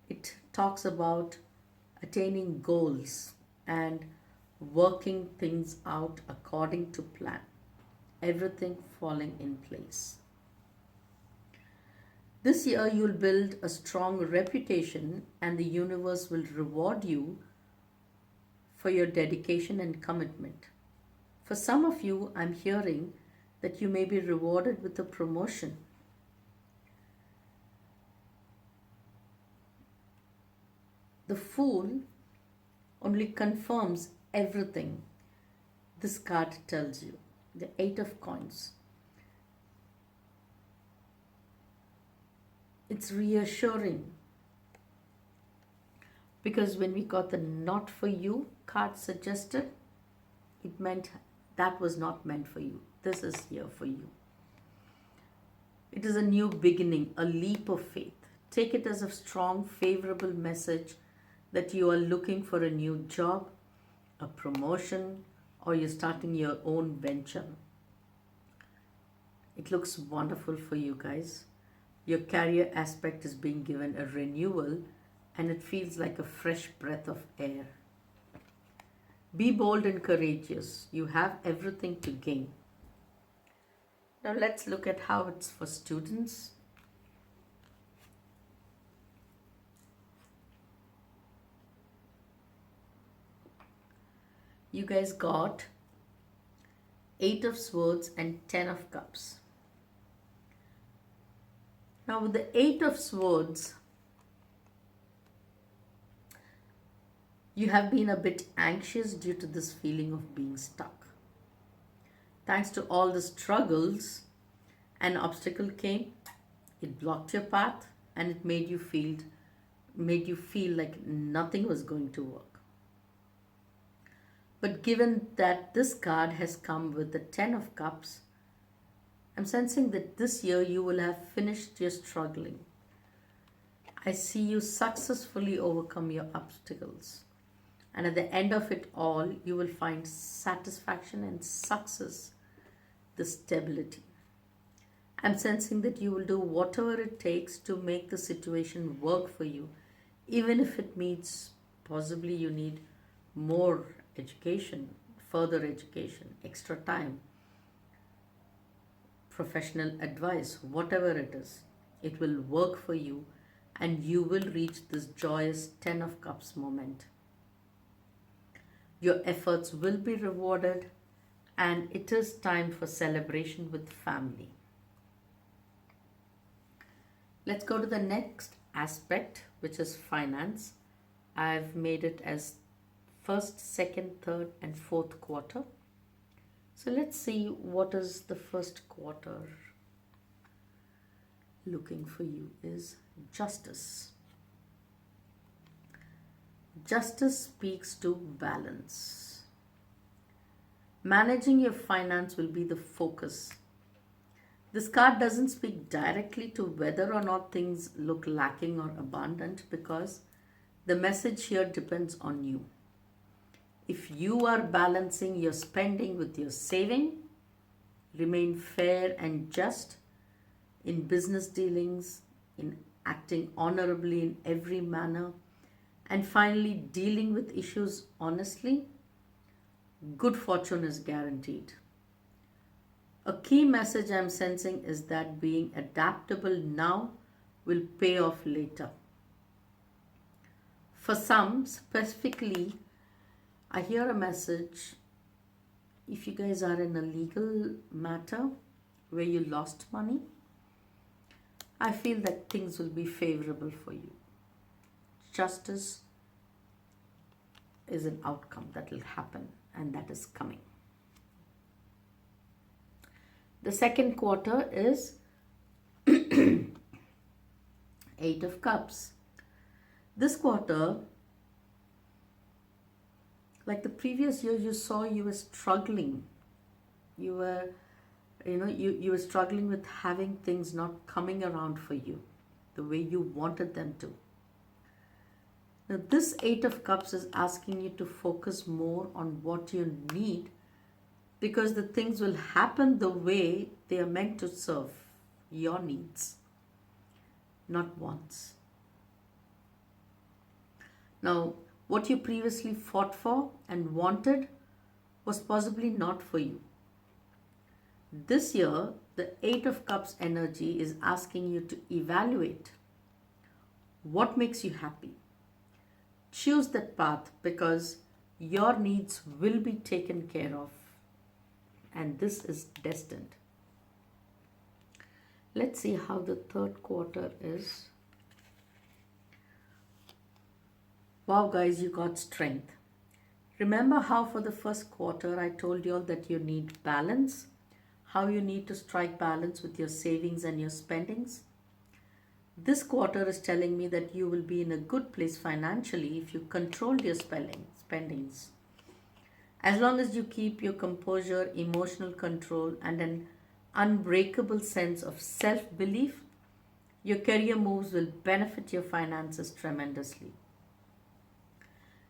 it talks about attaining goals and working things out according to plan. Everything falling in place. This year, you'll build a strong reputation, and the universe will reward you for your dedication and commitment. For some of you, I'm hearing that you may be rewarded with a promotion. The Fool only confirms everything this card tells you. The Eight of Coins. It's reassuring because when we got the not for you card suggested, it meant that was not meant for you. This is here for you. It is a new beginning, a leap of faith. Take it as a strong, favorable message that you are looking for a new job, a promotion, or you're starting your own venture. It looks wonderful for you guys. Your career aspect is being given a renewal, and it feels like a fresh breath of air. Be bold and courageous. You have everything to gain. Now let's look at how it's for students. You guys got Eight of Swords and Ten of Cups. Now with the Eight of Swords, you have been a bit anxious due to this feeling of being stuck. Thanks to all the struggles, an obstacle came, it blocked your path, and it made you feel like nothing was going to work. But given that this card has come with the Ten of Cups, I'm sensing that this year you will have finished your struggling. I see you successfully overcome your obstacles. And at the end of it all, you will find satisfaction and success, the stability. I'm sensing that you will do whatever it takes to make the situation work for you, even if it means possibly you need more education, further education, extra time, professional advice, whatever it is. It will work for you, and you will reach this joyous Ten of Cups moment. Your efforts will be rewarded, and it is time for celebration with family. Let's go to the next aspect, which is finance. I've made it as first, second, third, and fourth quarter. So let's see what is the first quarter looking for you is justice. Justice speaks to balance. Managing your finance will be the focus. This card doesn't speak directly to whether or not things look lacking or abundant, because the message here depends on you. If you are balancing your spending with your saving, remain fair and just in business dealings, in acting honorably in every manner, and finally dealing with issues honestly, good fortune is guaranteed. A key message I'm sensing is that being adaptable now will pay off later. For some, specifically, I hear a message, if you guys are in a legal matter where you lost money, I feel that things will be favorable for you. Justice is an outcome that will happen and that is coming. The second quarter is Eight of Cups. This quarter, like the previous year, you saw you were struggling. You were, you were struggling with having things not coming around for you the way you wanted them to. Now, this Eight of Cups is asking you to focus more on what you need, because the things will happen the way they are meant to serve your needs, not wants. Now, what you previously fought for and wanted was possibly not for you. This year, the Eight of Cups energy is asking you to evaluate what makes you happy. Choose that path, because your needs will be taken care of, and this is destined. Let's see how the third quarter is. Wow, guys, you got strength. Remember how for the first quarter I told you all that you need balance, how you need to strike balance with your savings and your spendings? This quarter is telling me that you will be in a good place financially if you control your spendings. As long as you keep your composure, emotional control, and an unbreakable sense of self-belief, your career moves will benefit your finances tremendously.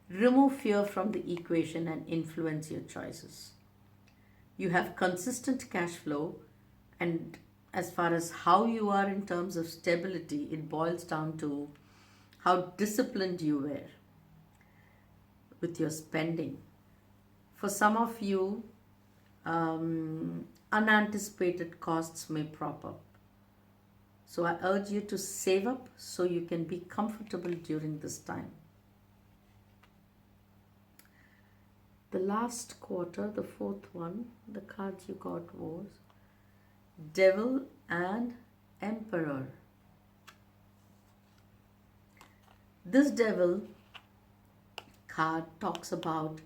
Remove fear from the equation and influence your choices. You have consistent cash flow, and as far as how you are in terms of stability, it boils down to how disciplined you were with your spending. For some of you, unanticipated costs may prop up. So I urge you to save up so you can be comfortable during this time. The last quarter, the fourth one, the cards you got was Devil and Emperor. This Devil card talks about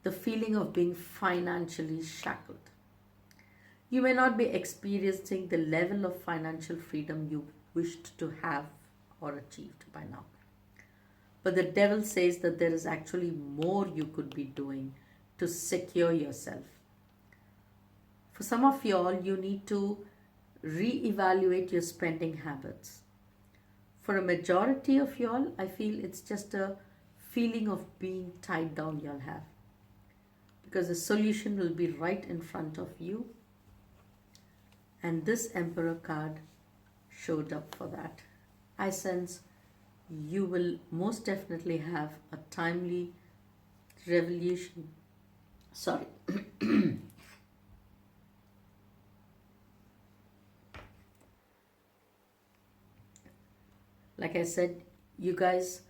the feeling of being financially shackled. You may not be experiencing the level of financial freedom you wished to have or achieved by now. But the Devil says that there is actually more you could be doing to secure yourself. For some of y'all, you need to reevaluate your spending habits. For a majority of y'all, I feel it's just a feeling of being tied down y'all have. Because the solution will be right in front of you. And this Emperor card showed up for that. I sense you will most definitely have a timely revelation. Sorry. Like I said, you guys,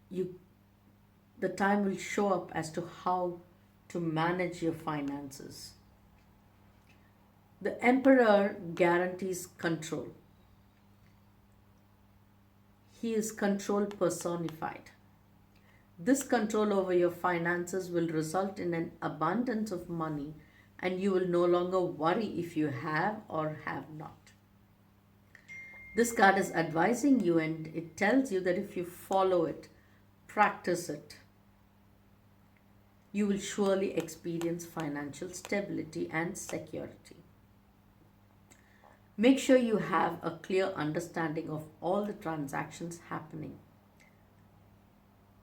the time will show up as to how to manage your finances. The Emperor guarantees control. He is control personified. This control over your finances will result in an abundance of money, and you will no longer worry if you have or have not. This card is advising you, and it tells you that if you follow it, practice it, you will surely experience financial stability and security. Make sure you have a clear understanding of all the transactions happening.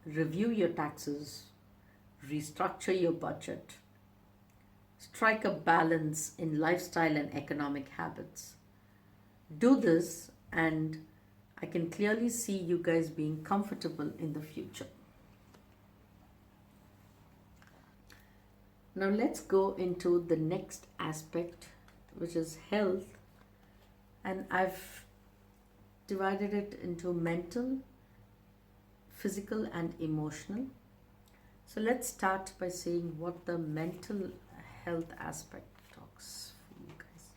Review your taxes, restructure your budget, strike a balance in lifestyle and economic habits. Do this, and I can clearly see you guys being comfortable in the future. Now let's go into the next aspect, which is health. And I've divided it into mental, physical, and emotional. So let's start by seeing what the mental health aspect talks for you guys.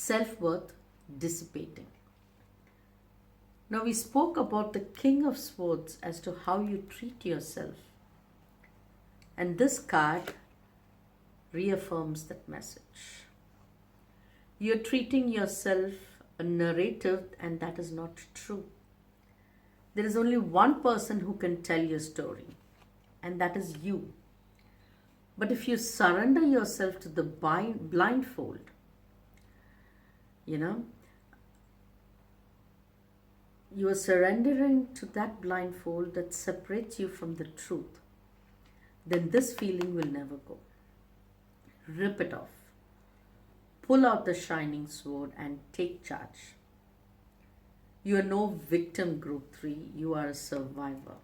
self-worth dissipating. Now we spoke about the King of Swords as to how you treat yourself. And this card reaffirms that message. You're treating yourself a narrative, and that is not true. There is only one person who can tell your story, and that is you. But if you surrender yourself to the blindfold, you are surrendering to that blindfold that separates you from the truth, then this feeling will never go. Rip it off. Pull out the shining sword and take charge. You are no victim, group 3. You are a survivor.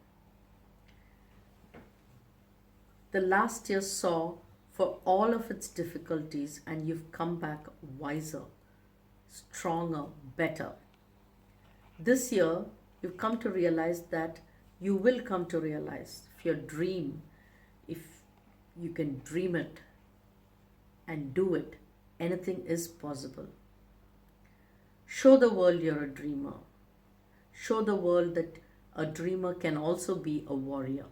The last year saw for all of its difficulties, and you've come back wiser, stronger, better. This year, you've come to realize that you will come to realize if your dream, if you can dream it and do it, anything is possible. Show the world you're a dreamer. Show the world that a dreamer can also be a warrior.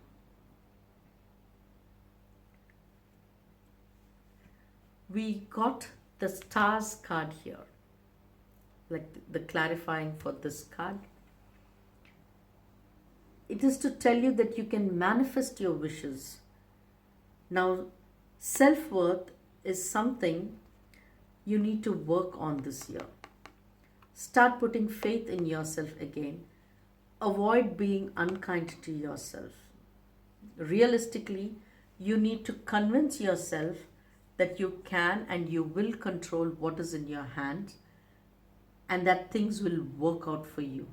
We got the stars card here, like the clarifying for this card. It is to tell you that you can manifest your wishes. Now, self-worth is something you need to work on this year. Start putting faith in yourself again. Avoid being unkind to yourself. Realistically, you need to convince yourself that you can and you will control what is in your hands, and that things will work out for you.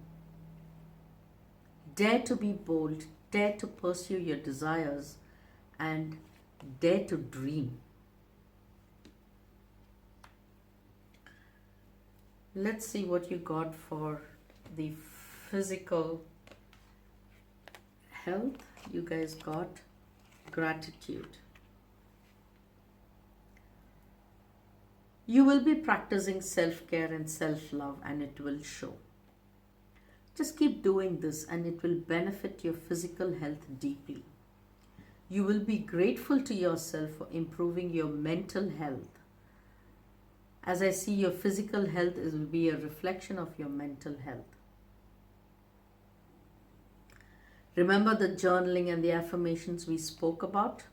Dare to be bold, dare to pursue your desires, and dare to dream. Let's see what you got for the physical health. You guys got gratitude. You will be practicing self-care and self-love, and it will show. Just keep doing this and it will benefit your physical health deeply. You will be grateful to yourself for improving your mental health. As I see, your physical health will be a reflection of your mental health. Remember the journaling and the affirmations we spoke about?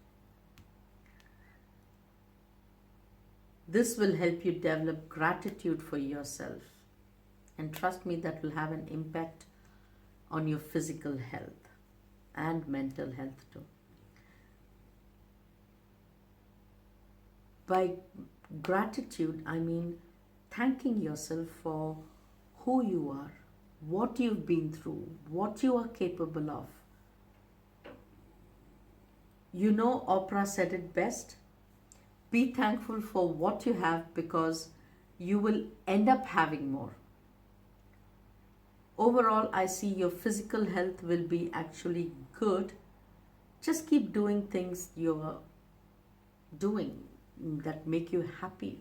This will help you develop gratitude for yourself. And trust me, that will have an impact on your physical health and mental health too. By gratitude, I mean thanking yourself for who you are, what you've been through, what you are capable of. You know, Oprah said it best. Be thankful for what you have, because you will end up having more. Overall, I see your physical health will be actually good. Just keep doing things you're doing that make you happy.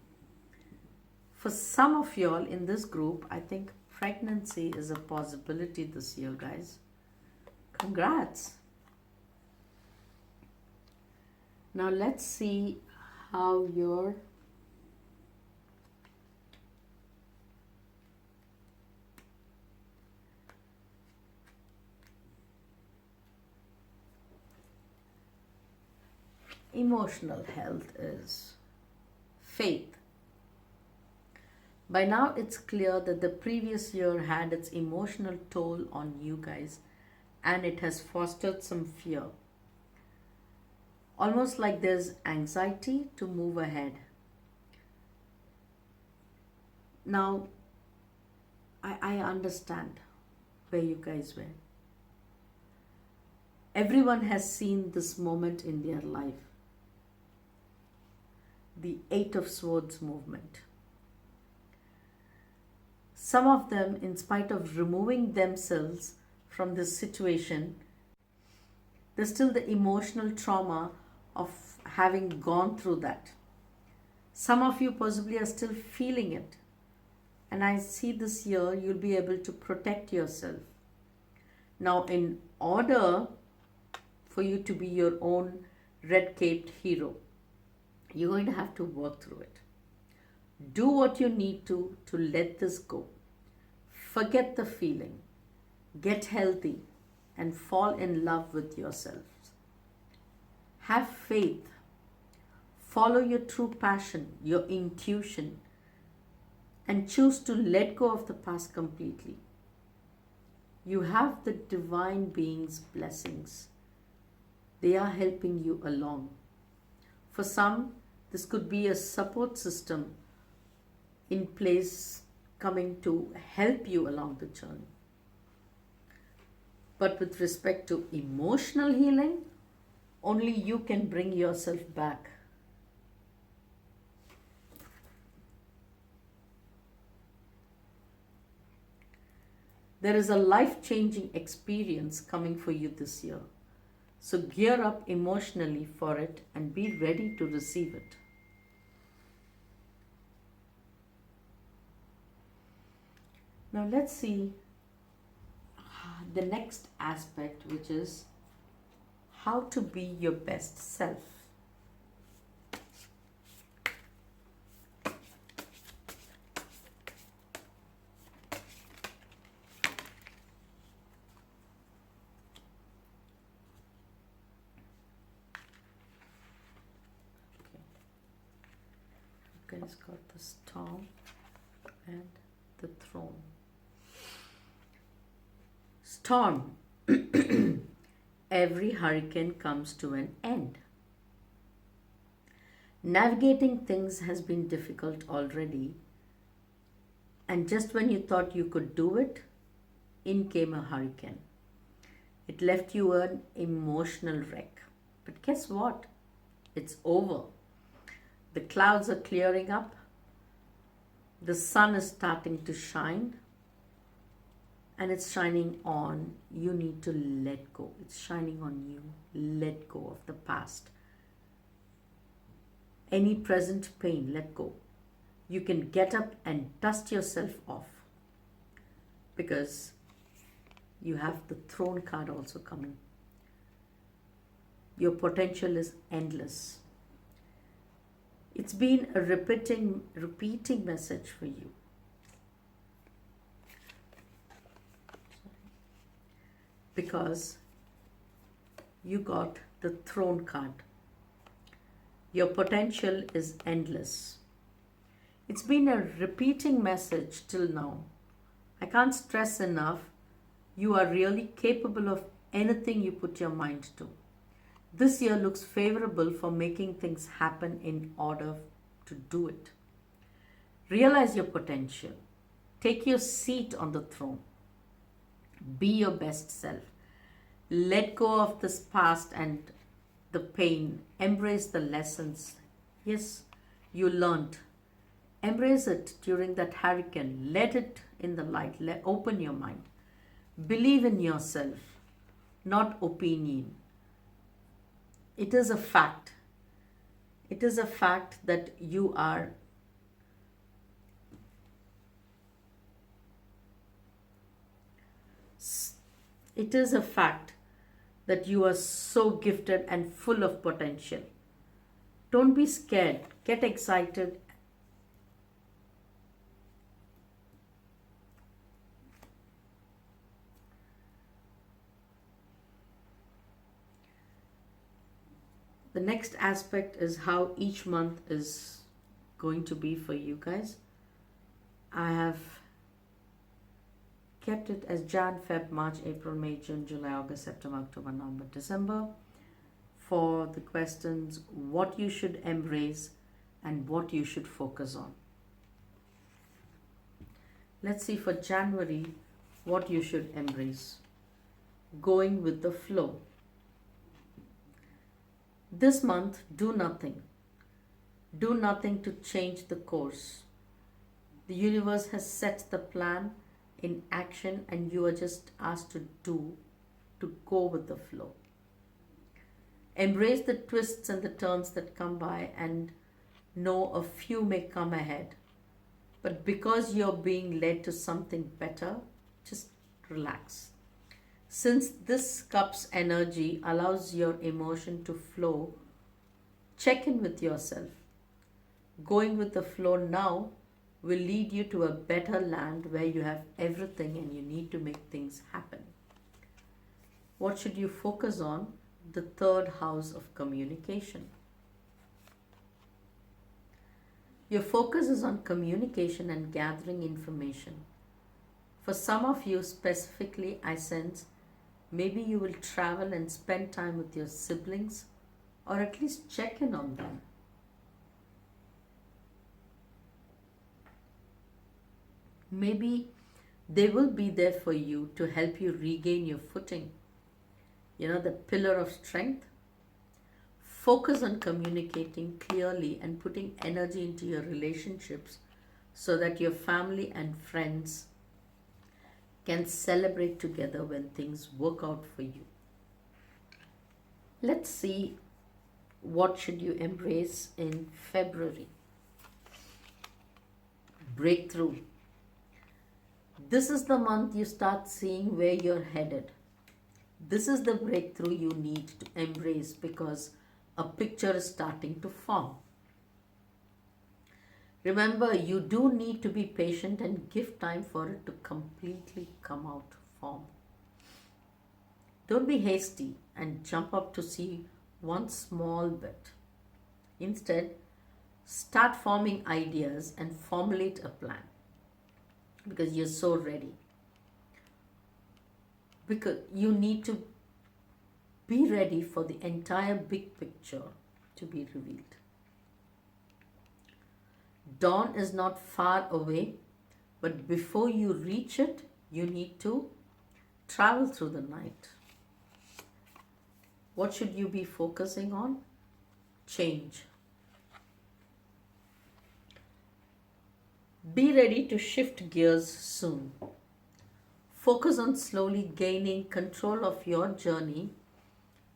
For some of y'all in this group, I think pregnancy is a possibility this year, guys. Congrats. Now let's see how your emotional health is. Faith. By now it's clear that the previous year had its emotional toll on you guys, and it has fostered some fear. Almost like there's anxiety to move ahead. Now, I understand where you guys were. Everyone has seen this moment in their life. The Eight of Swords movement. Some of them, in spite of removing themselves from this situation, there's still the emotional trauma of having gone through that. Some of you possibly are still feeling it. And I see this year you'll be able to protect yourself. Now, in order for you to be your own red-caped hero, you're going to have to work through it. Do what you need to let this go. Forget the feeling. Get healthy and fall in love with yourself. Have faith. Follow your true passion, your intuition, and choose to let go of the past completely. You have the divine being's blessings. They are helping you along. For some, this could be a support system in place coming to help you along the journey. But with respect to emotional healing, only you can bring yourself back. There is a life-changing experience coming for you this year. So gear up emotionally for it and be ready to receive it. Now let's see the next aspect, which is how to be your best self. Okay, guys got the storm and the throne. Storm. Every hurricane comes to an end. Navigating things has been difficult already, and just when you thought you could do it, in came a hurricane. It left you an emotional wreck. But guess what? It's over. The clouds are clearing up. The sun is starting to shine. And it's shining on. You need to let go. It's shining on you. Let go of the past. Any present pain, let go. You can get up and dust yourself off. Because you have the throne card also coming. Your potential is endless. It's been a repeating message for you. Because you got the throne card. Your potential is endless. It's been a repeating message till now. I can't stress enough, you are really capable of anything you put your mind to. This year looks favorable for making things happen in order to do it. Realize your potential. Take your seat on the throne. Be your best self. Let go of this past and the pain. Embrace the lessons. Yes, you learned. Embrace it during that hurricane. Let it in the light. Open your mind. Believe in yourself, not opinion. It is a fact. It is a fact that you are It is a fact that you are so gifted and full of potential. Don't be scared. Get excited. The next aspect is how each month is going to be for you guys. I have kept it as Jan, Feb, March, April, May, June, July, August, September, October, November, December. For the questions, what you should embrace and what you should focus on. Let's see for January, what you should embrace. Going with the flow. This month, do nothing. Do nothing to change the course. The universe has set the plan in action and you are just asked to go with the flow. Embrace the twists and the turns that come by and know a few may come ahead. But because you're being led to something better, just relax. Since this cup's energy allows your emotion to flow, check in with yourself. Going with the flow now will lead you to a better land where you have everything and you need to make things happen. What should you focus on? The third house of communication. Your focus is on communication and gathering information. For some of you specifically, I sense maybe you will travel and spend time with your siblings or at least check in on them. Maybe they will be there for you to help you regain your footing. You know, the pillar of strength. Focus on communicating clearly and putting energy into your relationships so that your family and friends can celebrate together when things work out for you. Let's see what should you embrace in February. Breakthrough. This is the month you start seeing where you're headed. This is the breakthrough you need to embrace because a picture is starting to form. Remember, you do need to be patient and give time for it to completely come out form. Don't be hasty and jump up to see one small bit. Instead, start forming ideas and formulate a plan because you're so ready. Because you need to be ready for the entire big picture to be revealed. Dawn is not far away, but before you reach it, you need to travel through the night. What should you be focusing on? Change. Be ready to shift gears soon. Focus on slowly gaining control of your journey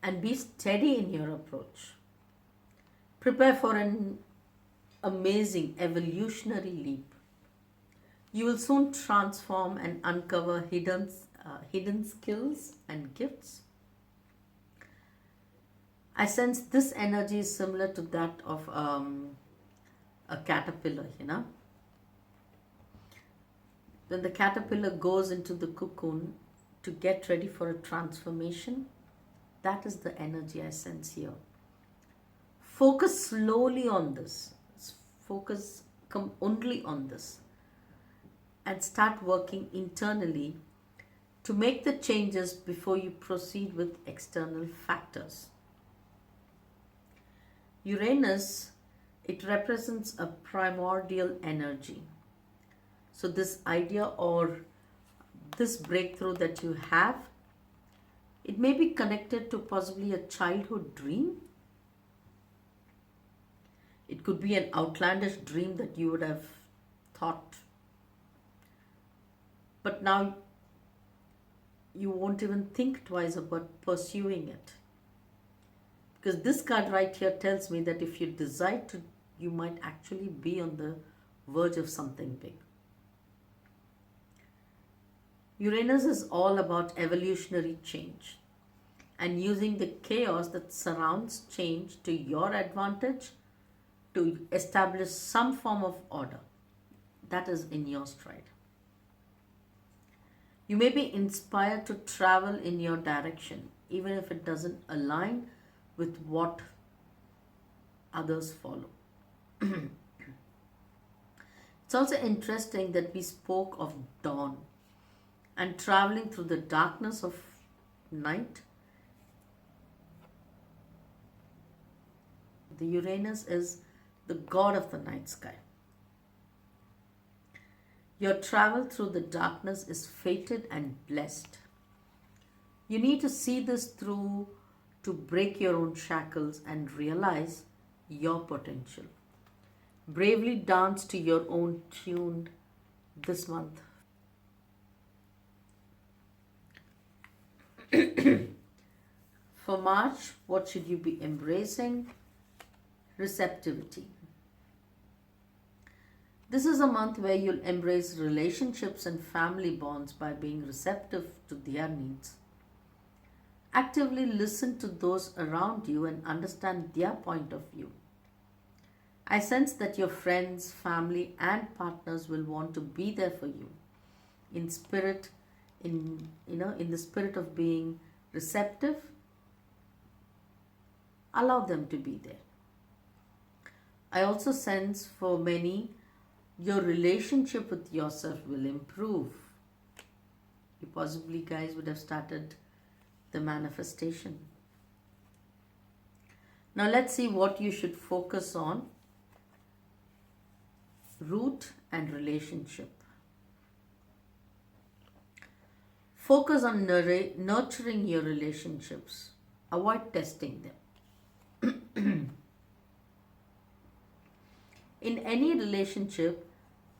and be steady in your approach. Prepare for an amazing evolutionary leap. You will soon transform and uncover hidden skills and gifts. I sense this energy is similar to that of a caterpillar, When the caterpillar goes into the cocoon to get ready for a transformation, that is the energy I sense here. Focus slowly on this. Come only on this. And start working internally to make the changes before you proceed with external factors. Uranus, it represents a primordial energy. So this idea or this breakthrough that you have, it may be connected to possibly a childhood dream. It could be an outlandish dream that you would have thought. But now you won't even think twice about pursuing it. Because this card right here tells me that if you decide to, you might actually be on the verge of something big. Uranus is all about evolutionary change and using the chaos that surrounds change to your advantage to establish some form of order that is in your stride. You may be inspired to travel in your direction, even if it doesn't align with what others follow. It's also interesting that we spoke of dawn and traveling through the darkness of night. The Uranus is the god of the night sky. Your travel through the darkness is fated and blessed. You need to see this through to break your own shackles and realize your potential. Bravely dance to your own tune this month. For March, what should you be embracing? Receptivity. This is a month where you'll embrace relationships and family bonds by being receptive to their needs. Actively listen to those around you and understand their point of view. I sense that your friends, family, and partners will want to be there for you in spirit, in the spirit of being receptive. Allow them to be there. I also sense for many your relationship with yourself will improve. You possibly guys would have started the manifestation. Now let's see what you should focus on. Root and relationship. Focus on nurturing your relationships. Avoid testing them. In any relationship,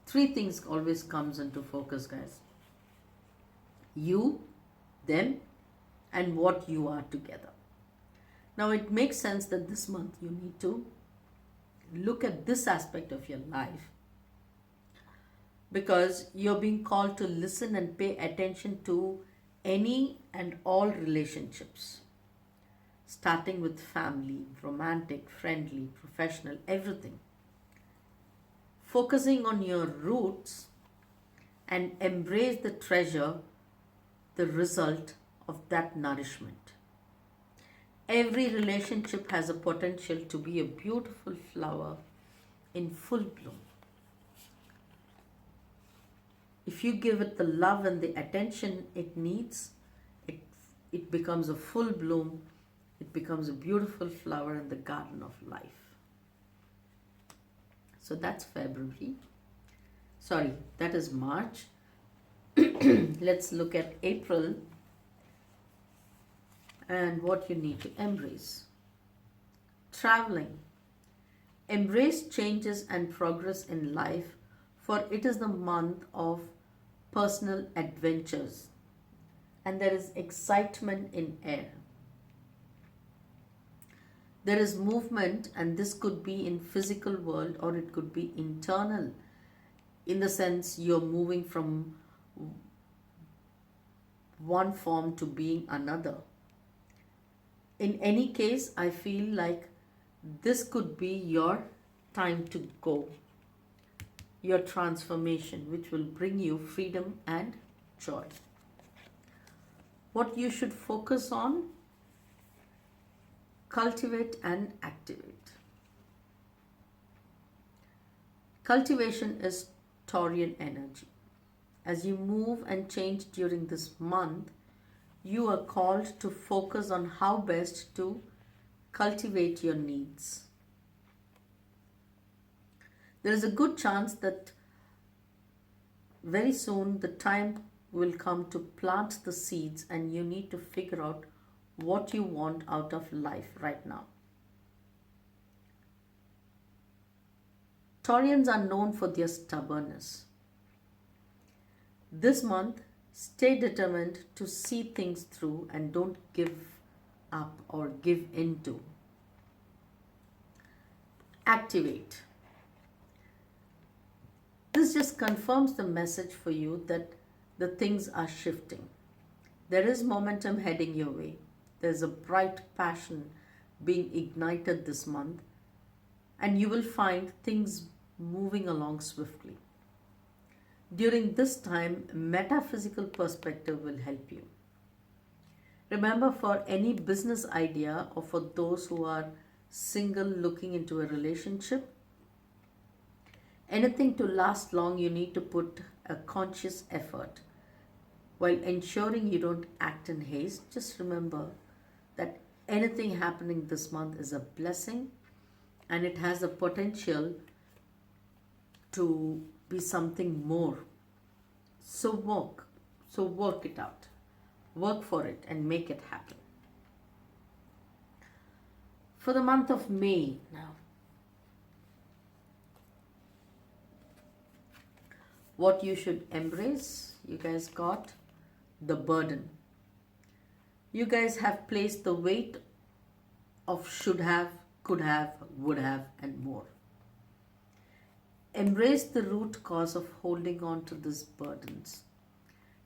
three things always comes into focus, guys. You, them, and what you are together. Now it makes sense that this month you need to look at this aspect of your life, because you're being called to listen and pay attention to any and all relationships, starting with family, romantic, friendly, professional, everything. Focusing on your roots and embrace the treasure, the result of that nourishment. Every relationship has a potential to be a beautiful flower in full bloom. If you give it the love and the attention it needs, it becomes a full bloom. It becomes a beautiful flower in the garden of life. So that's February. Sorry, that is March. Let's look at April and what you need to embrace. Traveling. Embrace changes and progress in life, for it is the month of personal adventures and there is excitement in air. There is movement, and this could be in physical world or it could be internal, in the sense you're moving from one form to being another. In any case, I feel like this could be your time to go, your transformation, which will bring you freedom and joy. What you should focus on: cultivate and activate. Cultivation is Taurian energy. As you move and change during this month, you are called to focus on how best to cultivate your needs. There is a good chance that very soon the time will come to plant the seeds, and you need to figure out what you want out of life right now. Taurians are known for their stubbornness. This month, stay determined to see things through and don't give up or give into. Activate. This just confirms the message for you that the things are shifting. There is momentum heading your way. There's a bright passion being ignited this month, and you will find things moving along swiftly. During this time, metaphysical perspective will help you. Remember, for any business idea or for those who are single looking into a relationship, anything to last long, you need to put a conscious effort. While ensuring you don't act in haste, just remember that anything happening this month is a blessing, and it has the potential to be something more. So work it out. Work for it and make it happen. For the month of May now, what you should embrace, you guys got the burden. You guys have placed the weight of should have, could have, would have, and more. Embrace the root cause of holding on to these burdens.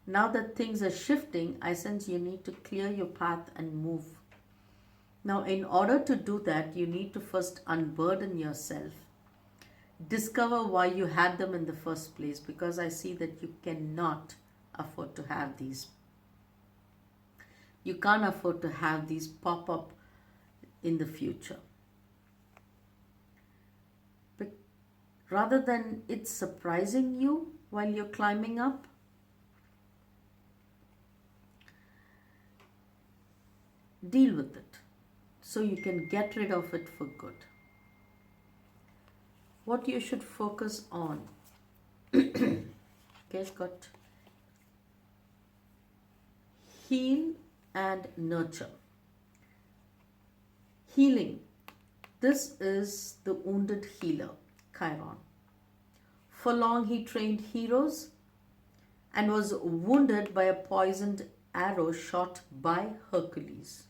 Now that things are shifting, I sense you need to clear your path and move. Now, in order to do that, you need to first unburden yourself. Discover why you had them in the first place, because I see that you cannot afford to have these. You can't afford to have these pop up in the future. But rather than it surprising you while you're climbing up, deal with it so you can get rid of it for good. What you should focus on. Okay, got heal and nurture. Healing. This is the wounded healer, Chiron. For long he trained heroes and was wounded by a poisoned arrow shot by Hercules.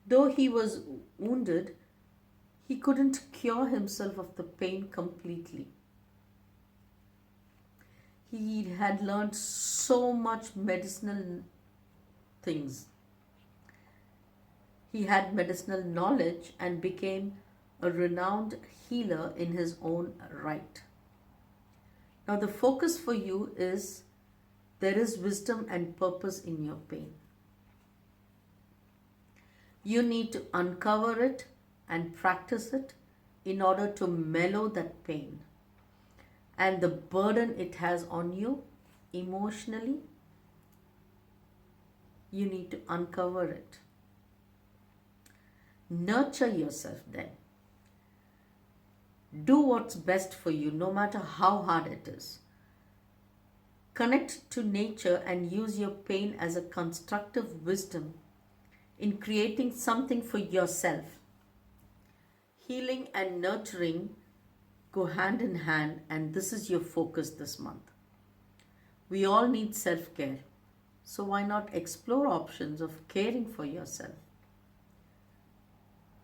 Though he was wounded, he couldn't cure himself of the pain completely. He had learned so much medicinal things. He had medicinal knowledge and became a renowned healer in his own right. Now, the focus for you is there is wisdom and purpose in your pain. You need to uncover it and practice it in order to mellow that pain and the burden it has on you emotionally. You need to uncover it. Nurture yourself then. Do what's best for you, no matter how hard it is. Connect to nature and use your pain as a constructive wisdom in creating something for yourself. Healing and nurturing go hand in hand, and this is your focus this month. We all need self-care, so why not explore options of caring for yourself?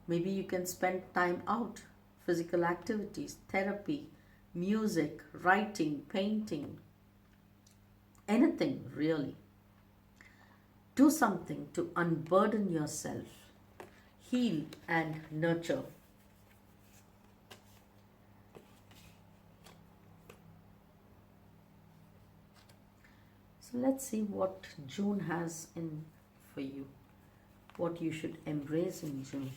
Maybe you can spend time out, physical activities, therapy, music, writing, painting, anything really. Do something to unburden yourself, heal and nurture. So let's see what June has in for you, what you should embrace in June.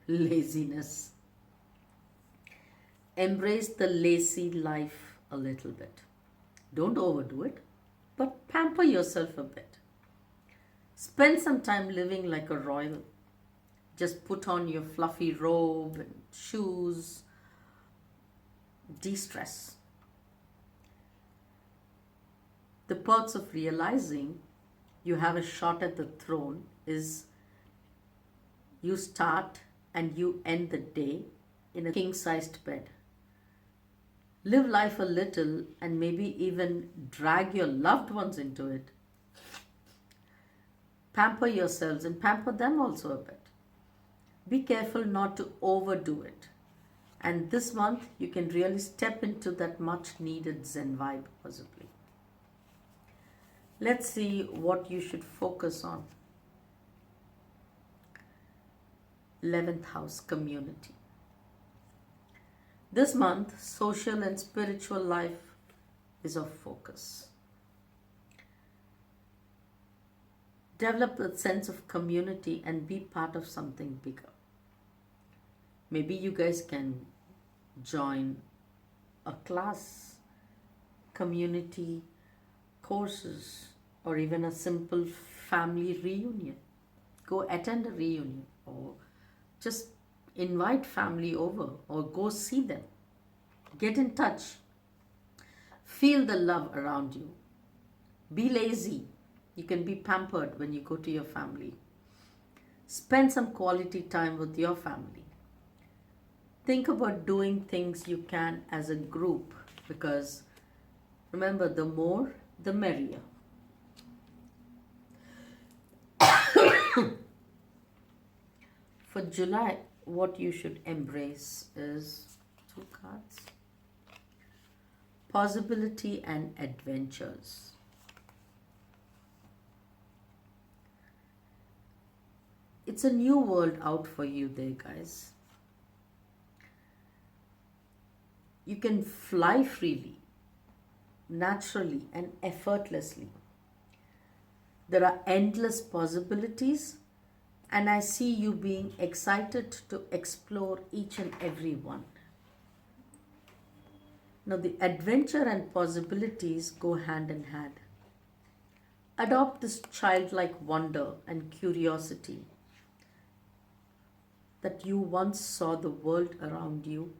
Laziness. Embrace the lazy life a little bit. Don't overdo it, but pamper yourself a bit. Spend some time living like a royal. Just put on your fluffy robe and shoes. De-stress. The perks of realizing you have a shot at the throne is you start and you end the day in a king-sized bed. Live life a little and maybe even drag your loved ones into it. Pamper yourselves and pamper them also a bit. Be careful not to overdo it. And this month you can really step into that much needed Zen vibe possibly. Let's see what you should focus on. 11th house, community. This month, social and spiritual life is of focus. Develop a sense of community and be part of something bigger. Maybe you guys can join a class, community courses, or even a simple family reunion. Go attend a reunion or just invite family over or go see them. Get in touch. Feel the love around you. Be lazy. You can be pampered when you go to your family. Spend some quality time with your family. Think about doing things you can as a group, because remember, the more, the merrier. For July, what you should embrace is Two cards. Possibility and adventures. It's a new world out for you there, guys. You can fly freely, naturally, and effortlessly. There are endless possibilities, and I see you being excited to explore each and every one. Now, the adventure and possibilities go hand in hand. Adopt this childlike wonder and curiosity that you once saw the world around you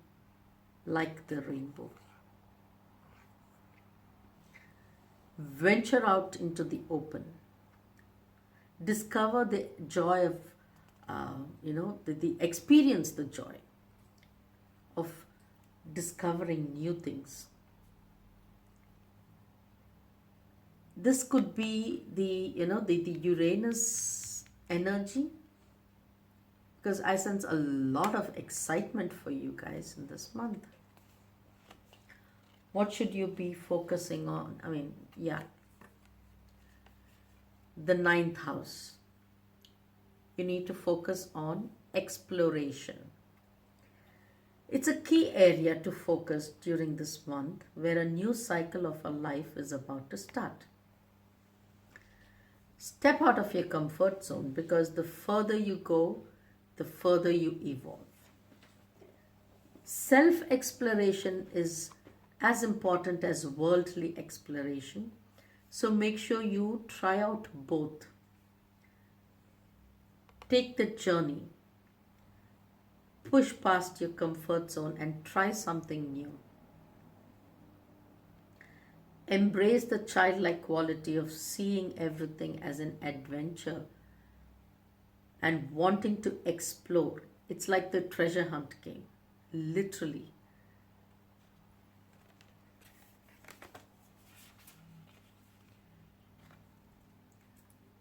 like the rainbow. Venture out into the open. Discover the joy of, experience the joy of discovering new things. This could be the Uranus energy, because I sense a lot of excitement for you guys in this month. What should you be focusing on? The ninth house. You need to focus on exploration. It's a key area to focus during this month where a new cycle of a life is about to start. Step out of your comfort zone, because the further you go, the further you evolve. Self-exploration is as important as worldly exploration, so make sure you try out both. Take the journey, push past your comfort zone and try something new. Embrace the childlike quality of seeing everything as an adventure and wanting to explore. It's like the treasure hunt game, literally.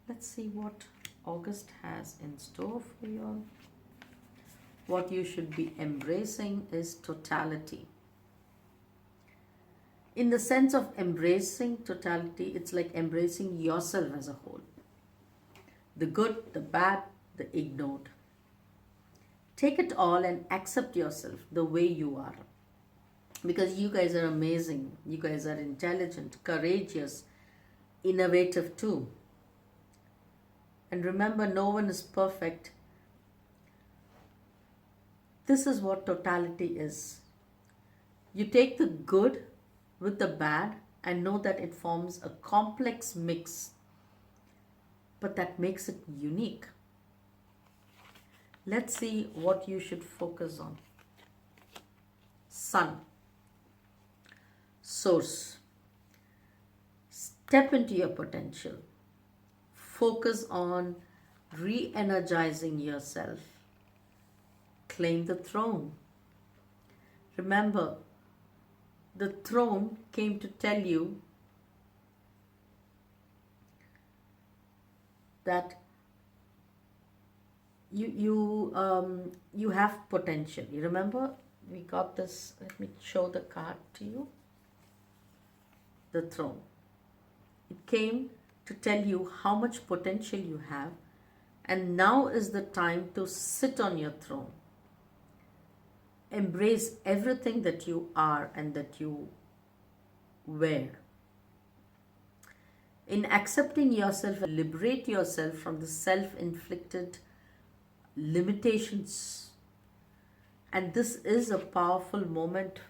Let's see what August has in store for you all. What you should be embracing is totality. In the sense of embracing totality, it's like embracing yourself as a whole. The good, the bad, the ignored. Take it all and accept yourself the way you are. Because you guys are amazing. You guys are intelligent, courageous, innovative too. And remember, no one is perfect. This is what totality is. You take the good with the bad and know that it forms a complex mix, but that makes it unique. Let's see what you should focus on. Sun. Source. Step into your potential. Focus on re-energizing yourself. Claim the throne. Remember, the throne came to tell you that you have potential. You remember, we got this. Let me show the card to you. The throne. It came to tell you how much potential you have, and now is the time to sit on your throne. Embrace everything that you are and that you wear. In accepting yourself, liberate yourself from the self-inflicted limitations. And this is a powerful moment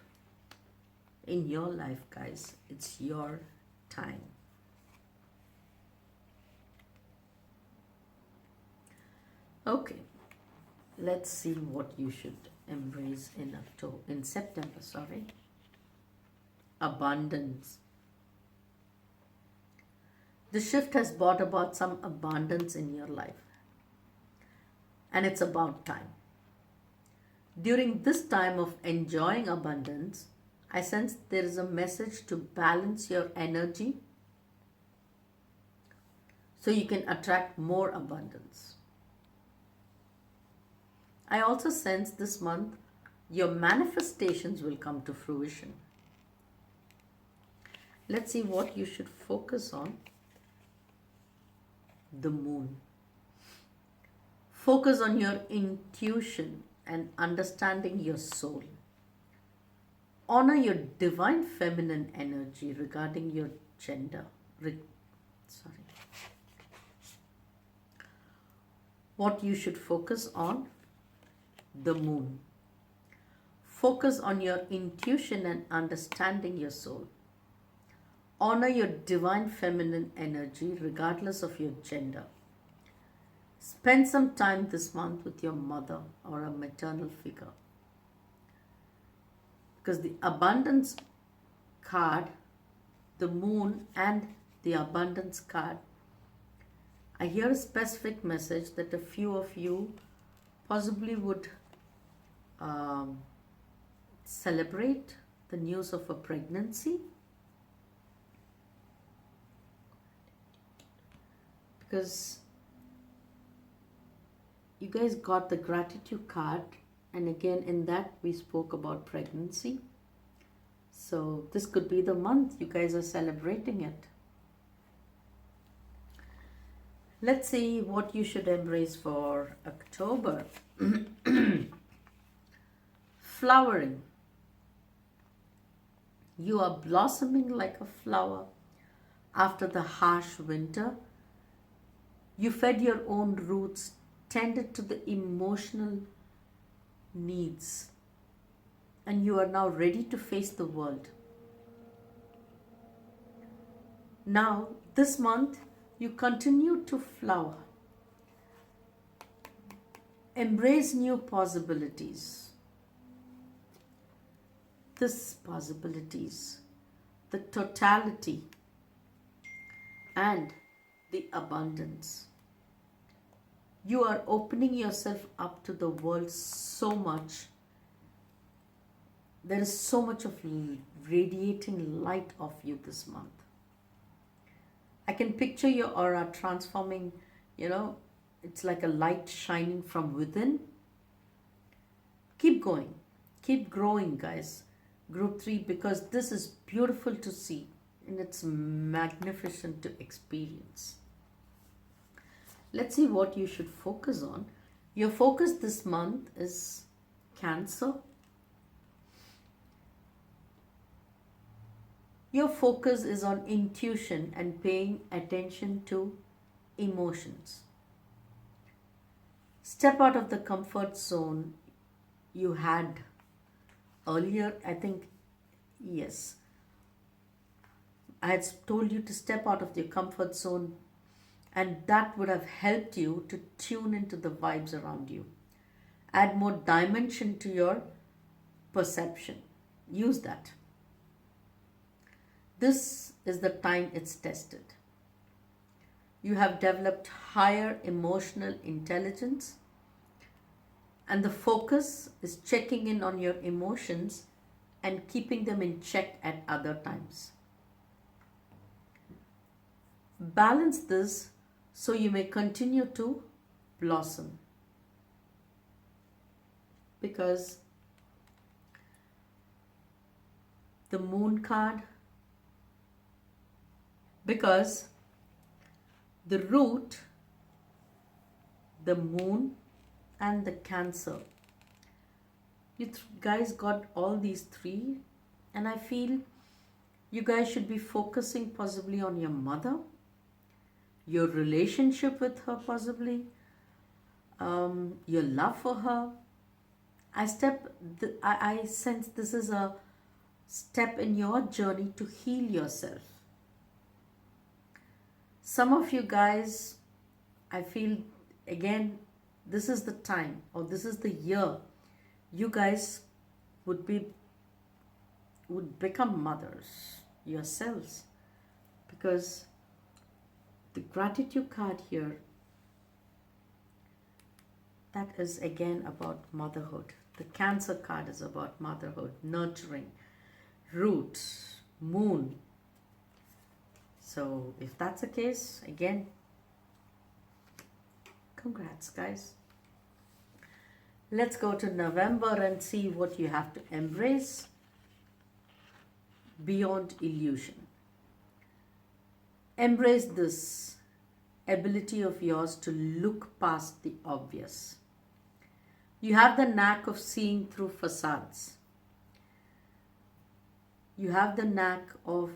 in your life, guys. It's your time. Okay, let's see what you should embrace in September, sorry. Abundance. The shift has brought about some abundance in your life, and it's about time. During this time of enjoying abundance, I sense there is a message to balance your energy so you can attract more abundance. I also sense this month Your manifestations will come to fruition. Let's see what you should focus on. The moon. Focus on your intuition and understanding your soul. Honor your divine feminine energy regarding your gender. What you should focus on? The moon. Focus on your intuition and understanding your soul. Honor your divine feminine energy regardless of your gender. Spend some time this month with your mother or a maternal figure. Because the abundance card, the moon and the abundance card, I hear a specific message that a few of you possibly would celebrate the news of a pregnancy. Because you guys got the gratitude card, and again in that we spoke about pregnancy. So this could be the month you guys are celebrating it. Let's see what you should embrace for October. Flowering. You are blossoming like a flower after the harsh winter. You fed your own roots, tended to the emotional needs, and you are now ready to face the world. Now, this month, you continue to flower. Embrace new possibilities. This possibilities, the totality, and the abundance. You are opening yourself up to the world so much. There is so much of radiating light of you this month. I can picture your aura transforming, it's like a light shining from within. Keep going. Keep growing, guys. Group 3, because this is beautiful to see and it's magnificent to experience. Let's see what you should focus on. Your focus this month is Cancer. Your focus is on intuition and paying attention to emotions. Step out of the comfort zone you had earlier. I think, yes, I had told you to step out of your comfort zone, and that would have helped you to tune into the vibes around you. Add more dimension to your perception. Use that. This is the time it's tested. You have developed higher emotional intelligence, and the focus is checking in on your emotions and keeping them in check at other times. Balance this so you may continue to blossom. Because the moon card, because the root, the moon, and the Cancer. You guys got all these three, and I feel you guys should be focusing possibly on your mother, your relationship with her, possibly, your love for her. I sense this is a step in your journey to heal yourself. Some of you guys, I feel, again, this is the time, or this is the year you guys would become mothers yourselves, because the gratitude card here, that is again about motherhood. The Cancer card is about motherhood, nurturing, roots, moon. So if that's the case, again, congrats, guys. Let's go to November and see what you have to embrace beyond illusion. Embrace this ability of yours to look past the obvious. You have the knack of seeing through facades. You have the knack of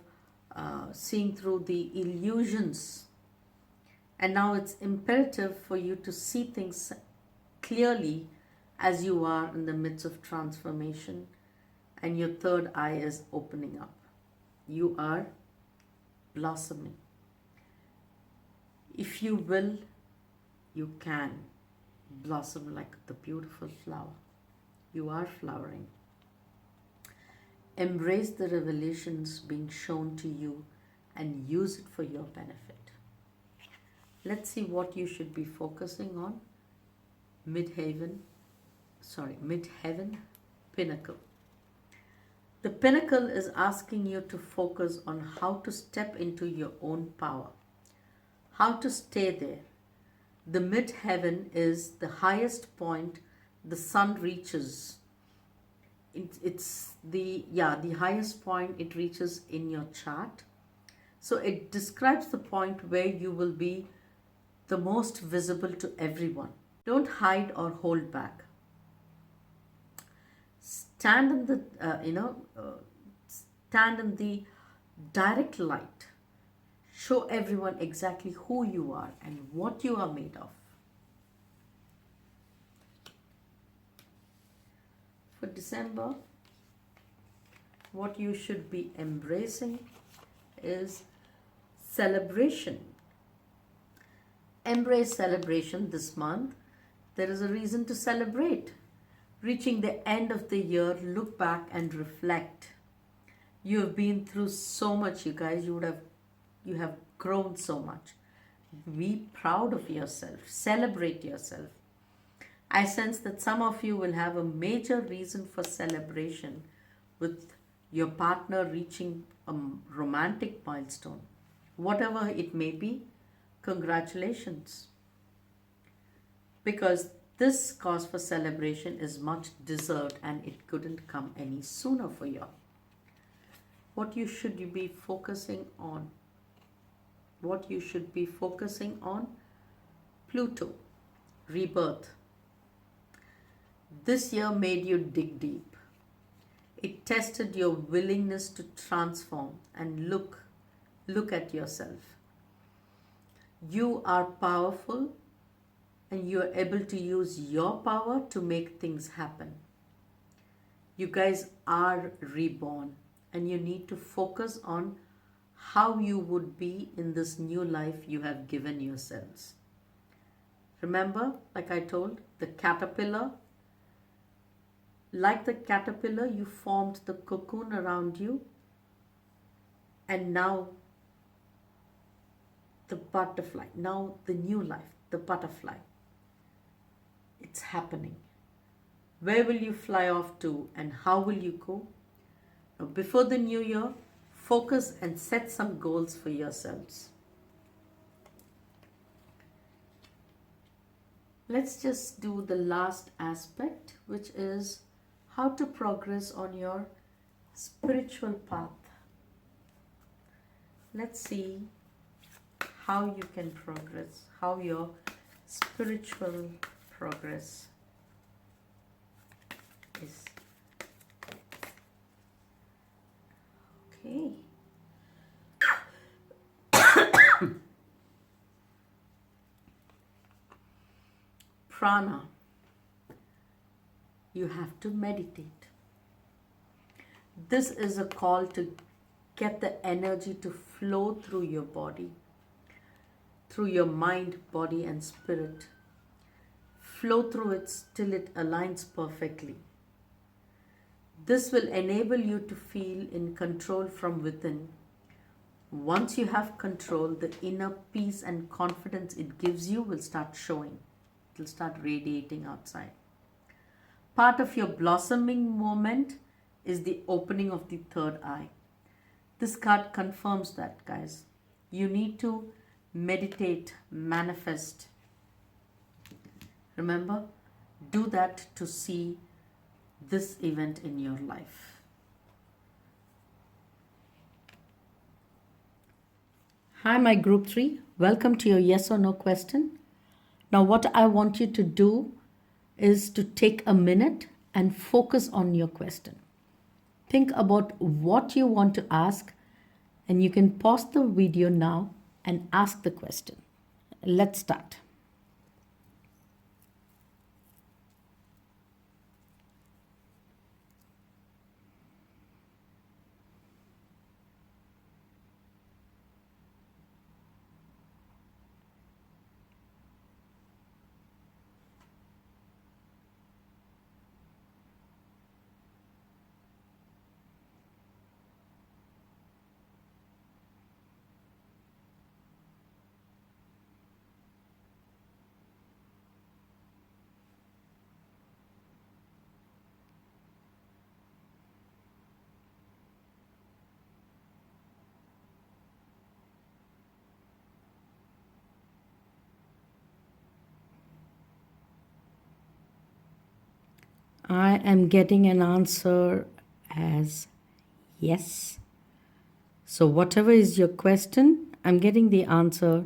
seeing through the illusions. And now it's imperative for you to see things clearly as you are in the midst of transformation and your third eye is opening up. You are blossoming. If you will, you can blossom like the beautiful flower. You are flowering. Embrace the revelations being shown to you and use it for your benefit. Let's see what you should be focusing on. Mid-heaven, pinnacle. The pinnacle is asking you to focus on how to step into your own power, how to stay there. The mid-heaven is the highest point the sun reaches. It's the highest point it reaches in your chart. So it describes the point where you will be the most visible to everyone. Don't hide or hold back. Stand in the direct light. Show everyone exactly who you are and what you are made of. For December, what you should be embracing is celebration. Embrace celebration this month. There is a reason to celebrate. Reaching the end of the year, look back and reflect. You have been through so much, you guys. You have grown so much. Be proud of yourself. Celebrate yourself. I sense that some of you will have a major reason for celebration with your partner reaching a romantic milestone. Whatever it may be, congratulations. Because this cause for celebration is much deserved and it couldn't come any sooner for you. What you should be focusing on? What you should be focusing on? Pluto, rebirth. This year made you dig deep. It tested your willingness to transform and look at yourself. You are powerful and you are able to use your power to make things happen. You guys are reborn and you need to focus on how you would be in this new life you have given yourselves. Remember, like I told, the caterpillar. Like the caterpillar, you formed the cocoon around you, and now the butterfly, now the new life, the butterfly. It's happening. Where will you fly off to and how will you go? Now, before the new year, focus and set some goals for yourselves. Let's just do the last aspect, which is how to progress on your spiritual path. Let's see how you can progress, how your spiritual progress is. Okay. Prana. You have to meditate. This is a call to get the energy to flow through your body, through your mind, body, and spirit. Flow through it till it aligns perfectly. This will enable you to feel in control from within. Once you have control, the inner peace and confidence it gives you will start showing. It will start radiating outside. Part of your blossoming moment is the opening of the third eye. This card confirms that, guys. You need to meditate, manifest. Remember, Do that to see this event in your life. Hi, my group 3. Welcome to your yes or no question. Now, what I want you to do is to take a minute and focus on your question. Think about what you want to ask, and you can pause the video now and ask the question. Let's start. I am getting an answer as yes. So, whatever is your question, I'm getting the answer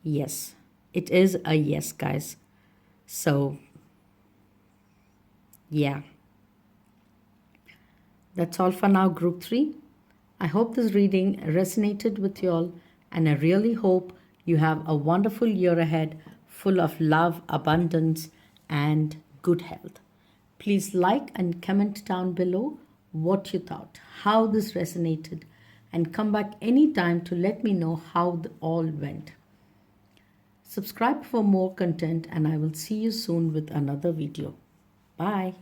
yes. It is a yes, guys. So, yeah. That's all for now, group 3. I hope this reading resonated with you all, and I really hope you have a wonderful year ahead full of love, abundance, and good health. Please like and comment down below what you thought, how this resonated, and come back anytime to let me know how all went. Subscribe for more content, and I will see you soon with another video. Bye.